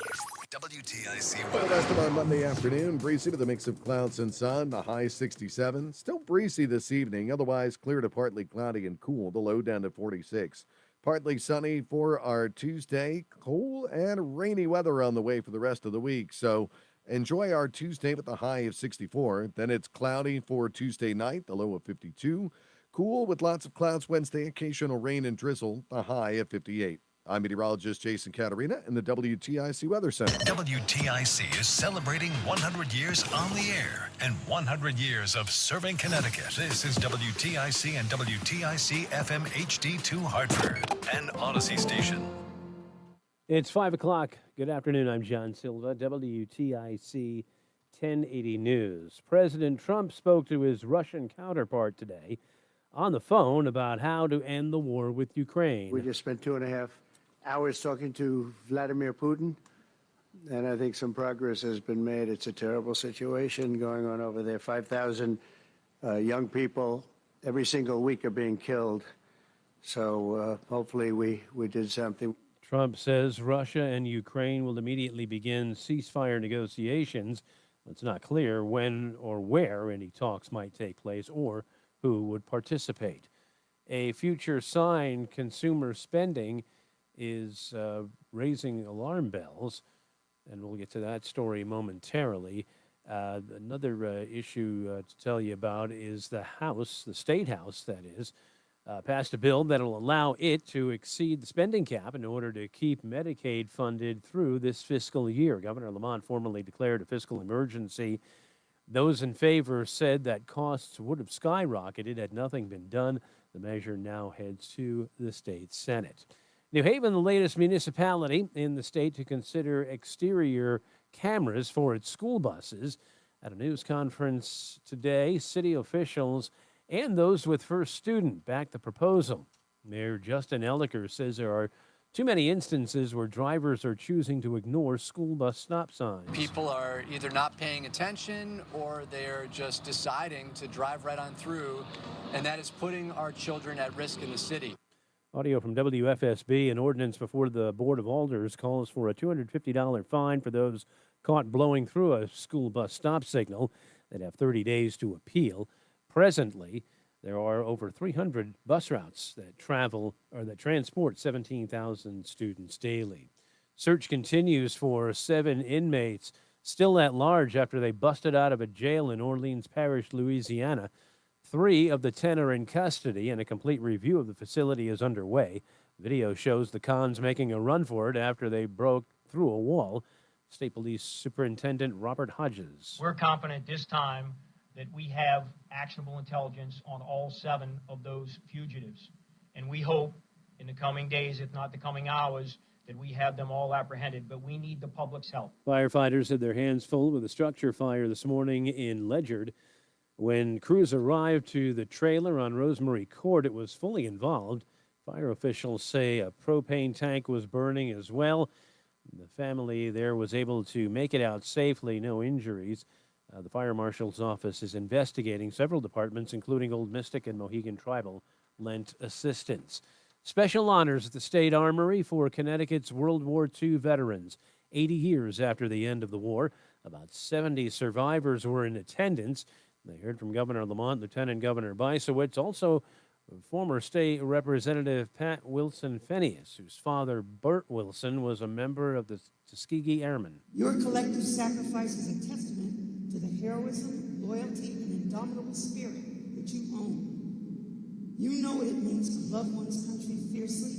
[SPEAKER 10] WTIC weather. Well, that's on Monday afternoon. Breezy with a mix of clouds and sun. The high 67. Still breezy this evening. Otherwise clear to partly cloudy and cool. The low down to 46. Partly sunny for our Tuesday. Cool and rainy weather on the way for the rest of the week. So enjoy our Tuesday with a high of 64. Then it's cloudy for Tuesday night. The low of 52. Cool with lots of clouds Wednesday, occasional rain and drizzle, the high of 58. I'm meteorologist Jason Caterina in the WTIC Weather Center.
[SPEAKER 12] WTIC is celebrating 100 years on the air and 100 years of serving Connecticut. This is WTIC and WTIC FM HD2 Hartford, an Odyssey station.
[SPEAKER 13] It's 5 o'clock. Good afternoon. I'm John Silva, WTIC 1080 News. President Trump spoke to his Russian counterpart today on the phone about how to end the war with Ukraine.
[SPEAKER 14] We just spent 2.5 hours talking to Vladimir Putin, and I think some progress has been made. It's a terrible situation going on over there. 5,000 young people every single week are being killed. So hopefully we did something.
[SPEAKER 13] Trump says Russia and Ukraine will immediately begin ceasefire negotiations. It's not clear when or where any talks might take place or who would participate. A future sign consumer spending is raising alarm bells, and we'll get to that story momentarily. Another issue to tell you about is the House, the State House, that is, passed a bill that will allow it to exceed the spending cap in order to keep Medicaid funded through this fiscal year. Governor Lamont formally declared a fiscal emergency. Those in favor said that costs would have skyrocketed had nothing been done. The measure now heads to the state Senate. New Haven, the latest municipality in the state to consider exterior cameras for its school buses. At a news conference today, city officials and those with First Student backed the proposal. Mayor Justin Elliker says there are too many instances where drivers are choosing to ignore school bus stop signs.
[SPEAKER 15] People are either not paying attention or they're just deciding to drive right on through, and that is putting our children at risk in the city.
[SPEAKER 13] Audio from WFSB. An ordinance before the Board of Alders calls for a $250 fine for those caught blowing through a school bus stop signal. They'd have 30 days to appeal. Presently, there are over 300 bus routes that transport 17,000 students daily. Search continues for 7 inmates still at large after they busted out of a jail in Orleans Parish, Louisiana. 3 of the 10 are in custody, and a complete review of the facility is underway. Video shows the cons making a run for it after they broke through a wall. State Police Superintendent Robert Hodges.
[SPEAKER 16] We're confident this time that we have actionable intelligence on all 7 of those fugitives. And we hope in the coming days, if not the coming hours, that we have them all apprehended. But we need the public's help.
[SPEAKER 13] Firefighters had their hands full with a structure fire this morning in Ledyard. When crews arrived to the trailer on Rosemary Court, it was fully involved. Fire officials say a propane tank was burning as well. The family there was able to make it out safely, no injuries. The fire marshal's office is investigating. Several departments, including Old Mystic and Mohegan Tribal, lent assistance. Special honors at the State Armory for Connecticut's World War II veterans. 80 years after the end of the war, about 70 survivors were in attendance. They heard from Governor Lamont, Lieutenant Governor Bysowitz, also former state representative Pat Wilson-Phineas, whose father, Bert Wilson, was a member of the Tuskegee Airmen.
[SPEAKER 17] Your collective sacrifice is a testament to the heroism, loyalty, and indomitable spirit that you own. You know what it means to love one's country fiercely,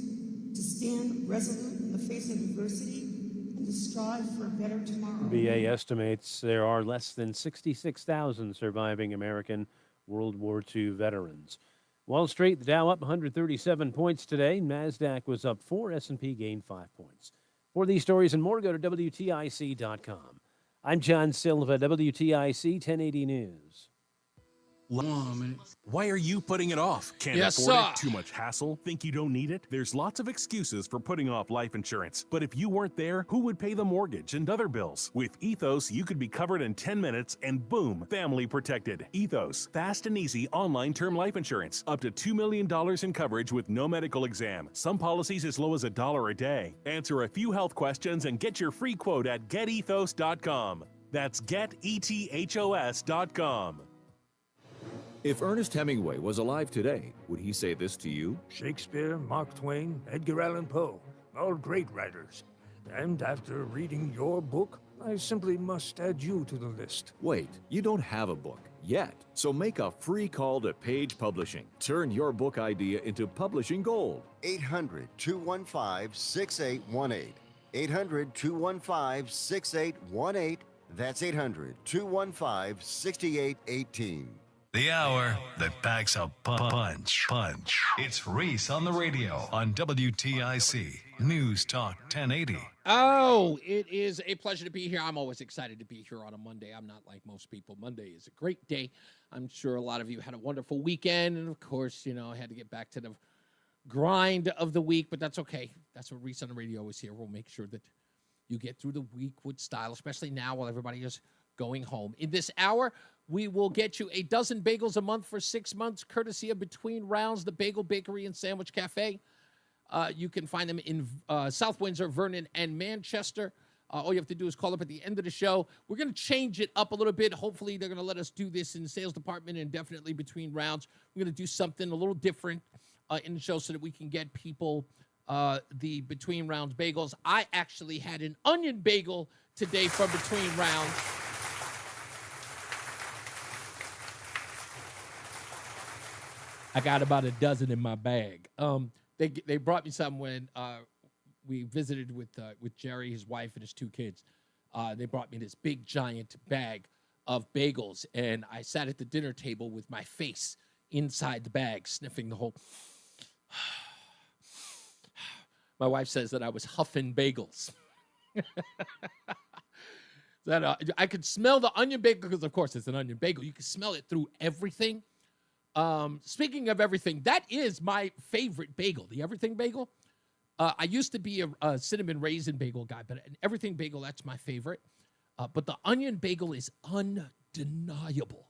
[SPEAKER 17] to stand resolute in the face of adversity, and to strive for a better tomorrow.
[SPEAKER 13] VA estimates there are less than 66,000 surviving American World War II veterans. Wall Street, the Dow up 137 points today. NASDAQ was up 4. S&P gained 5 points. For these stories and more, go to WTIC.com. I'm John Silva, WTIC 1080 News.
[SPEAKER 18] Why are you putting it off? Can't afford it? Too much hassle? Think you don't need it? There's lots of excuses for putting off life insurance. But if you weren't there, who would pay the mortgage and other bills? With Ethos, you could be covered in 10 minutes and boom, family protected. Ethos, fast and easy online term life insurance. Up to $2 million in coverage with no medical exam. Some policies as low as $1 a day. Answer a few health questions and get your free quote at getethos.com. That's getethos.com.
[SPEAKER 19] If Ernest Hemingway was alive today, would he say this to you?
[SPEAKER 20] Shakespeare, Mark Twain, Edgar Allan Poe, all great writers. And after reading your book, I simply must add you to the list.
[SPEAKER 19] Wait, you don't have a book yet. So make a free call to Page Publishing. Turn your book idea into publishing gold.
[SPEAKER 21] 800-215-6818. 800-215-6818. That's 800-215-6818.
[SPEAKER 12] The hour that packs a punch. It's Reese on the Radio on WTIC News Talk 1080.
[SPEAKER 11] Oh, it is a pleasure to be here. I'm always excited to be here on a Monday. I'm not like most people. Monday is a great day. I'm sure a lot of you had a wonderful weekend. And, of course, I had to get back to the grind of the week, but that's okay. That's what Reese on the Radio is here. We'll make sure that you get through the week with style, especially now while everybody is going home. In this hour, we will get you a dozen bagels a month for 6 months, courtesy of Between Rounds, the Bagel Bakery and Sandwich Cafe. You can find them in South Windsor, Vernon, and Manchester. All you have to do is call up at the end of the show. We're going to change it up a little bit. Hopefully, they're going to let us do this in the sales department and definitely Between Rounds. We're going to do something a little different in the show so that we can get people the Between Rounds bagels. I actually had an onion bagel today from Between Rounds. I got about a dozen in my bag. They brought me some when we visited with Jerry, his wife, and his 2 kids. They brought me this big, giant bag of bagels, and I sat at the dinner table with my face inside the bag, sniffing the whole... My wife says that I was huffing bagels. That I could smell the onion bagel, because, of course, it's an onion bagel. You can smell it through everything. Speaking of everything, that is my favorite bagel, the everything bagel. I used to be a cinnamon raisin bagel guy, but an everything bagel, that's my favorite. But the onion bagel is undeniable.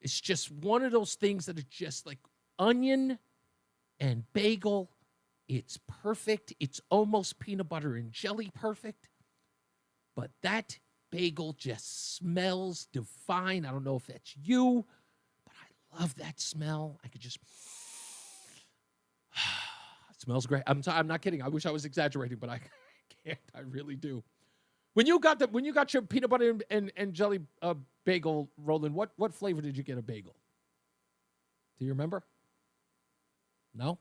[SPEAKER 11] It's just one of those things that are just like onion and bagel. It's perfect. It's almost peanut butter and jelly perfect. But that bagel just smells divine. I don't know if that's you. Love that smell. I could just... It smells great. I'm not kidding. I wish I was exaggerating, but I can't. I really do. When you got your peanut butter and jelly bagel, Roland, what flavor did you get a bagel? Do you remember? No?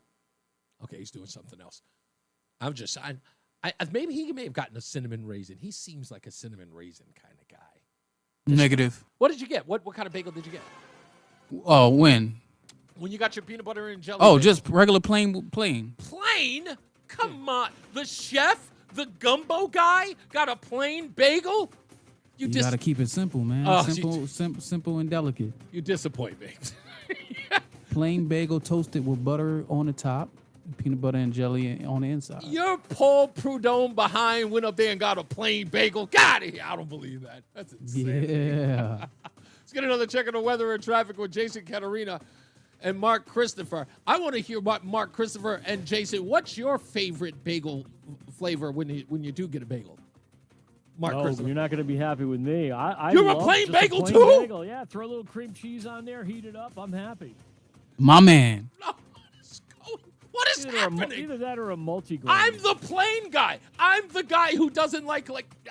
[SPEAKER 11] Okay, he's doing something else. Maybe he may have gotten a cinnamon raisin. He seems like a cinnamon raisin kind of guy.
[SPEAKER 2] Negative.
[SPEAKER 11] What did you get? What kind of bagel did you get?
[SPEAKER 2] Oh, when?
[SPEAKER 11] When you got your peanut butter and jelly.
[SPEAKER 2] Oh,
[SPEAKER 11] bagel.
[SPEAKER 2] just regular plain.
[SPEAKER 11] Plain? Come on. The chef, the gumbo guy, got a plain bagel?
[SPEAKER 2] You got to keep it simple, man.
[SPEAKER 11] Oh,
[SPEAKER 2] Simple and delicate.
[SPEAKER 11] You disappoint me.
[SPEAKER 2] Plain bagel toasted with butter on the top, peanut butter and jelly on the inside.
[SPEAKER 11] Your Paul Prudhomme behind went up there and got a plain bagel. Got it. I don't believe that. That's insane.
[SPEAKER 2] Yeah.
[SPEAKER 11] Let's get another check on the weather and traffic with Jason Caterina and Mark Christopher. I want to hear about Mark Christopher and Jason. What's your favorite bagel flavor when you do get a bagel? Mark Christopher.
[SPEAKER 9] You're not going to be happy with me. I
[SPEAKER 11] You're
[SPEAKER 9] love
[SPEAKER 11] a plain
[SPEAKER 9] just
[SPEAKER 11] bagel
[SPEAKER 9] plain
[SPEAKER 11] too?
[SPEAKER 9] Bagel. Yeah, throw a little cream cheese on there, heat it up. I'm happy.
[SPEAKER 2] My man.
[SPEAKER 11] What is happening?
[SPEAKER 9] Either that or a multigrain.
[SPEAKER 11] I'm the plain guy. I'm the guy who doesn't like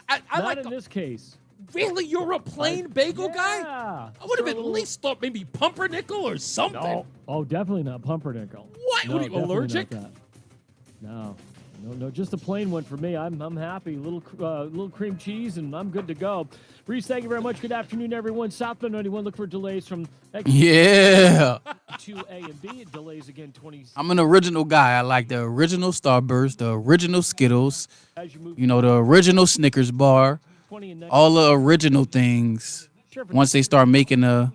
[SPEAKER 11] I
[SPEAKER 9] Not
[SPEAKER 11] like
[SPEAKER 9] in this case.
[SPEAKER 11] Really? You're a plain bagel guy?
[SPEAKER 9] Yeah.
[SPEAKER 11] I would have at least thought maybe pumpernickel or something.
[SPEAKER 9] No. Oh, definitely not pumpernickel.
[SPEAKER 11] What?
[SPEAKER 9] No,
[SPEAKER 11] What are you,
[SPEAKER 9] definitely
[SPEAKER 11] allergic?
[SPEAKER 9] not that. No, just a plain one for me. I'm happy. Little cream cheese, and I'm good to go. Reese, thank you very much. Good afternoon, everyone. Southbound 91, look for delays from
[SPEAKER 2] Yeah.
[SPEAKER 9] 2A and B. It delays again 20.
[SPEAKER 2] I'm an original guy. I like the original Starburst, the original Skittles, the original Snickers bar, all the original things. Once they start making the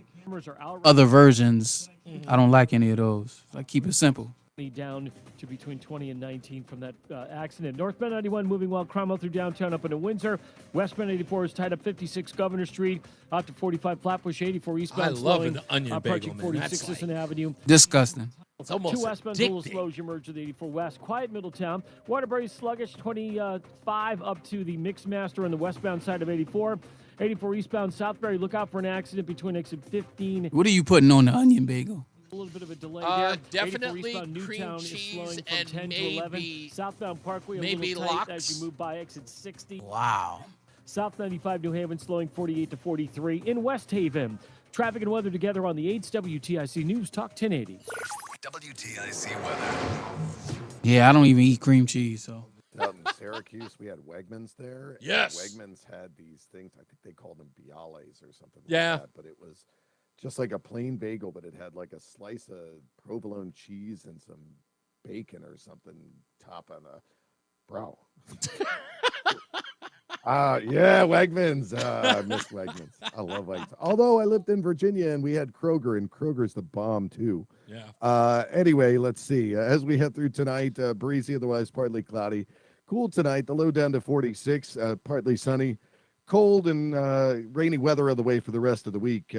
[SPEAKER 2] other versions, I don't like any of those. I keep it simple.
[SPEAKER 9] Down to between 20 and 19 from that accident. Northbound 91 moving well. Cromwell through downtown up into Windsor. Westbound 84 is tied up 56 Governor Street out to 45 Flatbush 84 eastbound.
[SPEAKER 11] I love
[SPEAKER 9] slowing,
[SPEAKER 11] an onion bagel,
[SPEAKER 9] approaching
[SPEAKER 11] man.
[SPEAKER 9] 46
[SPEAKER 11] That's
[SPEAKER 9] Sisson Avenue.
[SPEAKER 2] Disgusting.
[SPEAKER 11] It's almost
[SPEAKER 9] 2 westbound a little
[SPEAKER 11] addicting.
[SPEAKER 9] slow as you merge with 84 West. Quiet Middletown. Waterbury sluggish 25 up to the Mixmaster on the westbound side of 84. 84 eastbound Southbury. Look out for an accident between exit 15.
[SPEAKER 2] What are you putting on the onion bagel?
[SPEAKER 9] A little bit of a delay there.
[SPEAKER 11] Definitely
[SPEAKER 9] 84 eastbound
[SPEAKER 11] cream
[SPEAKER 9] Newtown is
[SPEAKER 11] cheese
[SPEAKER 9] slowing from
[SPEAKER 11] and
[SPEAKER 9] 10 to 11. Southbound Parkway a
[SPEAKER 11] maybe
[SPEAKER 9] little tight
[SPEAKER 11] lox.
[SPEAKER 9] as you move by exit 60.
[SPEAKER 2] Wow.
[SPEAKER 9] South 95 New Haven slowing 48 to 43. In West Haven, traffic and weather together on the 8's WTIC News Talk 1080.
[SPEAKER 12] WTIC weather.
[SPEAKER 2] Yeah, I don't even eat cream cheese, so.
[SPEAKER 10] Out in Syracuse, we had Wegmans there.
[SPEAKER 11] Yes.
[SPEAKER 10] And Wegmans had these things, I think they called them biales or something
[SPEAKER 11] Yeah.
[SPEAKER 10] like that. But it was just like a plain bagel, but it had like a slice of provolone cheese and some bacon or something top on a bro. Yeah, Wegmans. I miss Wegmans. I love Wegmans. Although I lived in Virginia and we had Kroger, and Kroger's the bomb too.
[SPEAKER 11] Yeah.
[SPEAKER 10] Anyway, let's see. As we head through tonight, breezy, otherwise partly cloudy. Cool tonight. The low down to 46. Partly sunny. Cold and rainy weather on the way for the rest of the week.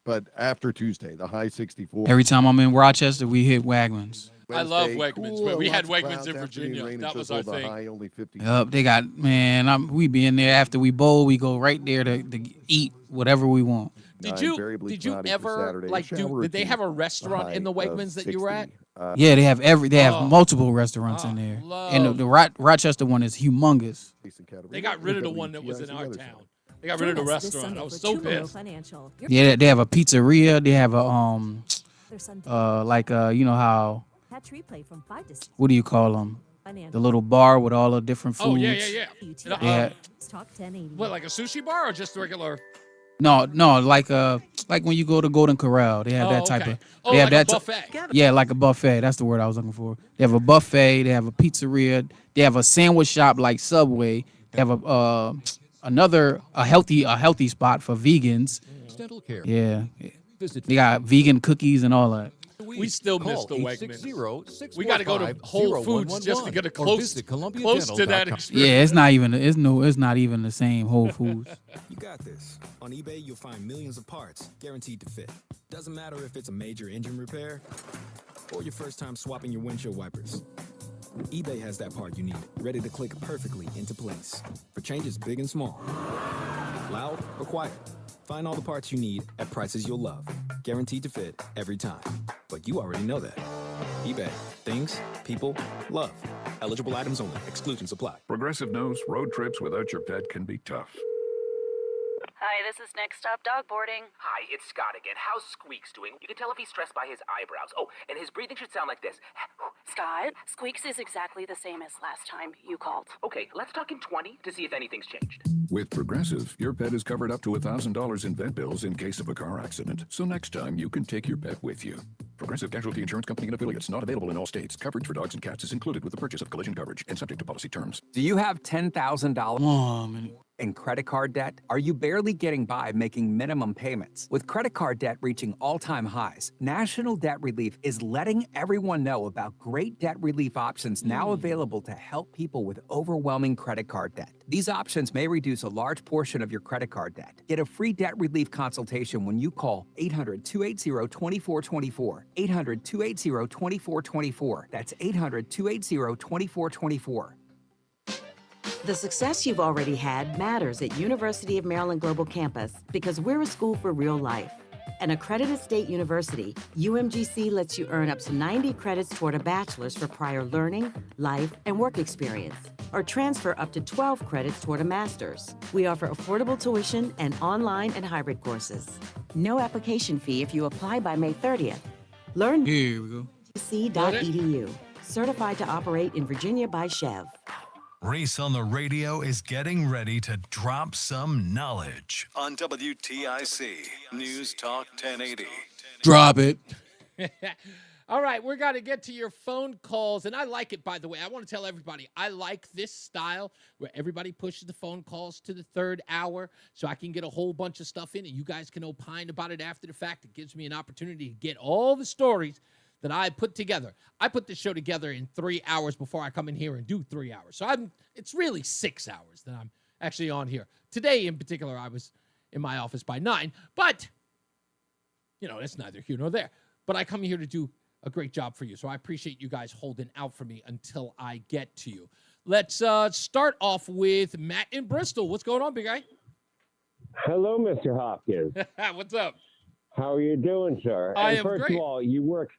[SPEAKER 10] But after Tuesday, the high 64.
[SPEAKER 2] Every time I'm in Rochester, we hit Wegmans.
[SPEAKER 11] I love
[SPEAKER 10] Wednesday,
[SPEAKER 11] Wegmans.
[SPEAKER 10] cool,
[SPEAKER 11] We had
[SPEAKER 10] lots of
[SPEAKER 11] Wegmans
[SPEAKER 10] clouds,
[SPEAKER 11] in
[SPEAKER 10] afternoon
[SPEAKER 11] Virginia.
[SPEAKER 10] rain and
[SPEAKER 11] That was our
[SPEAKER 10] drizzle, the
[SPEAKER 11] thing.
[SPEAKER 10] high only 50.
[SPEAKER 2] Yup, they got, man, we be in there after we bowl, we go right there to eat whatever we want.
[SPEAKER 11] Did you ever like did they have a restaurant in the Wegmans that you were at?
[SPEAKER 2] Yeah, they have multiple restaurants in there. And the Rochester one is humongous.
[SPEAKER 11] They got rid of the one that was in our town. They got rid of the restaurant. I was so pissed.
[SPEAKER 2] Yeah, they have a pizzeria. They have a you know how, what do you call them? The little bar with all the different foods.
[SPEAKER 11] Oh yeah.
[SPEAKER 2] Yeah.
[SPEAKER 11] What, like a sushi bar or just regular?
[SPEAKER 2] No, like when you go to Golden Corral, they have that type of. They have
[SPEAKER 11] like
[SPEAKER 2] that
[SPEAKER 11] a buffet.
[SPEAKER 2] Yeah, like a buffet. That's the word I was looking for. They have a buffet. They have a pizzeria. They have a sandwich shop like Subway. They have a healthy spot for vegans.
[SPEAKER 1] Dental care.
[SPEAKER 2] Yeah, they got vegan cookies and all that.
[SPEAKER 11] We still miss the Wegmans. We got to go to Whole Foods just to get a close to that experience.
[SPEAKER 2] Yeah, it's not even the same Whole Foods.
[SPEAKER 21] You got this. On eBay, you'll find millions of parts guaranteed to fit. Doesn't matter if it's a major engine repair or your first time swapping your windshield wipers. eBay has that part you need, ready to click perfectly into place for changes big and small, loud or quiet. Find all the parts you need at prices you'll love, guaranteed to fit every time. But you already know that. eBay. Things, people, love. Eligible items only. Exclusions apply.
[SPEAKER 22] Progressive knows road trips without your pet can be tough.
[SPEAKER 23] Hi, this is Next Stop Dog Boarding.
[SPEAKER 24] Hi, it's Scott again. How's Squeaks doing? You can tell if he's stressed by his eyebrows. Oh, and his breathing should sound like this.
[SPEAKER 23] Scott, Squeaks is exactly the same as last time you called.
[SPEAKER 24] Okay, let's talk in 20 to see if anything's changed.
[SPEAKER 22] With Progressive, your pet is covered up to $1,000 in vet bills in case of a car accident. So next time, you can take your pet with you. Progressive Casualty Insurance Company and affiliates. Not available in all states. Coverage for dogs and cats is included with the purchase of collision coverage and subject to policy terms.
[SPEAKER 25] Do you have $10,000 in credit card debt? Are you barely getting by making minimum payments? With credit card debt reaching all-time highs, National Debt Relief is letting everyone know about great debt relief options now available to help people with overwhelming credit card debt. These options may reduce a large portion of your credit card debt. Get a free debt relief consultation when you call 800-280-2424. 800-280-2424. That's 800-280-2424.
[SPEAKER 26] The success you've already had matters at University of Maryland Global Campus because we're a school for real life. An accredited state university, UMGC lets you earn up to 90 credits toward a bachelor's for prior learning, life, and work experience, or transfer up to 12 credits toward a master's. We offer affordable tuition and online and hybrid courses. No application fee if you apply by May 30th. Learn
[SPEAKER 2] Here we go.
[SPEAKER 26] UMGC.edu. Certified to operate in Virginia by Chev.
[SPEAKER 12] Reese on the Radio is getting ready to drop some knowledge on WTIC News Talk 1080.
[SPEAKER 2] Drop it.
[SPEAKER 11] All right, we're going to get to your phone calls, and I like it, by the way. I want to tell everybody, I like this style where everybody pushes the phone calls to the third hour so I can get a whole bunch of stuff in, and you guys can opine about it after the fact. It gives me an opportunity to get all the stories that I put together. I put this show together in 3 hours before I come in here and do 3 hours. So it's really 6 hours that I'm actually on here. Today, in particular, I was in my office by 9, but, it's neither here nor there. But I come here to do a great job for you, so I appreciate you guys holding out for me until I get to you. Let's start off with Matt in Bristol. What's going on, big guy?
[SPEAKER 27] Hello, Mr. Hopkins.
[SPEAKER 11] What's up?
[SPEAKER 27] How are you doing, sir?
[SPEAKER 11] I am
[SPEAKER 27] first
[SPEAKER 11] great.
[SPEAKER 27] of all, you work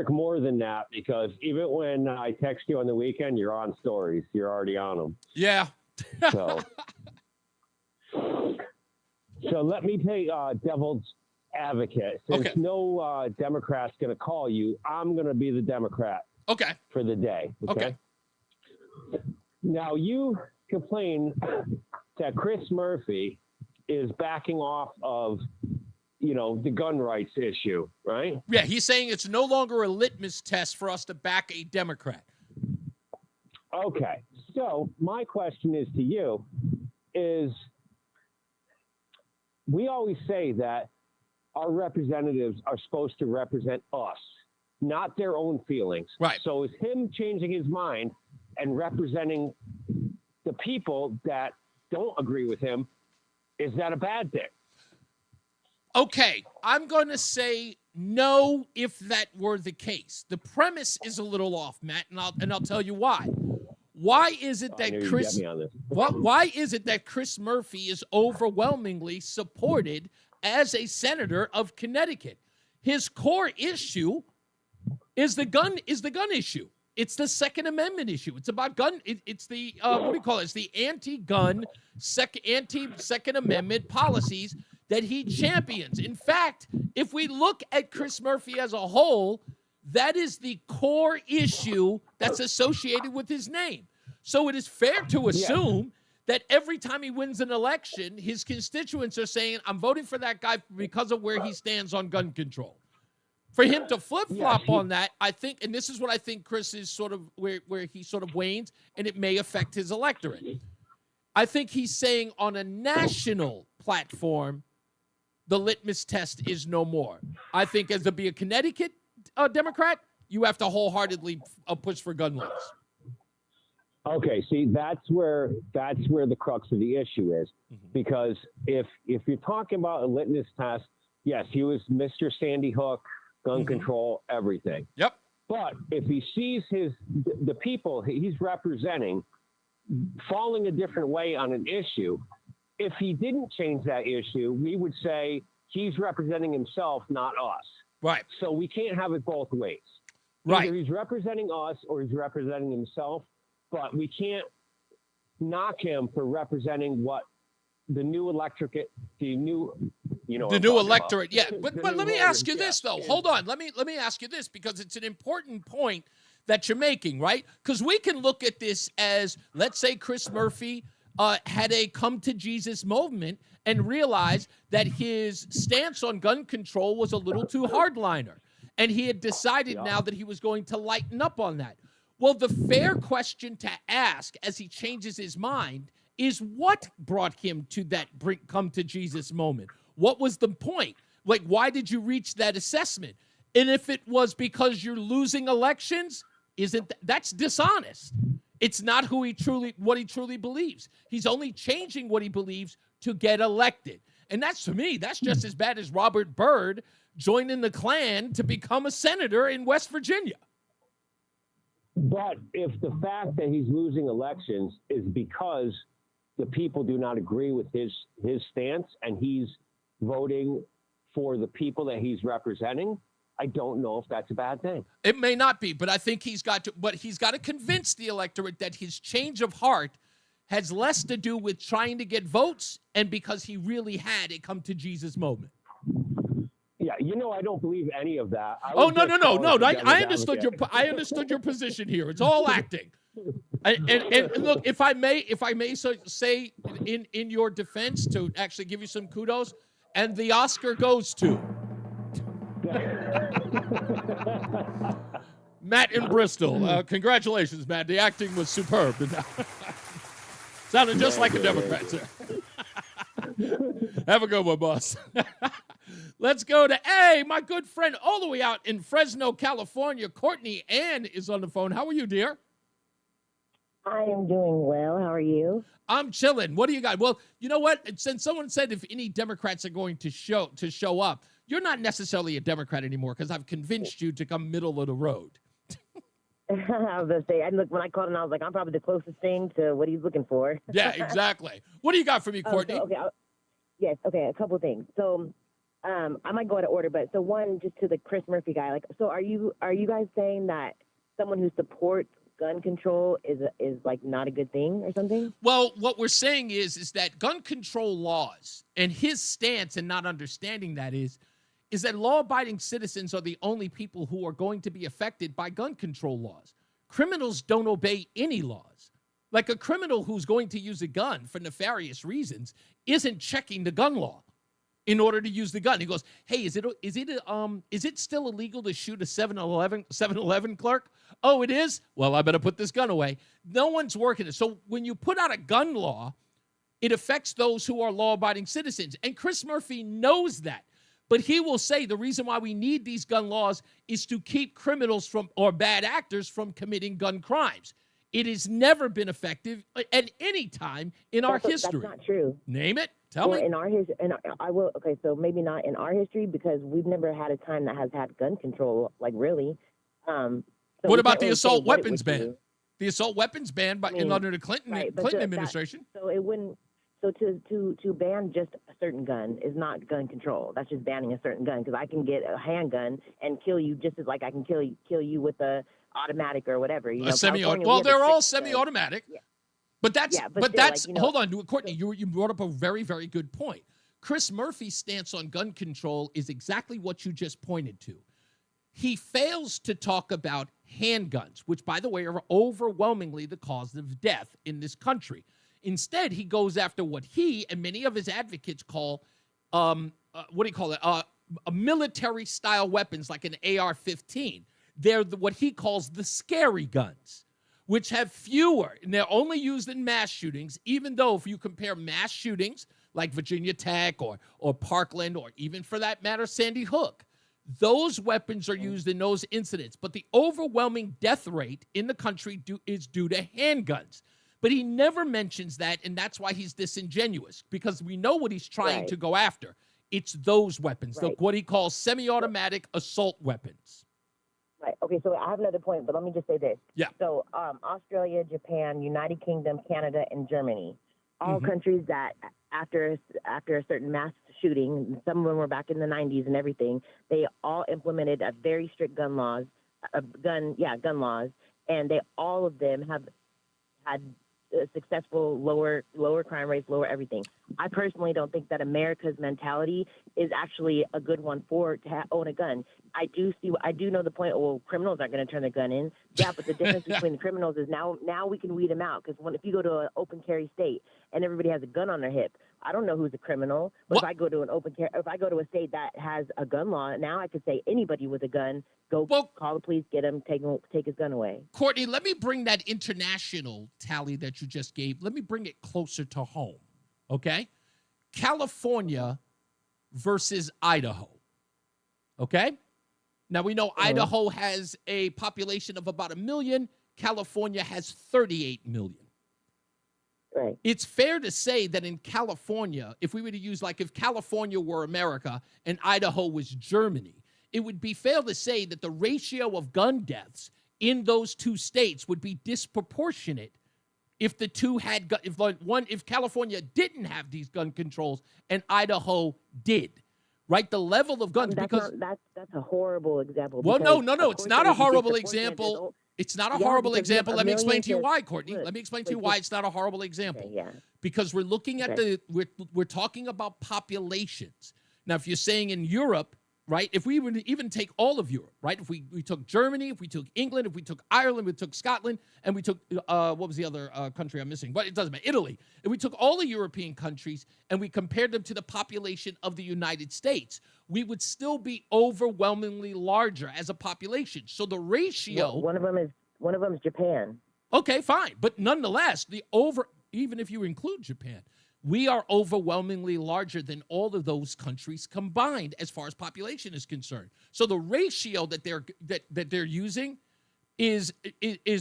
[SPEAKER 27] more than that because even when I text you on the weekend, you're on stories. You're already on them.
[SPEAKER 11] Yeah.
[SPEAKER 27] So let me play devil's advocate. Since no Democrat's going to call you, I'm going to be the Democrat.
[SPEAKER 11] Okay.
[SPEAKER 27] For the day. Okay. Now, you complain that Chris Murphy is backing off of the gun rights issue, right?
[SPEAKER 11] Yeah, he's saying it's no longer a litmus test for us to back a Democrat.
[SPEAKER 27] Okay. So my question is to you is we always say that our representatives are supposed to represent us, not their own feelings.
[SPEAKER 11] Right.
[SPEAKER 27] So is him changing his mind and representing the people that don't agree with him, is that a bad thing?
[SPEAKER 11] Okay, I'm going to say no if that were the case. The premise is a little off, Matt, and I'll tell you why. Why is it that why is it that Chris Murphy is overwhelmingly supported as a senator of Connecticut? His core issue is the gun issue. It's the Second Amendment issue. It's about gun. It's the what do you call it? It's the anti-gun, anti-Second Amendment policies that he champions. In fact, if we look at Chris Murphy as a whole, that is the core issue that's associated with his name. So it is fair to assume that every time he wins an election, his constituents are saying, I'm voting for that guy because of where he stands on gun control. For him to flip-flop on that, I think, and this is what I think Chris is sort of where he sort of wanes, and it may affect his electorate. I think he's saying on a national platform, the litmus test is no more. I think as to be a Connecticut Democrat, you have to wholeheartedly push for gun laws.
[SPEAKER 27] Okay, see, that's where the crux of the issue is, because if you're talking about a litmus test, yes, he was Mr. Sandy Hook, gun control, everything.
[SPEAKER 11] Yep.
[SPEAKER 27] But if he sees the people he's representing falling a different way on an issue, if he didn't change that issue, we would say he's representing himself, not us.
[SPEAKER 11] Right.
[SPEAKER 27] So we can't have it both ways.
[SPEAKER 11] Right.
[SPEAKER 27] Either he's representing us or he's representing himself, but we can't knock him for representing what the new electorate, the new
[SPEAKER 11] electorate. Yeah. But let me
[SPEAKER 27] voters,
[SPEAKER 11] ask you this, though. Hold on. Let me ask you this, because it's an important point that you're making, right? Because we can look at this as, let's say Chris Murphy had a come to Jesus moment and realized that his stance on gun control was a little too hardliner. And he had decided now that he was going to lighten up on that. Well, the fair question to ask as he changes his mind is what brought him to that come to Jesus moment? What was the point? Like, why did you reach that assessment? And if it was because you're losing elections, that's dishonest. It's not what he truly believes. He's only changing what he believes to get elected. And that's, to me, that's just as bad as Robert Byrd joining the Klan to become a senator in West Virginia.
[SPEAKER 27] But if the fact that he's losing elections is because the people do not agree with his stance and he's voting for the people that he's representing, I don't know if that's a bad thing.
[SPEAKER 11] It may not be, but I think he's got to convince the electorate that his change of heart has less to do with trying to get votes and because he really had a come to Jesus moment.
[SPEAKER 27] Yeah, I don't believe any of that.
[SPEAKER 11] No. I understood your position here. It's all acting. And look, if I may say in your defense, to actually give you some kudos, and the Oscar goes to Matt in Bristol. Congratulations, Matt. The acting was superb. Sounded just like a Democrat, sir. Have a good one, boss. Let's go to my good friend all the way out in Fresno, California. Courtney Ann is on the phone. How are you, dear?
[SPEAKER 1] I am doing well. How are you?
[SPEAKER 11] I'm chilling. What do you got? Well, you know what? Since someone said if any Democrats are going to show up, you're not necessarily a Democrat anymore because I've convinced you to come middle of the road.
[SPEAKER 1] I was going to say, when I called him, I was like, I'm probably the closest thing to what he's looking for.
[SPEAKER 11] Yeah, exactly. What do you got for me, Courtney?
[SPEAKER 1] A couple of things. So I might go out of order, but so one, just to the Chris Murphy guy, so are you guys saying that someone who supports gun control is like not a good thing or something?
[SPEAKER 11] Well, what we're saying is that gun control laws, and his stance in not understanding that is that law-abiding citizens are the only people who are going to be affected by gun control laws. Criminals don't obey any laws. Like a criminal who's going to use a gun for nefarious reasons isn't checking the gun law. in order to use the gun. He goes, hey, is it still illegal to shoot a 7-Eleven clerk? Oh, it is? Well, I better put this gun away. No one's working it. So when you put out a gun law, it affects those who are law-abiding citizens. And Chris Murphy knows that. But he will say the reason why we need these gun laws is to keep criminals or bad actors from committing gun crimes. It has never been effective at any time in our history.
[SPEAKER 1] That's not true.
[SPEAKER 11] Name it. Tell me.
[SPEAKER 1] In our history, I will. Okay, so maybe not in our history because we've never had a time that has had gun control, like really. So
[SPEAKER 11] what about the assault weapons ban? The assault weapons ban under the Clinton administration.
[SPEAKER 1] So it wouldn't. So to ban just a certain gun is not gun control. That's just banning a certain gun because I can get a handgun and kill you just as like I can kill you with a automatic or whatever. You know,
[SPEAKER 11] semi-automatic. Well, they're all semi-automatic. Yeah. But that's hold on, Courtney. You brought up a very, very good point. Chris Murphy's stance on gun control is exactly what you just pointed to. He fails to talk about handguns, which, by the way, are overwhelmingly the cause of death in this country. Instead, he goes after what he and many of his advocates call, a military-style weapons like an AR-15. They're what he calls the scary guns, which have fewer, and they're only used in mass shootings, even though if you compare mass shootings like Virginia Tech or Parkland or even, for that matter, Sandy Hook, those weapons are used in those incidents. But the overwhelming death rate in the country is due to handguns. But he never mentions that, and that's why he's disingenuous, because we know what he's trying to go after. It's those weapons, what he calls semi-automatic assault weapons.
[SPEAKER 1] Right. Okay, so I have another point, but let me just say this.
[SPEAKER 11] Yeah.
[SPEAKER 1] So Australia, Japan, United Kingdom, Canada, and Germany, all countries that after a certain mass shooting, some of them were back in the 90s and everything, they all implemented a very strict gun laws, and all of them have had successful lower crime rates, lower everything. I personally don't think that America's mentality is actually a good one to own a gun. I do know the point. Well, criminals aren't going to turn their gun in. Yeah, but the difference between the criminals is now we can weed them out because if you go to an open carry state and everybody has a gun on their hip, I don't know who's a criminal. But if I go to a state that has a gun law, now I could say anybody with a gun, call the police, get him, take his gun away.
[SPEAKER 11] Courtney, let me bring that international tally that you just gave. Let me bring it closer to home. Okay, California versus Idaho. Okay. Now, we know Idaho has a population of about 1 million. California has 38 million.
[SPEAKER 1] Right.
[SPEAKER 11] It's fair to say that in California, if we were to use, if California were America and Idaho was Germany, it would be fair to say that the ratio of gun deaths in those two states would be disproportionate if the two had if California didn't have these gun controls and Idaho did. Right, the level of guns
[SPEAKER 1] that's a horrible example.
[SPEAKER 11] Well, no, it's not a horrible example. It's not a horrible example. Let me explain to you why, Courtney. Let me explain to you why it's not a horrible example.
[SPEAKER 1] Okay, yeah.
[SPEAKER 11] Because we're looking at we're talking about populations. Now, if you're saying in Europe, right? If we would even take all of Europe, right? If we took Germany, if we took England, if we took Ireland, we took Scotland, and we took, what was the other country I'm missing? But it doesn't matter, Italy. If we took all the European countries and we compared them to the population of the United States, we would still be overwhelmingly larger as a population. So the ratio...
[SPEAKER 1] One of them is Japan.
[SPEAKER 11] Okay, fine. But nonetheless, even if you include Japan, we are overwhelmingly larger than all of those countries combined as far as population is concerned. So the ratio that they're using is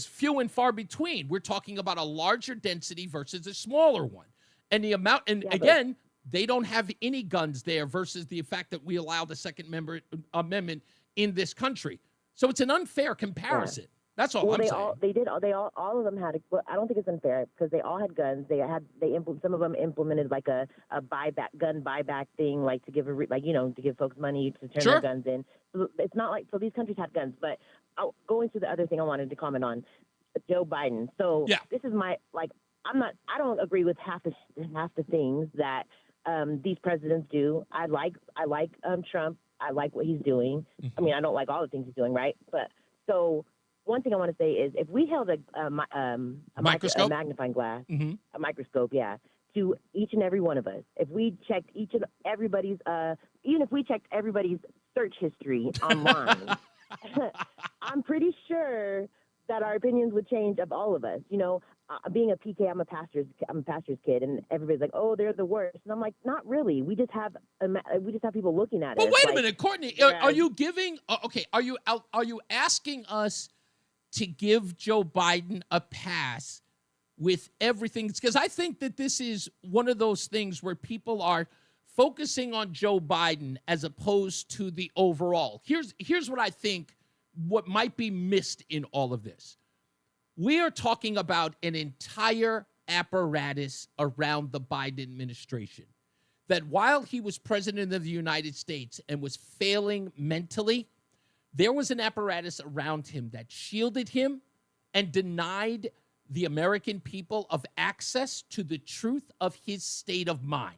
[SPEAKER 11] few and far between. We're talking about a larger density versus a smaller one. And the amount, again, they don't have any guns there versus the fact that we allow the Second Amendment in this country. So it's an unfair comparison. Yeah. That's all I'm saying.
[SPEAKER 1] All of them had. I don't think it's unfair because they all had guns. Some of them implemented like a gun buyback thing, like to give to give folks money to turn their guns in. So it's not like these countries had guns. But going to the other thing I wanted to comment on, Joe Biden. So this is my I don't agree with half the things that these presidents do. I like Trump. I like what he's doing. Mm-hmm. I mean, I don't like all the things he's doing, right? But so. One thing I want to say is if we held a microscope? A magnifying glass, a microscope, to to each and every one of us. If we checked even if we checked everybody's search history online, I'm pretty sure that our opinions would change of all of us. You know, being a PK, I'm a pastor's kid, and everybody's like, "Oh, they're the worst," and I'm like, "Not really. We just have people looking at it."
[SPEAKER 11] But wait a minute, Courtney, are you giving? Okay, are you asking us to give Joe Biden a pass with everything? Because I think that this is one of those things where people are focusing on Joe Biden as opposed to the overall. Here's what I think. What might be missed in all of this. We are talking about an entire apparatus around the Biden administration that while he was president of the United States and was failing mentally, there was an apparatus around him that shielded him and denied the American people of access to the truth of his state of mind.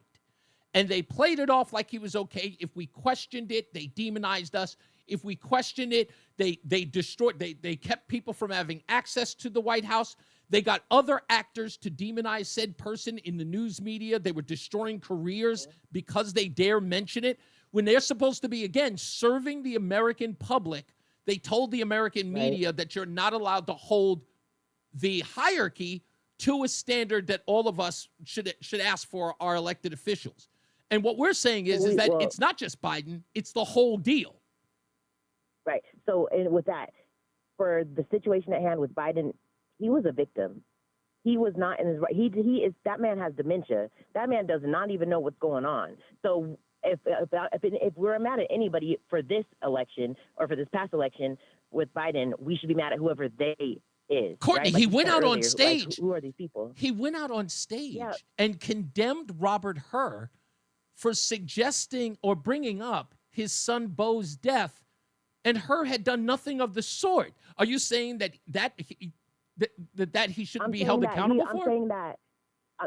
[SPEAKER 11] And they played it off like he was okay. If we questioned it, they demonized us. If we questioned it, they destroyed, they kept people from having access to the White House. They got other actors to demonize said person in the news media. They were destroying careers because they dare mention it. When they're supposed to be, again, serving the American public, they told the American media that you're not allowed to hold the hierarchy to a standard that all of us should ask for our elected officials. And what we're saying is that it's not just Biden, it's the whole deal.
[SPEAKER 1] Right. So, and with that, for the situation at hand with Biden, he was a victim. He was not in his right. He is. That man has dementia. That man does not even know what's going on. So, if we're mad at anybody for this election or for this past election with Biden, we should be mad at whoever they is.
[SPEAKER 11] Courtney,
[SPEAKER 1] right? Like
[SPEAKER 11] he went out on
[SPEAKER 1] earlier,
[SPEAKER 11] stage.
[SPEAKER 1] Like, who are these people?
[SPEAKER 11] He went out on stage and condemned Robert Hur for suggesting or bringing up his son Beau's death. And Hur had done nothing of the sort. Are you saying that he shouldn't be held accountable for?
[SPEAKER 1] I'm saying that.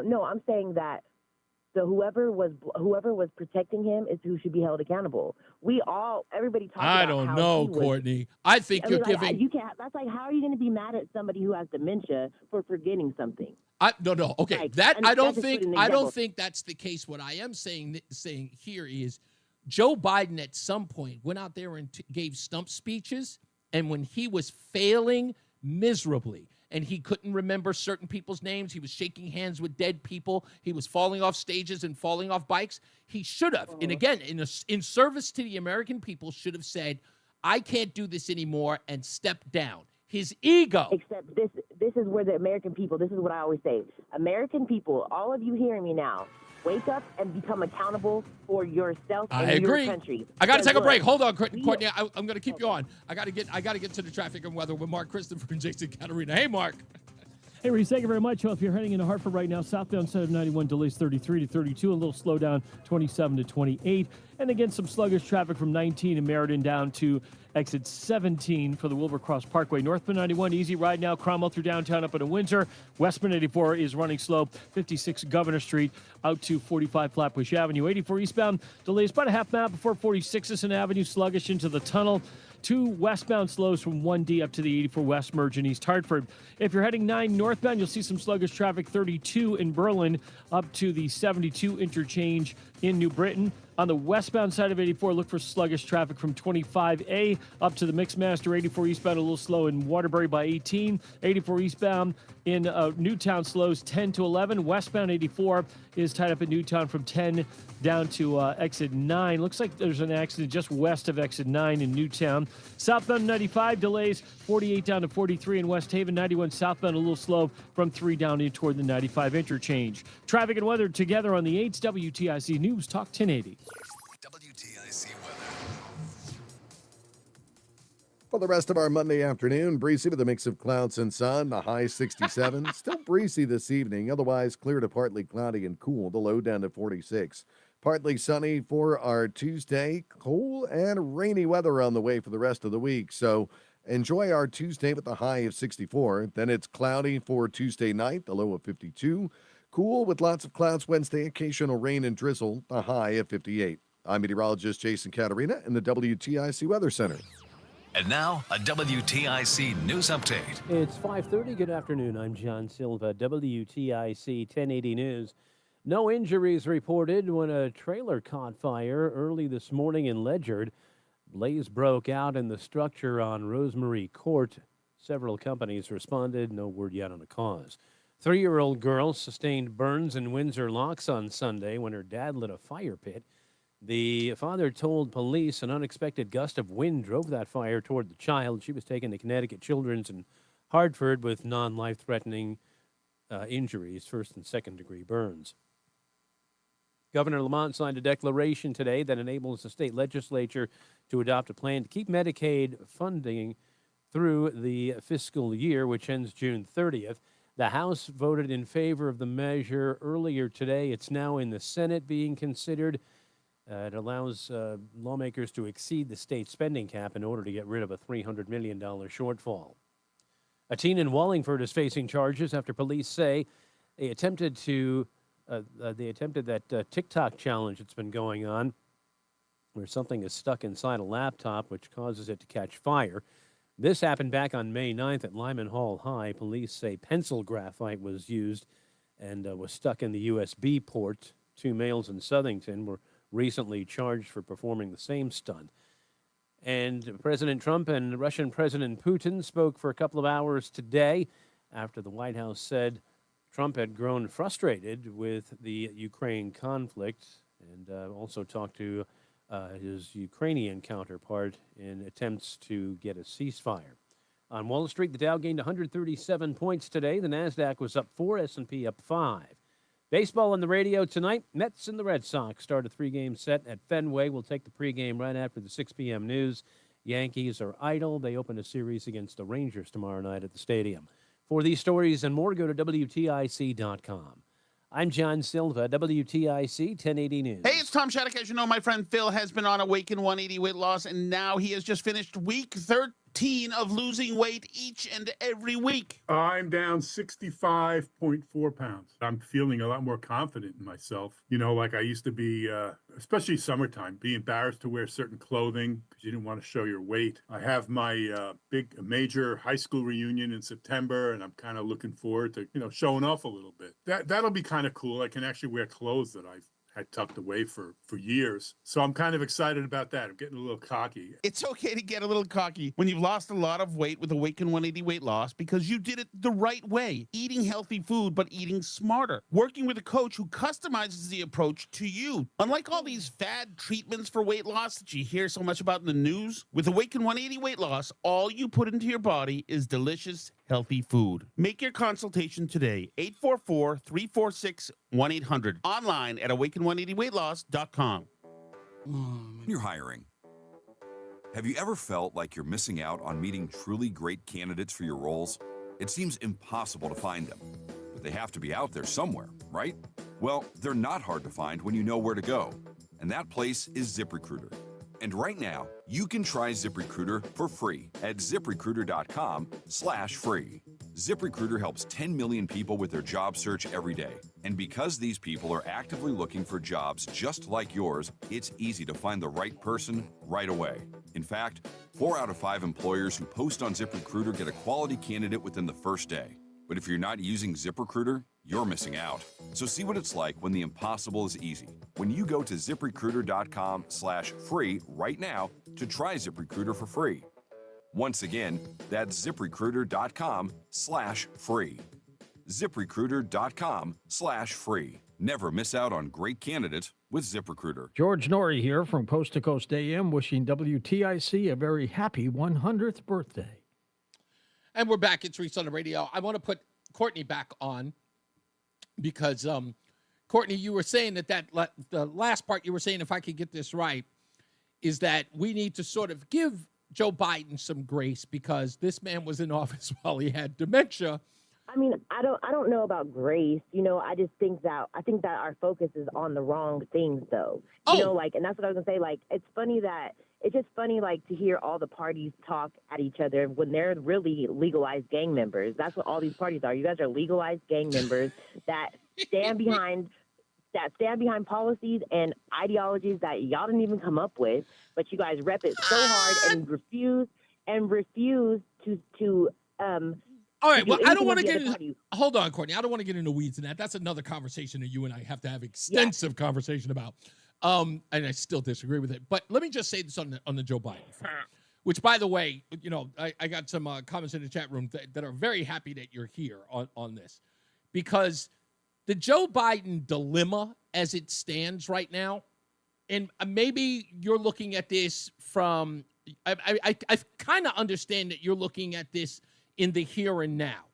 [SPEAKER 1] No, I'm saying that. So whoever was protecting him is who should be held accountable. Everybody talks about
[SPEAKER 11] I don't know, Courtney. I think you're giving.
[SPEAKER 1] You can't. That's like, how are you going to be mad at somebody who has dementia for forgetting something?
[SPEAKER 11] No. Okay,
[SPEAKER 1] like,
[SPEAKER 11] that I don't think. I don't
[SPEAKER 1] example.
[SPEAKER 11] think that's the case. What I am saying here is, Joe Biden at some point went out there and gave stump speeches, and when he was failing miserably and he couldn't remember certain people's names, he was shaking hands with dead people, he was falling off stages and falling off bikes, he should have, and again, in service to the American people, should have said, I can't do this anymore, and stepped down. His ego.
[SPEAKER 1] Except this is where the American people, this is what I always say, American people, all of you hearing me now, wake up and become accountable for yourself and your country.
[SPEAKER 11] I got to take a break. Hold on, Courtney. I'm going to keep you on. I got to get to the traffic and weather with Mark Christopher and Jason Caterina. Hey, Mark.
[SPEAKER 9] Hey, Reese, thank you very much. Well, if you're heading into Hartford right now, southbound side of 91 delays 33 to 32, a little slowdown 27 to 28. And again, some sluggish traffic from 19 in Meriden down to exit 17 for the Wilbur Cross Parkway. Northbound 91, easy ride now. Cromwell through downtown up into Windsor. Westbound 84 is running slow. 56 Governor Street out to 45 Flatbush Avenue. 84 eastbound delays about a half mile before 46 Sisson Avenue, sluggish into the tunnel. 2 westbound slows from 1D up to the 84 West merge in East Hartford. If you're heading 9 northbound, you'll see some sluggish traffic. 32 in Berlin up to the 72 interchange in New Britain. On the westbound side of 84, look for sluggish traffic from 25A up to the Mixmaster. 84 eastbound, a little slow in Waterbury by 18. 84 eastbound in Newtown slows 10 to 11. Westbound 84 is tied up in Newtown from 10 down to exit 9. Looks like there's an accident just west of exit 9 in Newtown. Southbound 95 delays 48 down to 43 in West Haven. 91 southbound a little slow from 3 down in toward the 95 interchange. Traffic and weather together on the 8's WTIC News Talk 1080.
[SPEAKER 12] WTIC weather.
[SPEAKER 10] For the rest of our Monday afternoon, breezy with a mix of clouds and sun, the high 67. Still breezy this evening, otherwise clear to partly cloudy and cool, the low down to 46. Partly sunny for our Tuesday, cool and rainy weather on the way for the rest of the week. So enjoy our Tuesday with the high of 64. Then it's cloudy for Tuesday night, the low of 52. Cool with lots of clouds Wednesday, occasional rain and drizzle, the high of 58. I'm meteorologist Jason Caterina in the WTIC Weather Center.
[SPEAKER 12] And now, a WTIC news update.
[SPEAKER 13] It's 5:30. Good afternoon. I'm John Silva, WTIC 1080 News. No injuries reported when a trailer caught fire early this morning in Ledyard. Blaze broke out in the structure on Rosemary Court. Several companies responded. No word yet on the cause. 3-year-old girl sustained burns in Windsor Locks on Sunday when her dad lit a fire pit. The father told police an unexpected gust of wind drove that fire toward the child. She was taken to Connecticut Children's in Hartford with non-life-threatening injuries, first and second degree burns. Governor Lamont signed a declaration today that enables the state legislature to adopt a plan to keep Medicaid funding through the fiscal year, which ends June 30th. The House voted in favor of the measure earlier today. It's now in the Senate being considered. It allows lawmakers to exceed the state spending cap in order to get rid of a $300 million shortfall. A teen in Wallingford is facing charges after police say they attempted that TikTok challenge that's been going on, where something is stuck inside a laptop, which causes it to catch fire. This happened back on May 9th at Lyman Hall High. Police say pencil graphite was used and was stuck in the USB port. 2 males in Southington were recently charged for performing the same stunt. And President Trump and Russian President Putin spoke for a couple of hours today after the White House said Trump had grown frustrated with the Ukraine conflict and also talked to his Ukrainian counterpart in attempts to get a ceasefire. On Wall Street, the Dow gained 137 points today. The Nasdaq was up 4, S&P up 5. Baseball on the radio tonight. Mets and the Red Sox start a 3-game set at Fenway. We'll take the pregame right after the 6 p.m. news. Yankees are idle. They open a series against the Rangers tomorrow night at the stadium. For these stories and more, go to WTIC.com. I'm John Silva, WTIC 1080 News.
[SPEAKER 3] Hey, it's Tom Shattuck. As you know, my friend Phil has been on Awaken 180 weight loss, and now he has just finished week 13 of losing weight each and every week.
[SPEAKER 4] I'm down 65.4 pounds. I'm feeling a lot more confident in myself. You know, like I used to be, especially summertime, be embarrassed to wear certain clothing because you didn't want to show your weight. I have my major high school reunion in September, and I'm kind of looking forward to, showing off a little bit. That'll be kind of cool. I can actually wear clothes that I've had tucked away for years. So I'm kind of excited about that. I'm getting a little cocky.
[SPEAKER 3] It's okay to get a little cocky when you've lost a lot of weight with Awaken 180 weight loss because you did it the right way. Eating healthy food, but eating smarter. Working with a coach who customizes the approach to you. Unlike all these fad treatments for weight loss that you hear so much about in the news, with Awaken 180 weight loss, all you put into your body is delicious, healthy food. Make your consultation today. 844-346-1800. Online at awaken180weightloss.com.
[SPEAKER 5] You're hiring. Have you ever felt like you're missing out on meeting truly great candidates for your roles? It seems impossible to find them, but they have to be out there somewhere, right? Well, they're not hard to find when you know where to go, and that place is ZipRecruiter. And right now, you can try ZipRecruiter for free at ZipRecruiter.com/free. ZipRecruiter helps 10 million people with their job search every day. And because these people are actively looking for jobs just like yours, it's easy to find the right person right away. In fact, 4 out of 5 employers who post on ZipRecruiter get a quality candidate within the first day. But if you're not using ZipRecruiter, you're missing out. So see what it's like when the impossible is easy. When you go to ZipRecruiter.com/free right now to try ZipRecruiter for free. Once again, that's ZipRecruiter.com/free. ZipRecruiter.com/free. Never miss out on great candidates with ZipRecruiter.
[SPEAKER 6] George Norrie here from Coast to Coast AM, wishing WTIC a very happy 100th birthday.
[SPEAKER 11] And we're back. It's Reese on the Radio. I want to put Courtney back on because, Courtney, you were saying that the last part you were saying, if I could get this right, is that we need to sort of give Joe Biden some grace because this man was in office while he had dementia.
[SPEAKER 1] I mean, I don't know about grace. I just think that our focus is on the wrong things, though. And that's what I was gonna say. It's just funny, to hear all the parties talk at each other when they're really legalized gang members. That's what all these parties are. You guys are legalized gang members that stand behind policies and ideologies that y'all didn't even come up with, but you guys rep it so hard and refuse to
[SPEAKER 11] All right.
[SPEAKER 1] Do
[SPEAKER 11] Well, I don't
[SPEAKER 1] anything
[SPEAKER 11] want to
[SPEAKER 1] of the
[SPEAKER 11] get
[SPEAKER 1] other
[SPEAKER 11] into.
[SPEAKER 1] party.
[SPEAKER 11] Hold on, Courtney. I don't want to get into weeds in that. That's another conversation that you and I have to have extensive conversation about. And I still disagree with it. But let me just say this on the Joe Biden front, which, by the way, I got some comments in the chat room that are very happy that you're here on this, because the Joe Biden dilemma as it stands right now, and maybe you're looking at this from, I kind of understand that you're looking at this in the here and now,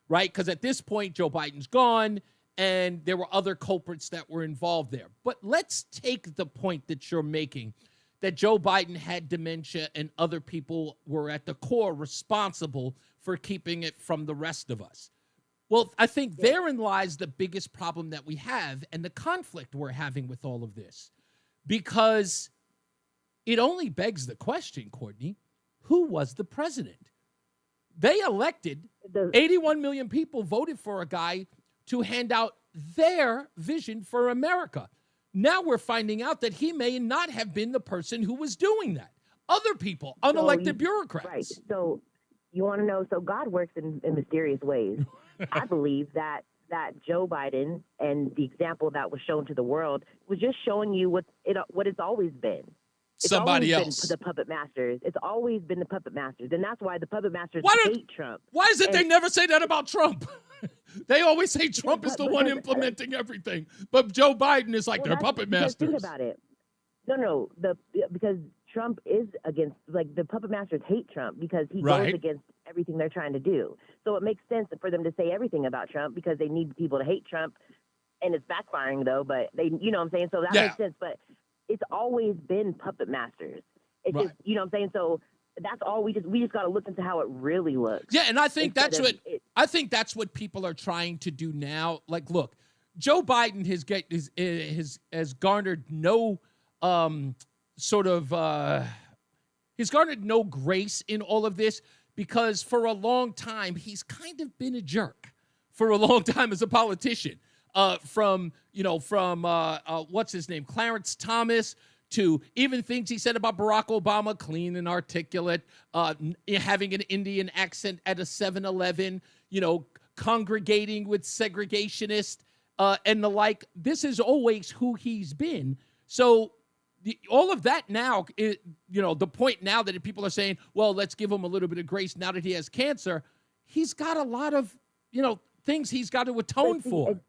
[SPEAKER 11] right? Because at this point, Joe Biden's gone, and there were other culprits that were involved there. But let's take the point that you're making, that Joe Biden had dementia and other people were at the core responsible for keeping it from the rest of us. Well, I think therein lies the biggest problem that we have and the conflict we're having with all of this. Because it only begs the question, Courtney, who was the president? They elected, 81 million people voted for a guy to hand out their vision for America. Now we're finding out that he may not have been the person who was doing that. Other people, unelected bureaucrats.
[SPEAKER 1] Right. So you want to know, so God works in mysterious ways. I believe that Joe Biden and the example that was shown to the world was just showing you what it's always been. It's
[SPEAKER 11] Somebody
[SPEAKER 1] always
[SPEAKER 11] else.
[SPEAKER 1] been the puppet masters. It's always been the puppet masters. And that's why the puppet masters hate Trump.
[SPEAKER 11] Why is it they
[SPEAKER 1] And-
[SPEAKER 11] never say that about Trump? They always say Trump is the one implementing everything. But Joe Biden is like, they're puppet
[SPEAKER 1] Because
[SPEAKER 11] masters.
[SPEAKER 1] Think about it. No, because Trump is against, like, the puppet masters hate Trump because he
[SPEAKER 11] Right.
[SPEAKER 1] goes against everything they're trying to do. So it makes sense for them to say everything about Trump because they need people to hate Trump, and it's backfiring though. But they, you know what I'm saying? So that makes sense. But it's always been puppet masters. It's
[SPEAKER 11] Right.
[SPEAKER 1] just, you know what I'm saying? So that's all we just got to look into how it really looks.
[SPEAKER 11] Yeah, and I think that's
[SPEAKER 1] instead
[SPEAKER 11] what
[SPEAKER 1] of
[SPEAKER 11] I think that's what people are trying to do now. Like, look, Joe Biden has garnered no he's garnered no grace in all of this because for a long time he's kind of been a jerk for a long time as a politician. From what's his name, Clarence Thomas, to even things he said about Barack Obama, clean and articulate, having an Indian accent at a 7-Eleven, congregating with segregationists and the like. This is always who he's been. So all of that now, the point now that people are saying, well, let's give him a little bit of grace now that he has cancer. He's got a lot of, things he's got to atone for.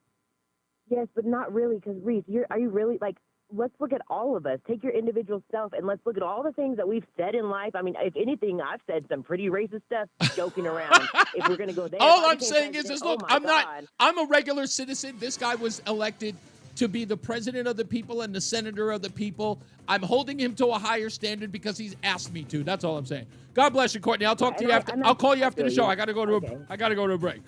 [SPEAKER 1] Yes, but not really, because Reese, are you really, like, let's look at all of us. Take your individual self and let's look at all the things that we've said in life. I mean, if anything, I've said some pretty racist stuff joking around. If we're going to go there.
[SPEAKER 11] All I'm saying is look,
[SPEAKER 1] God.
[SPEAKER 11] I'm a regular citizen. This guy was elected to be the president of the people and the senator of the people. I'm holding him to a higher standard because he's asked me to. That's all I'm saying. God bless you, Courtney. I'll talk to you after. I'll call you after the show. I got to go to a break.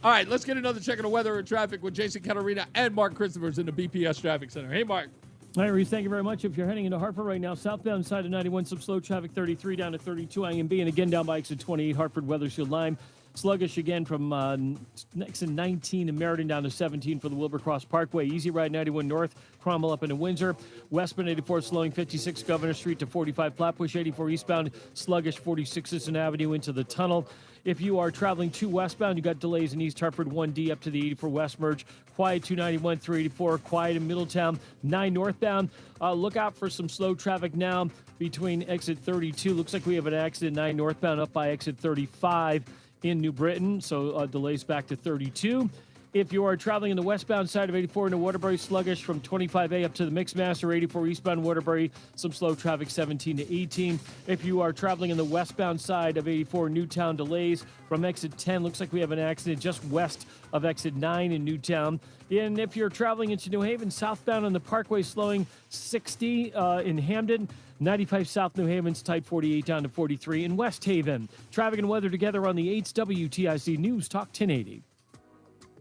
[SPEAKER 11] All right, let's get another check of the weather and traffic with Jason Catarina and Mark Christophers in the BPS Traffic Center. Hey, Mark.
[SPEAKER 9] All right, Reese, thank you very much. If you're heading into Hartford right now, southbound side of 91, some slow traffic, 33 down to 32 IMB, and again down by exit 28, Hartford, Weathersfield, Lime. Sluggish again from exit 19 in Meriden down to 17 for the Wilbercross Parkway. Easy ride 91 north, Cromwell up into Windsor. Westbound 84 slowing 56 Governor Street to 45 Flatbush, 84 eastbound, sluggish 46 Sisson Avenue into the tunnel. If you are traveling to westbound, you got delays in East Hartford 1D up to the 84 West Merge. Quiet 291, 384. Quiet in Middletown 9 northbound. Look out for some slow traffic now between exit 32. Looks like we have an accident 9 northbound up by exit 35 in New Britain. So delays back to 32. If you are traveling in the westbound side of 84 into Waterbury, sluggish from 25A up to the Mixmaster, 84 eastbound Waterbury, some slow traffic 17 to 18. If you are traveling in the westbound side of 84 Newtown, delays from exit 10. Looks like we have an accident just west of exit 9 in Newtown. And if you're traveling into New Haven, southbound on the Parkway, slowing 60 in Hamden. 95 South New Haven's type 48 down to 43 in West Haven. Traffic and weather together on the 8's WTIC News Talk 1080.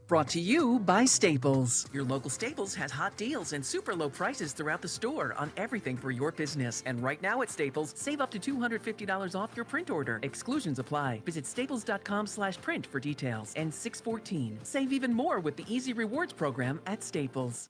[SPEAKER 7] Brought to you by Staples. Your local Staples has hot deals and super low prices throughout the store on everything for your business. And right now at Staples, save up to $250 off your print order. Exclusions apply. Visit staples.com/print for details. And 614. Save even more with the Easy Rewards program at Staples.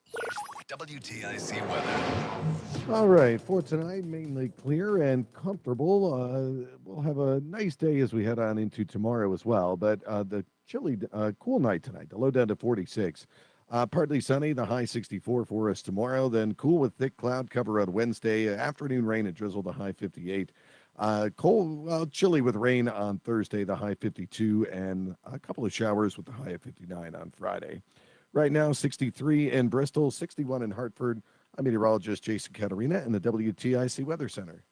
[SPEAKER 12] WTIC weather.
[SPEAKER 10] All right, for tonight, mainly clear and comfortable. We'll have a nice day as we head on into tomorrow as well, but the chilly, cool night tonight. The low down to 46. Partly sunny, the high 64 for us tomorrow. Then cool with thick cloud cover on Wednesday. Afternoon rain and drizzle, the high 58. Cold, chilly with rain on Thursday, the high 52, and a couple of showers with the high of 59 on Friday. Right now, 63 in Bristol, 61 in Hartford. I'm meteorologist Jason Caterina in the WTIC Weather Center.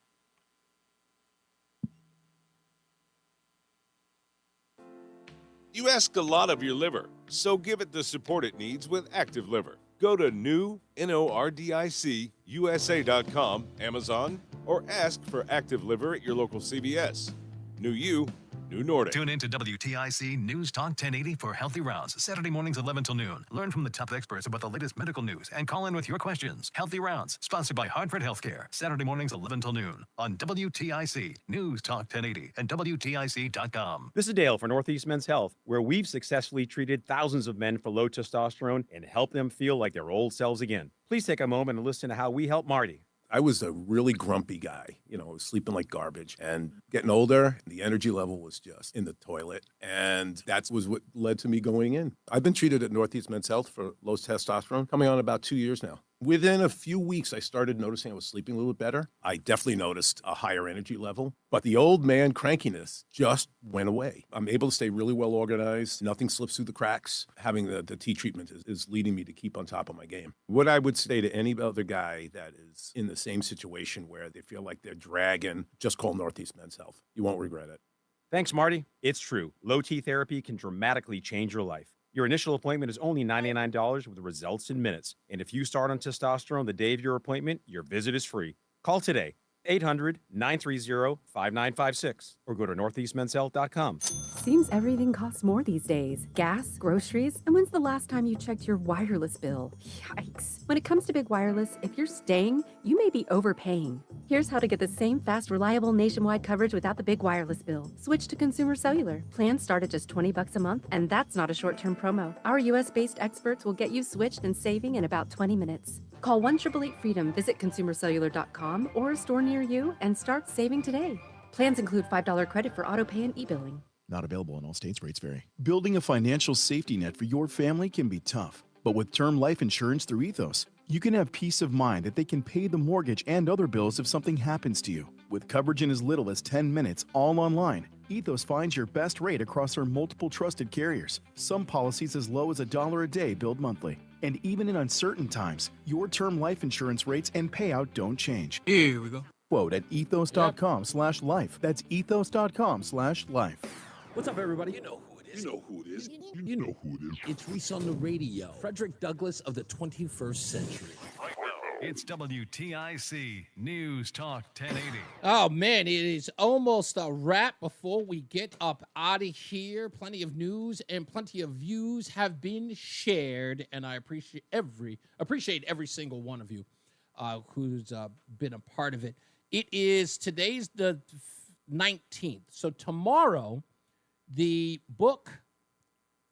[SPEAKER 8] You ask a lot of your liver, so give it the support it needs with Active Liver. Go to NordicUSA.com, Amazon, or ask for Active Liver at your local CVS. New you, new Nordic.
[SPEAKER 12] Tune in to WTIC News Talk 1080 for Healthy Rounds, Saturday mornings 11 till noon. Learn from the top experts about the latest medical news and call in with your questions. Healthy Rounds, sponsored by Hartford Healthcare, Saturday mornings 11 till noon on WTIC News Talk 1080 and WTIC.com.
[SPEAKER 14] This is Dale for Northeast Men's Health, where we've successfully treated thousands of men for low testosterone and helped them feel like their old selves again. Please take a moment and listen to how we help Marty.
[SPEAKER 15] I was a really grumpy guy, sleeping like garbage, and getting older, the energy level was just in the toilet. And that was what led to me going in. I've been treated at Northeast Men's Health for low testosterone, coming on about 2 years now. Within a few weeks, I started noticing I was sleeping a little bit better. I definitely noticed a higher energy level, but the old man crankiness just went away. I'm able to stay really well organized. Nothing slips through the cracks. Having the T treatment is leading me to keep on top of my game. What I would say to any other guy that is in the same situation where they feel like they're dragging, just call Northeast Men's Health. You won't regret it.
[SPEAKER 14] Thanks, Marty. It's true. Low T therapy can dramatically change your life. Your initial appointment is only $99 with results in minutes. And if you start on testosterone the day of your appointment, your visit is free. Call today, 800-930-5956, or go to northeastmenshealth.com.
[SPEAKER 16] Seems everything costs more these days. Gas, groceries, and when's the last time you checked your wireless bill? Yikes. When it comes to big wireless, if you're staying, you may be overpaying. Here's how to get the same fast, reliable nationwide coverage without the big wireless bill. Switch to Consumer Cellular. Plans start at just $20 a month, and that's not a short-term promo. Our U.S.-based experts will get you switched and saving in about 20 minutes. Call 1-888-FREEDOM, visit consumercellular.com or a store near you, and start saving today. Plans include $5 credit for auto pay and e-billing.
[SPEAKER 17] Not available in all states. Rates vary. Building a financial safety net for your family can be tough, but with term life insurance through Ethos, you can have peace of mind that they can pay the mortgage and other bills if something happens to you. With coverage in as little as 10 minutes, all online, Ethos finds your best rate across their multiple trusted carriers. Some policies as low as $1 a day billed monthly. And even in uncertain times, your term life insurance rates and payout don't change.
[SPEAKER 2] Here we go.
[SPEAKER 17] Quote at ethos.com/life. That's ethos.com/life.
[SPEAKER 18] What's up, everybody? You know who it is. You know who it is. You know who it is. It's Reese on the Radio. Frederick Douglass of the 21st century.
[SPEAKER 12] It's WTIC News Talk 1080.
[SPEAKER 11] Oh, man, it is almost a wrap before we get up out of here. Plenty of news and plenty of views have been shared, and I appreciate every single one of you who's been a part of it. Today's the 19th, so tomorrow the book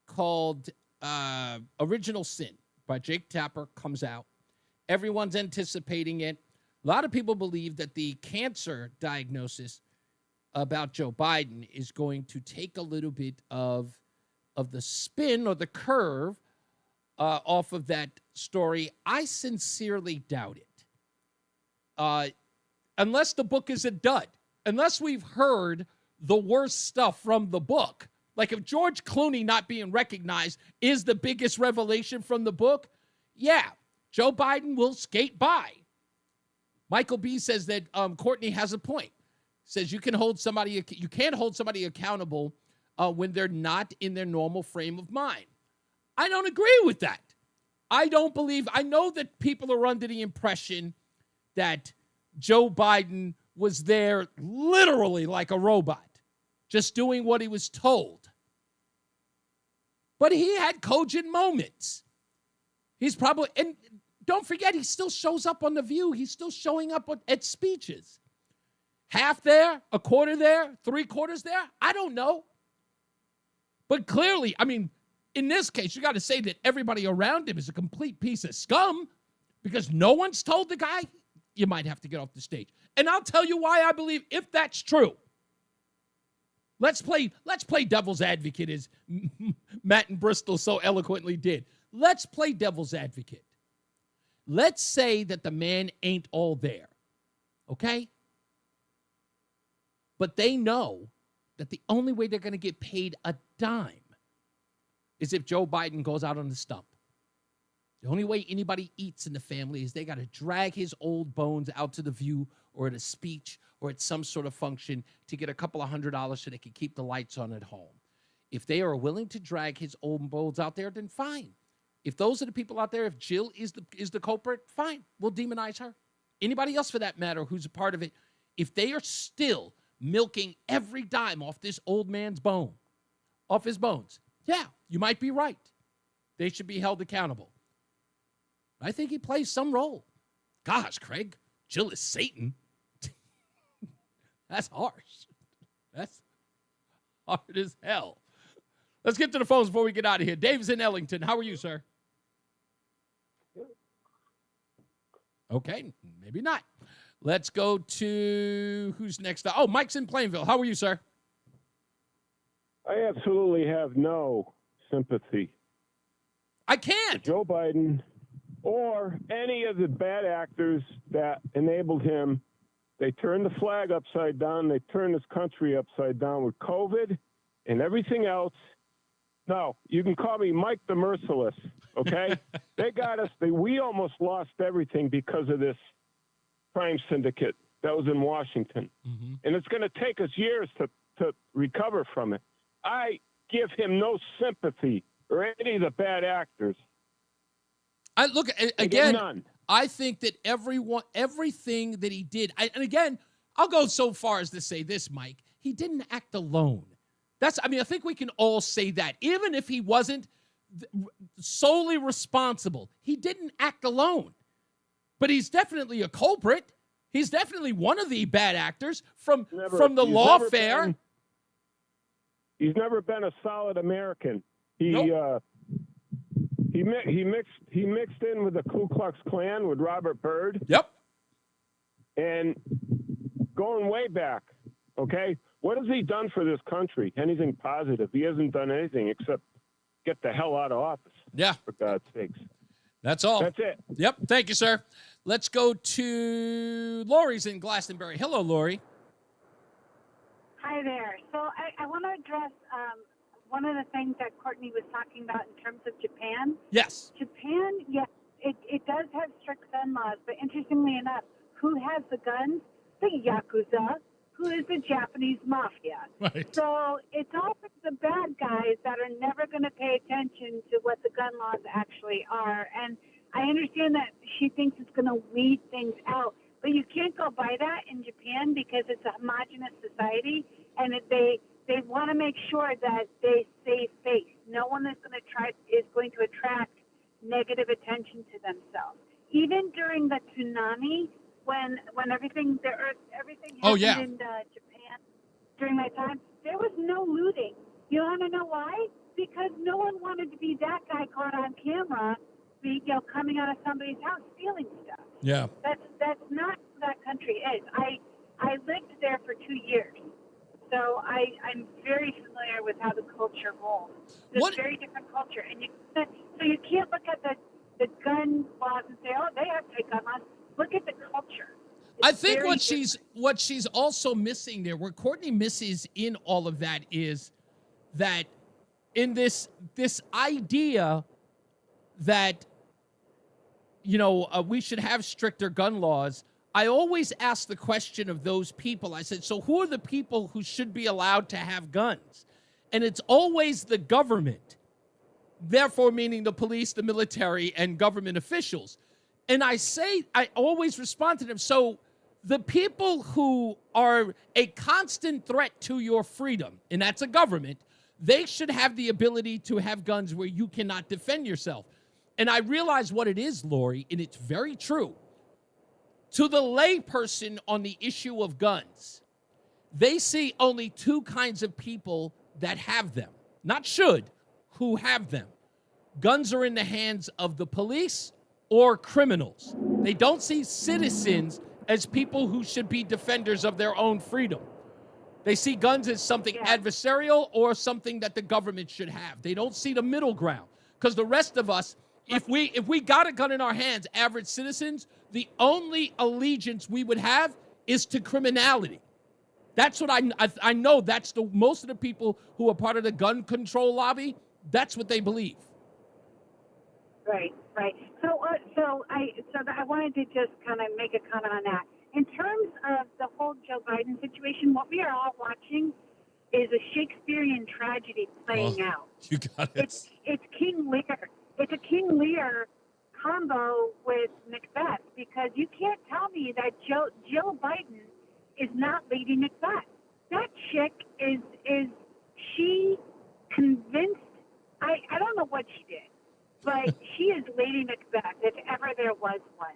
[SPEAKER 11] called Original Sin by Jake Tapper comes out. Everyone's anticipating it. A lot of people believe that the cancer diagnosis about Joe Biden is going to take a little bit of the spin or the curve off of that story. I sincerely doubt it. Unless the book is a dud. Unless we've heard the worst stuff from the book. Like if George Clooney not being recognized is the biggest revelation from the book, yeah, Joe Biden will skate by. Michael B. says that Courtney has a point. Says you can't hold somebody accountable when they're not in their normal frame of mind. I don't agree with that. I know that people are under the impression that Joe Biden was there literally like a robot, just doing what he was told. but he had cogent moments. He's probably, and don't forget, he still shows up on The View. He's still showing up at speeches. Half there, a quarter there, 3/4 there. I don't know. But clearly, I mean, in this case, you got to say that everybody around him is a complete piece of scum because no one's told the guy, you might have to get off the stage. And I'll tell you why I believe, if that's true. Let's play devil's advocate, as Matt and Bristol so eloquently did. Let's play devil's advocate. Let's say that the man ain't all there, okay? But they know that the only way they're going to get paid a dime is if Joe Biden goes out on the stump. The only way anybody eats in the family is they got to drag his old bones out to The View or at a speech or at some sort of function to get a couple of $100 so they can keep the lights on at home. If they are willing to drag his old bones out there, then fine. If those are the people out there, if Jill is the culprit, fine. We'll demonize her. Anybody else for that matter who's a part of it, if they are still milking every dime off this old man's bone, off his bones, yeah, you might be right. They should be held accountable. I think he plays some role. Gosh, Craig, Jill is Satan. That's harsh. That's hard as hell. Let's get to the phones before we get out of here. Dave's in Ellington. How are you, sir? Okay, maybe not. Let's go to who's next? Oh, Mike's in Plainville. How are you, sir?
[SPEAKER 19] I absolutely have no sympathy.
[SPEAKER 11] I can't.
[SPEAKER 19] Joe Biden or any of the bad actors that enabled him. They turned the flag upside down. They turned this country upside down with COVID and everything else. No, you can call me Mike the Merciless, okay? They got us. We almost lost everything because of this crime syndicate that was in Washington.
[SPEAKER 11] Mm-hmm.
[SPEAKER 19] And it's going to take us years to recover from it. I give him no sympathy or any of the bad actors.
[SPEAKER 11] I look again. I think that everything that he did, and again, I'll go so far as to say this, Mike. He didn't act alone. I think we can all say that, even if he wasn't solely responsible. He didn't act alone, but he's definitely a culprit. He's definitely one of the bad actors from the lawfare.
[SPEAKER 19] He's never been a solid American. He mixed in with the Ku Klux Klan with Robert Byrd.
[SPEAKER 11] Yep.
[SPEAKER 19] And going way back, okay? What has he done for this country? Anything positive? He hasn't done anything except get the hell out of office.
[SPEAKER 11] Yeah.
[SPEAKER 19] For God's sakes.
[SPEAKER 11] That's all.
[SPEAKER 19] That's it.
[SPEAKER 11] Yep. Thank you, sir. Let's go to Lori's in Glastonbury. Hello, Lori.
[SPEAKER 20] Hi there. So I want to address one of the things that Courtney was talking about in terms of Japan.
[SPEAKER 11] Yes.
[SPEAKER 20] Japan, yes, it does have strict gun laws, but interestingly enough, who has the guns? The Yakuza, who is the Japanese mafia.
[SPEAKER 11] Right.
[SPEAKER 20] So it's always the bad guys that are never going to pay attention to what the gun laws actually are. And I understand that she thinks it's going to weed things out, but you can't go by that in Japan because it's a homogenous society, and they want to make sure that they save face. No one is going to attract negative attention to themselves. Even during the tsunami, when everything happened in Japan during that time, there was no looting. You want to know why? Because no one wanted to be that guy caught on camera, coming out of somebody's house stealing stuff.
[SPEAKER 11] Yeah.
[SPEAKER 20] That's not who that country is. I lived there for 2 years. So I'm very familiar with how the culture rolls. It's a very different culture. And you can't look at the gun laws and say, oh, they have to take gun laws. Look at the culture.
[SPEAKER 11] I think what she's also missing there, where Courtney misses in all of that, is that in this idea that, we should have stricter gun laws, I always ask the question of those people. I said, so who are the people who should be allowed to have guns? And it's always the government, therefore meaning the police, the military, and government officials. And I always respond to them. So the people who are a constant threat to your freedom, and that's a government, They should have the ability to have guns where you cannot defend yourself. And I realize what it is, Lori, and it's very true. To the layperson on the issue of guns, they see only two kinds of people that have them. Not should, who have them. Guns are in the hands of the police or criminals. They don't see citizens as people who should be defenders of their own freedom. They see guns as something adversarial or something that the government should have. They don't see the middle ground. Because the rest of us, if we got a gun in our hands, average citizens, the only allegiance we would have is to criminality. That's what I know. That's the most of the people who are part of the gun control lobby. That's what they believe.
[SPEAKER 20] Right. So I wanted to just kind of make a comment on that. In terms of the whole Joe Biden situation, what we are all watching is a Shakespearean tragedy playing out.
[SPEAKER 11] You got it.
[SPEAKER 20] It's King Lear. It's a King Lear combo with Macbeth, because you can't tell me that Joe Biden is not Lady Macbeth. That chick is she convinced? I don't know what she did, but she is Lady Macbeth if ever there was one.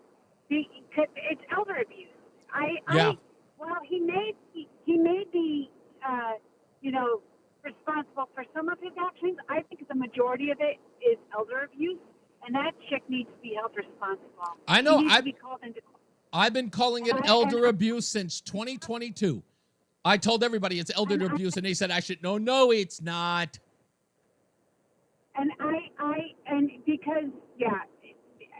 [SPEAKER 20] It's elder abuse. Well, he may be responsible for some of his actions. I think the majority of it is elder abuse, and that chick needs to be held responsible.
[SPEAKER 11] I know.
[SPEAKER 20] She needs to be called into court.
[SPEAKER 11] I've been calling it elder abuse since 2022. I told everybody it's elder abuse, and they said I should. No, it's not.
[SPEAKER 20] And because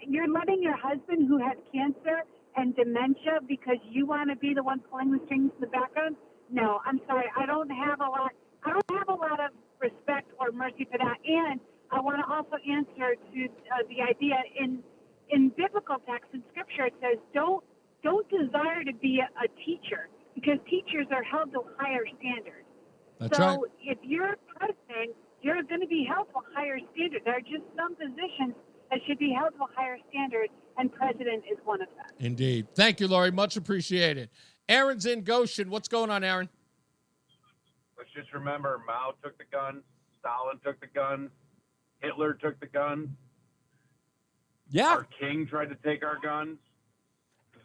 [SPEAKER 20] you're letting your husband who has cancer and dementia because you want to be the one pulling the strings in the background. No, I'm sorry. I don't have a lot of respect or mercy for that. And I want to also answer to the idea in biblical text in Scripture. It says, don't desire to be a teacher, because teachers are held to a higher standard.
[SPEAKER 11] That's right.
[SPEAKER 20] So if you're president, you're going to be held to a higher standard. There are just some positions that should be held to a higher standard, and president is one of them.
[SPEAKER 11] Indeed. Thank you, Lori. Much appreciated. Aaron's in Goshen. What's going on, Aaron?
[SPEAKER 21] Let's just remember, Mao took the gun, Stalin took the gun, Hitler took the gun.
[SPEAKER 11] Yeah.
[SPEAKER 21] Our king tried to take our guns.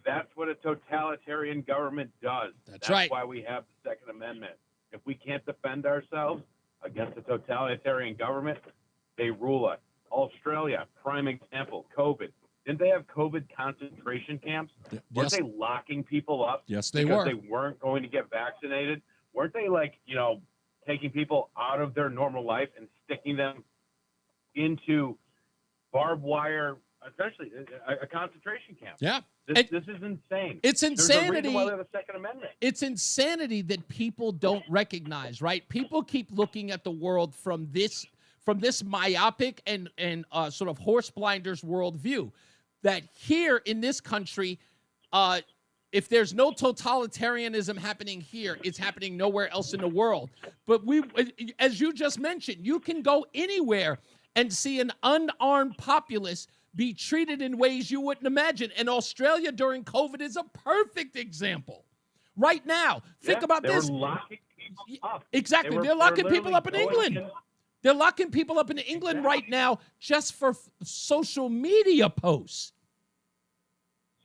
[SPEAKER 21] That's what a totalitarian government does.
[SPEAKER 11] That's right.
[SPEAKER 21] Why we have the Second Amendment. If we can't defend ourselves against a totalitarian government, they rule us. Australia, prime example, COVID. Didn't they have COVID concentration camps?
[SPEAKER 11] Yes.
[SPEAKER 21] Weren't they locking people up?
[SPEAKER 11] Yes, they
[SPEAKER 21] because
[SPEAKER 11] were.
[SPEAKER 21] they weren't going to get vaccinated? Weren't they taking people out of their normal life and sticking them into barbed wire, essentially a concentration camp?
[SPEAKER 11] Yeah.
[SPEAKER 21] This is insane.
[SPEAKER 11] It's insanity.
[SPEAKER 21] There's a reason why they have a Second Amendment.
[SPEAKER 11] It's insanity that people don't recognize, right? People keep looking at the world from this myopic and sort of horse blinders worldview. That here in this country, if there's no totalitarianism happening here, it's happening nowhere else in the world. But as you just mentioned, you can go anywhere and see an unarmed populace be treated in ways you wouldn't imagine. And Australia during COVID is a perfect example. Right now, think about this.
[SPEAKER 21] They were locking people up.
[SPEAKER 11] Exactly. They're locking people up in England. They're locking people up in England right now just for social media posts.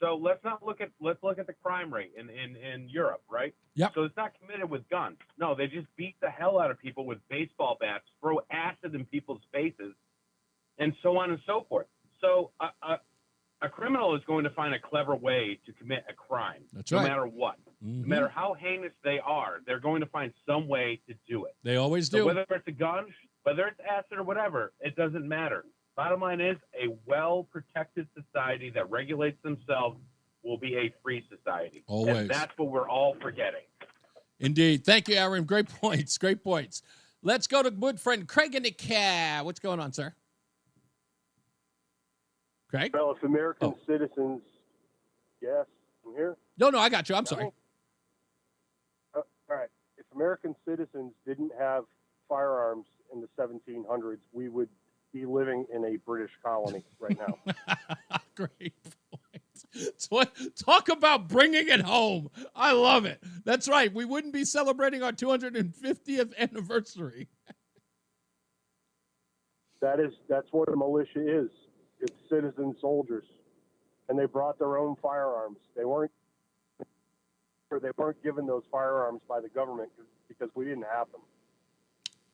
[SPEAKER 21] So let's look at the crime rate in Europe, right?
[SPEAKER 11] Yep.
[SPEAKER 21] So it's not committed with guns. No, they just beat the hell out of people with baseball bats, throw acid in people's faces, and so on and so forth. So a criminal is going to find a clever way to commit a crime.
[SPEAKER 11] That's
[SPEAKER 21] no
[SPEAKER 11] right.
[SPEAKER 21] matter what.
[SPEAKER 11] Mm-hmm.
[SPEAKER 21] No matter how heinous they are, they're going to find some way to do it.
[SPEAKER 11] They always
[SPEAKER 21] So
[SPEAKER 11] do.
[SPEAKER 21] whether it's a gun, whether it's acid or whatever, it doesn't matter. Bottom line is, a well-protected society that regulates themselves will be a free society.
[SPEAKER 11] Always.
[SPEAKER 21] And that's what we're all forgetting.
[SPEAKER 11] Indeed. Thank you, Aaron. Great points. Great points. Let's go to good friend Craig in the cab. What's going on, sir? Craig?
[SPEAKER 22] Well, if American citizens, yes, I'm here.
[SPEAKER 11] No, I got you. I'm sorry.
[SPEAKER 22] All right. If American citizens didn't have firearms in the 1700s, we would be living in a British colony right now.
[SPEAKER 11] Great point. Talk about bringing it home. I love it. That's right. We wouldn't be celebrating our 250th anniversary.
[SPEAKER 22] That's what a militia is. It's citizen soldiers, and they brought their own firearms. They weren't given those firearms by the government because we didn't have them.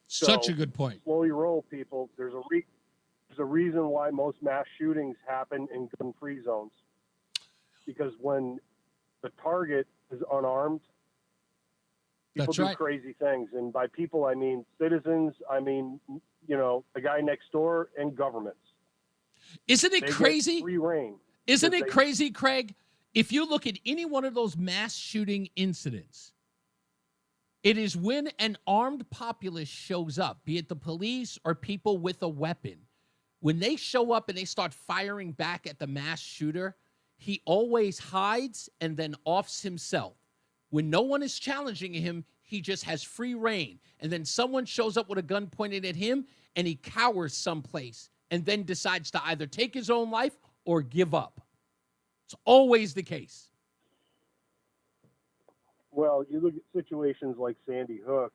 [SPEAKER 11] Such a good point.
[SPEAKER 22] Slow your roll, people. There's a reason why most mass shootings happen in gun-free zones, because when the target is unarmed, people
[SPEAKER 11] That's
[SPEAKER 22] do
[SPEAKER 11] right.
[SPEAKER 22] crazy things. And by people, I mean citizens. I mean, the guy next door and governments.
[SPEAKER 11] Isn't it
[SPEAKER 22] They get
[SPEAKER 11] crazy?
[SPEAKER 22] free reign.
[SPEAKER 11] Isn't
[SPEAKER 22] because
[SPEAKER 11] it crazy, Craig? If you look at any one of those mass shooting incidents, it is when an armed populace shows up, be it the police or people with a weapon. When they show up and they start firing back at the mass shooter, he always hides and then offs himself. When no one is challenging him, he just has free reign. And then someone shows up with a gun pointed at him and he cowers someplace and then decides to either take his own life or give up. It's always the case.
[SPEAKER 22] Well, you look at situations like Sandy Hook,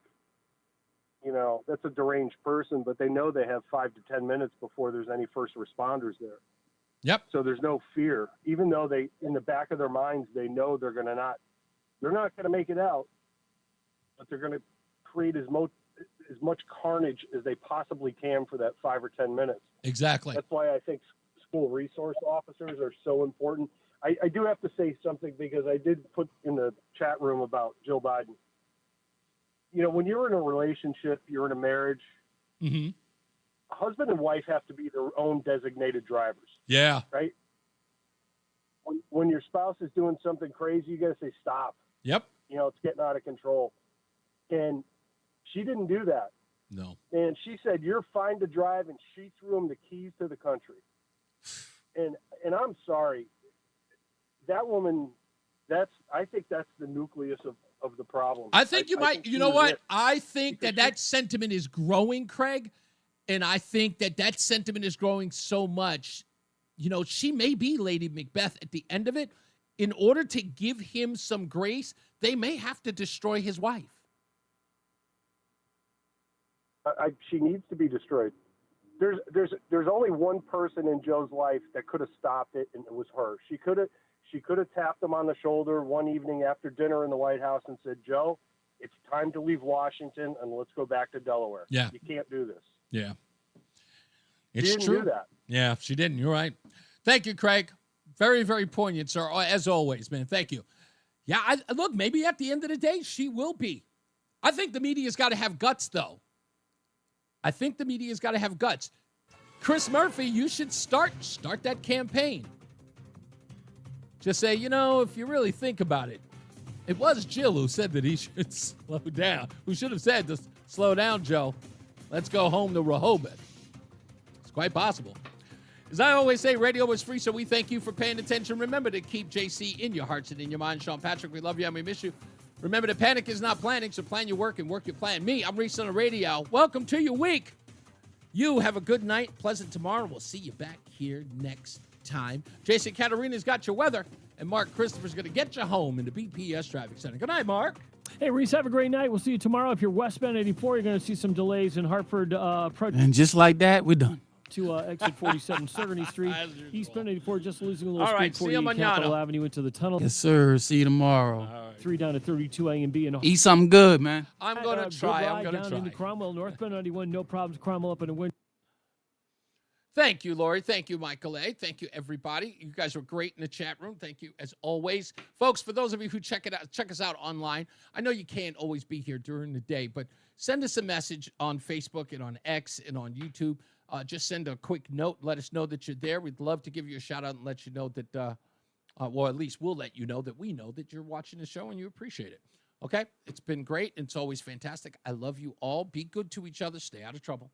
[SPEAKER 22] that's a deranged person, but they know they have 5 to 10 minutes before there's any first responders there.
[SPEAKER 11] Yep.
[SPEAKER 22] So there's no fear, even though in the back of their minds, they know they're not going to make it out, but they're going to create as much carnage as they possibly can for that 5 or 10 minutes.
[SPEAKER 11] Exactly.
[SPEAKER 22] That's why I think school resource officers are so important. I do have to say something because I did put in the chat room about Joe Biden. When you're in a relationship, you're in a marriage,
[SPEAKER 11] Mm-hmm.
[SPEAKER 22] husband and wife have to be their own designated drivers.
[SPEAKER 11] Yeah.
[SPEAKER 22] Right? When your spouse is doing something crazy, you got to say, stop.
[SPEAKER 11] Yep.
[SPEAKER 22] It's getting out of control. And she didn't do that.
[SPEAKER 11] No.
[SPEAKER 22] And she said, you're fine to drive, and she threw him the keys to the country. And I'm sorry. That woman, I think that's the nucleus of the problem.
[SPEAKER 11] I think you know what? I think that sentiment is growing, Craig. And I think that sentiment is growing so much. She may be Lady Macbeth at the end of it. In order to give him some grace, they may have to destroy his wife.
[SPEAKER 22] She needs to be destroyed. There's only one person in Joe's life that could have stopped it, and it was her. She could have tapped him on the shoulder one evening after dinner in the White House and said, Joe, it's time to leave Washington and let's go back to Delaware.
[SPEAKER 11] Yeah.
[SPEAKER 22] You can't do this.
[SPEAKER 11] Yeah.
[SPEAKER 22] She
[SPEAKER 11] It's
[SPEAKER 22] didn't
[SPEAKER 11] true.
[SPEAKER 22] do that.
[SPEAKER 11] Yeah, she didn't. You're right. Thank you, Craig. Very, very poignant, sir. As always, man. Thank you. Yeah, look, maybe at the end of the day, she will be. I think the media's got to have guts, though. I think the media's got to have guts. Chris Murphy, you should start that campaign. Just say, if you really think about it, it was Jill who said that he should slow down. Who should have said to slow down, Joe. Let's go home to Rehoboth. It's quite possible. As I always say, radio is free, so we thank you for paying attention. Remember to keep JC in your hearts and in your mind. Sean Patrick, we love you and we miss you. Remember that panic is not planning, so plan your work and work your plan. Me, I'm Reese on the Radio. Welcome to your week. You have a good night, pleasant tomorrow. We'll see you back here next time. Jason Caterina's got your weather, and Mark Christopher's going to get you home in the BPS Traffic Center. Good night, Mark.
[SPEAKER 9] Hey, Reese, have a great night. We'll see you tomorrow. If you're westbound 84, you're going to see some delays in Hartford
[SPEAKER 2] And just like that, we're done.
[SPEAKER 9] to exit 47 Cerny Street. Eastbound 84 just losing a little
[SPEAKER 11] All right,
[SPEAKER 9] speed.
[SPEAKER 11] see you
[SPEAKER 9] 48 Capitol
[SPEAKER 11] mañana.
[SPEAKER 9] Avenue into the tunnel.
[SPEAKER 2] Yes, sir. See you tomorrow.
[SPEAKER 9] 3 down to 32 A and B. And
[SPEAKER 2] Eat something good, man.
[SPEAKER 11] I'm going to try. I'm going to
[SPEAKER 9] down
[SPEAKER 11] try.
[SPEAKER 9] into Cromwell, northbound 91, no problems. Cromwell up in the wind.
[SPEAKER 11] Thank you, Lori. Thank you, Michael A. Thank you, everybody. You guys were great in the chat room. Thank you, as always. Folks, for those of you who check us out online, I know you can't always be here during the day, but send us a message on Facebook and on X and on YouTube. Just send a quick note. Let us know that you're there. We'd love to give you a shout-out and let you know that, well, at least we'll let you know that we know that you're watching the show and you appreciate it. Okay? It's been great. It's always fantastic. I love you all. Be good to each other. Stay out of trouble.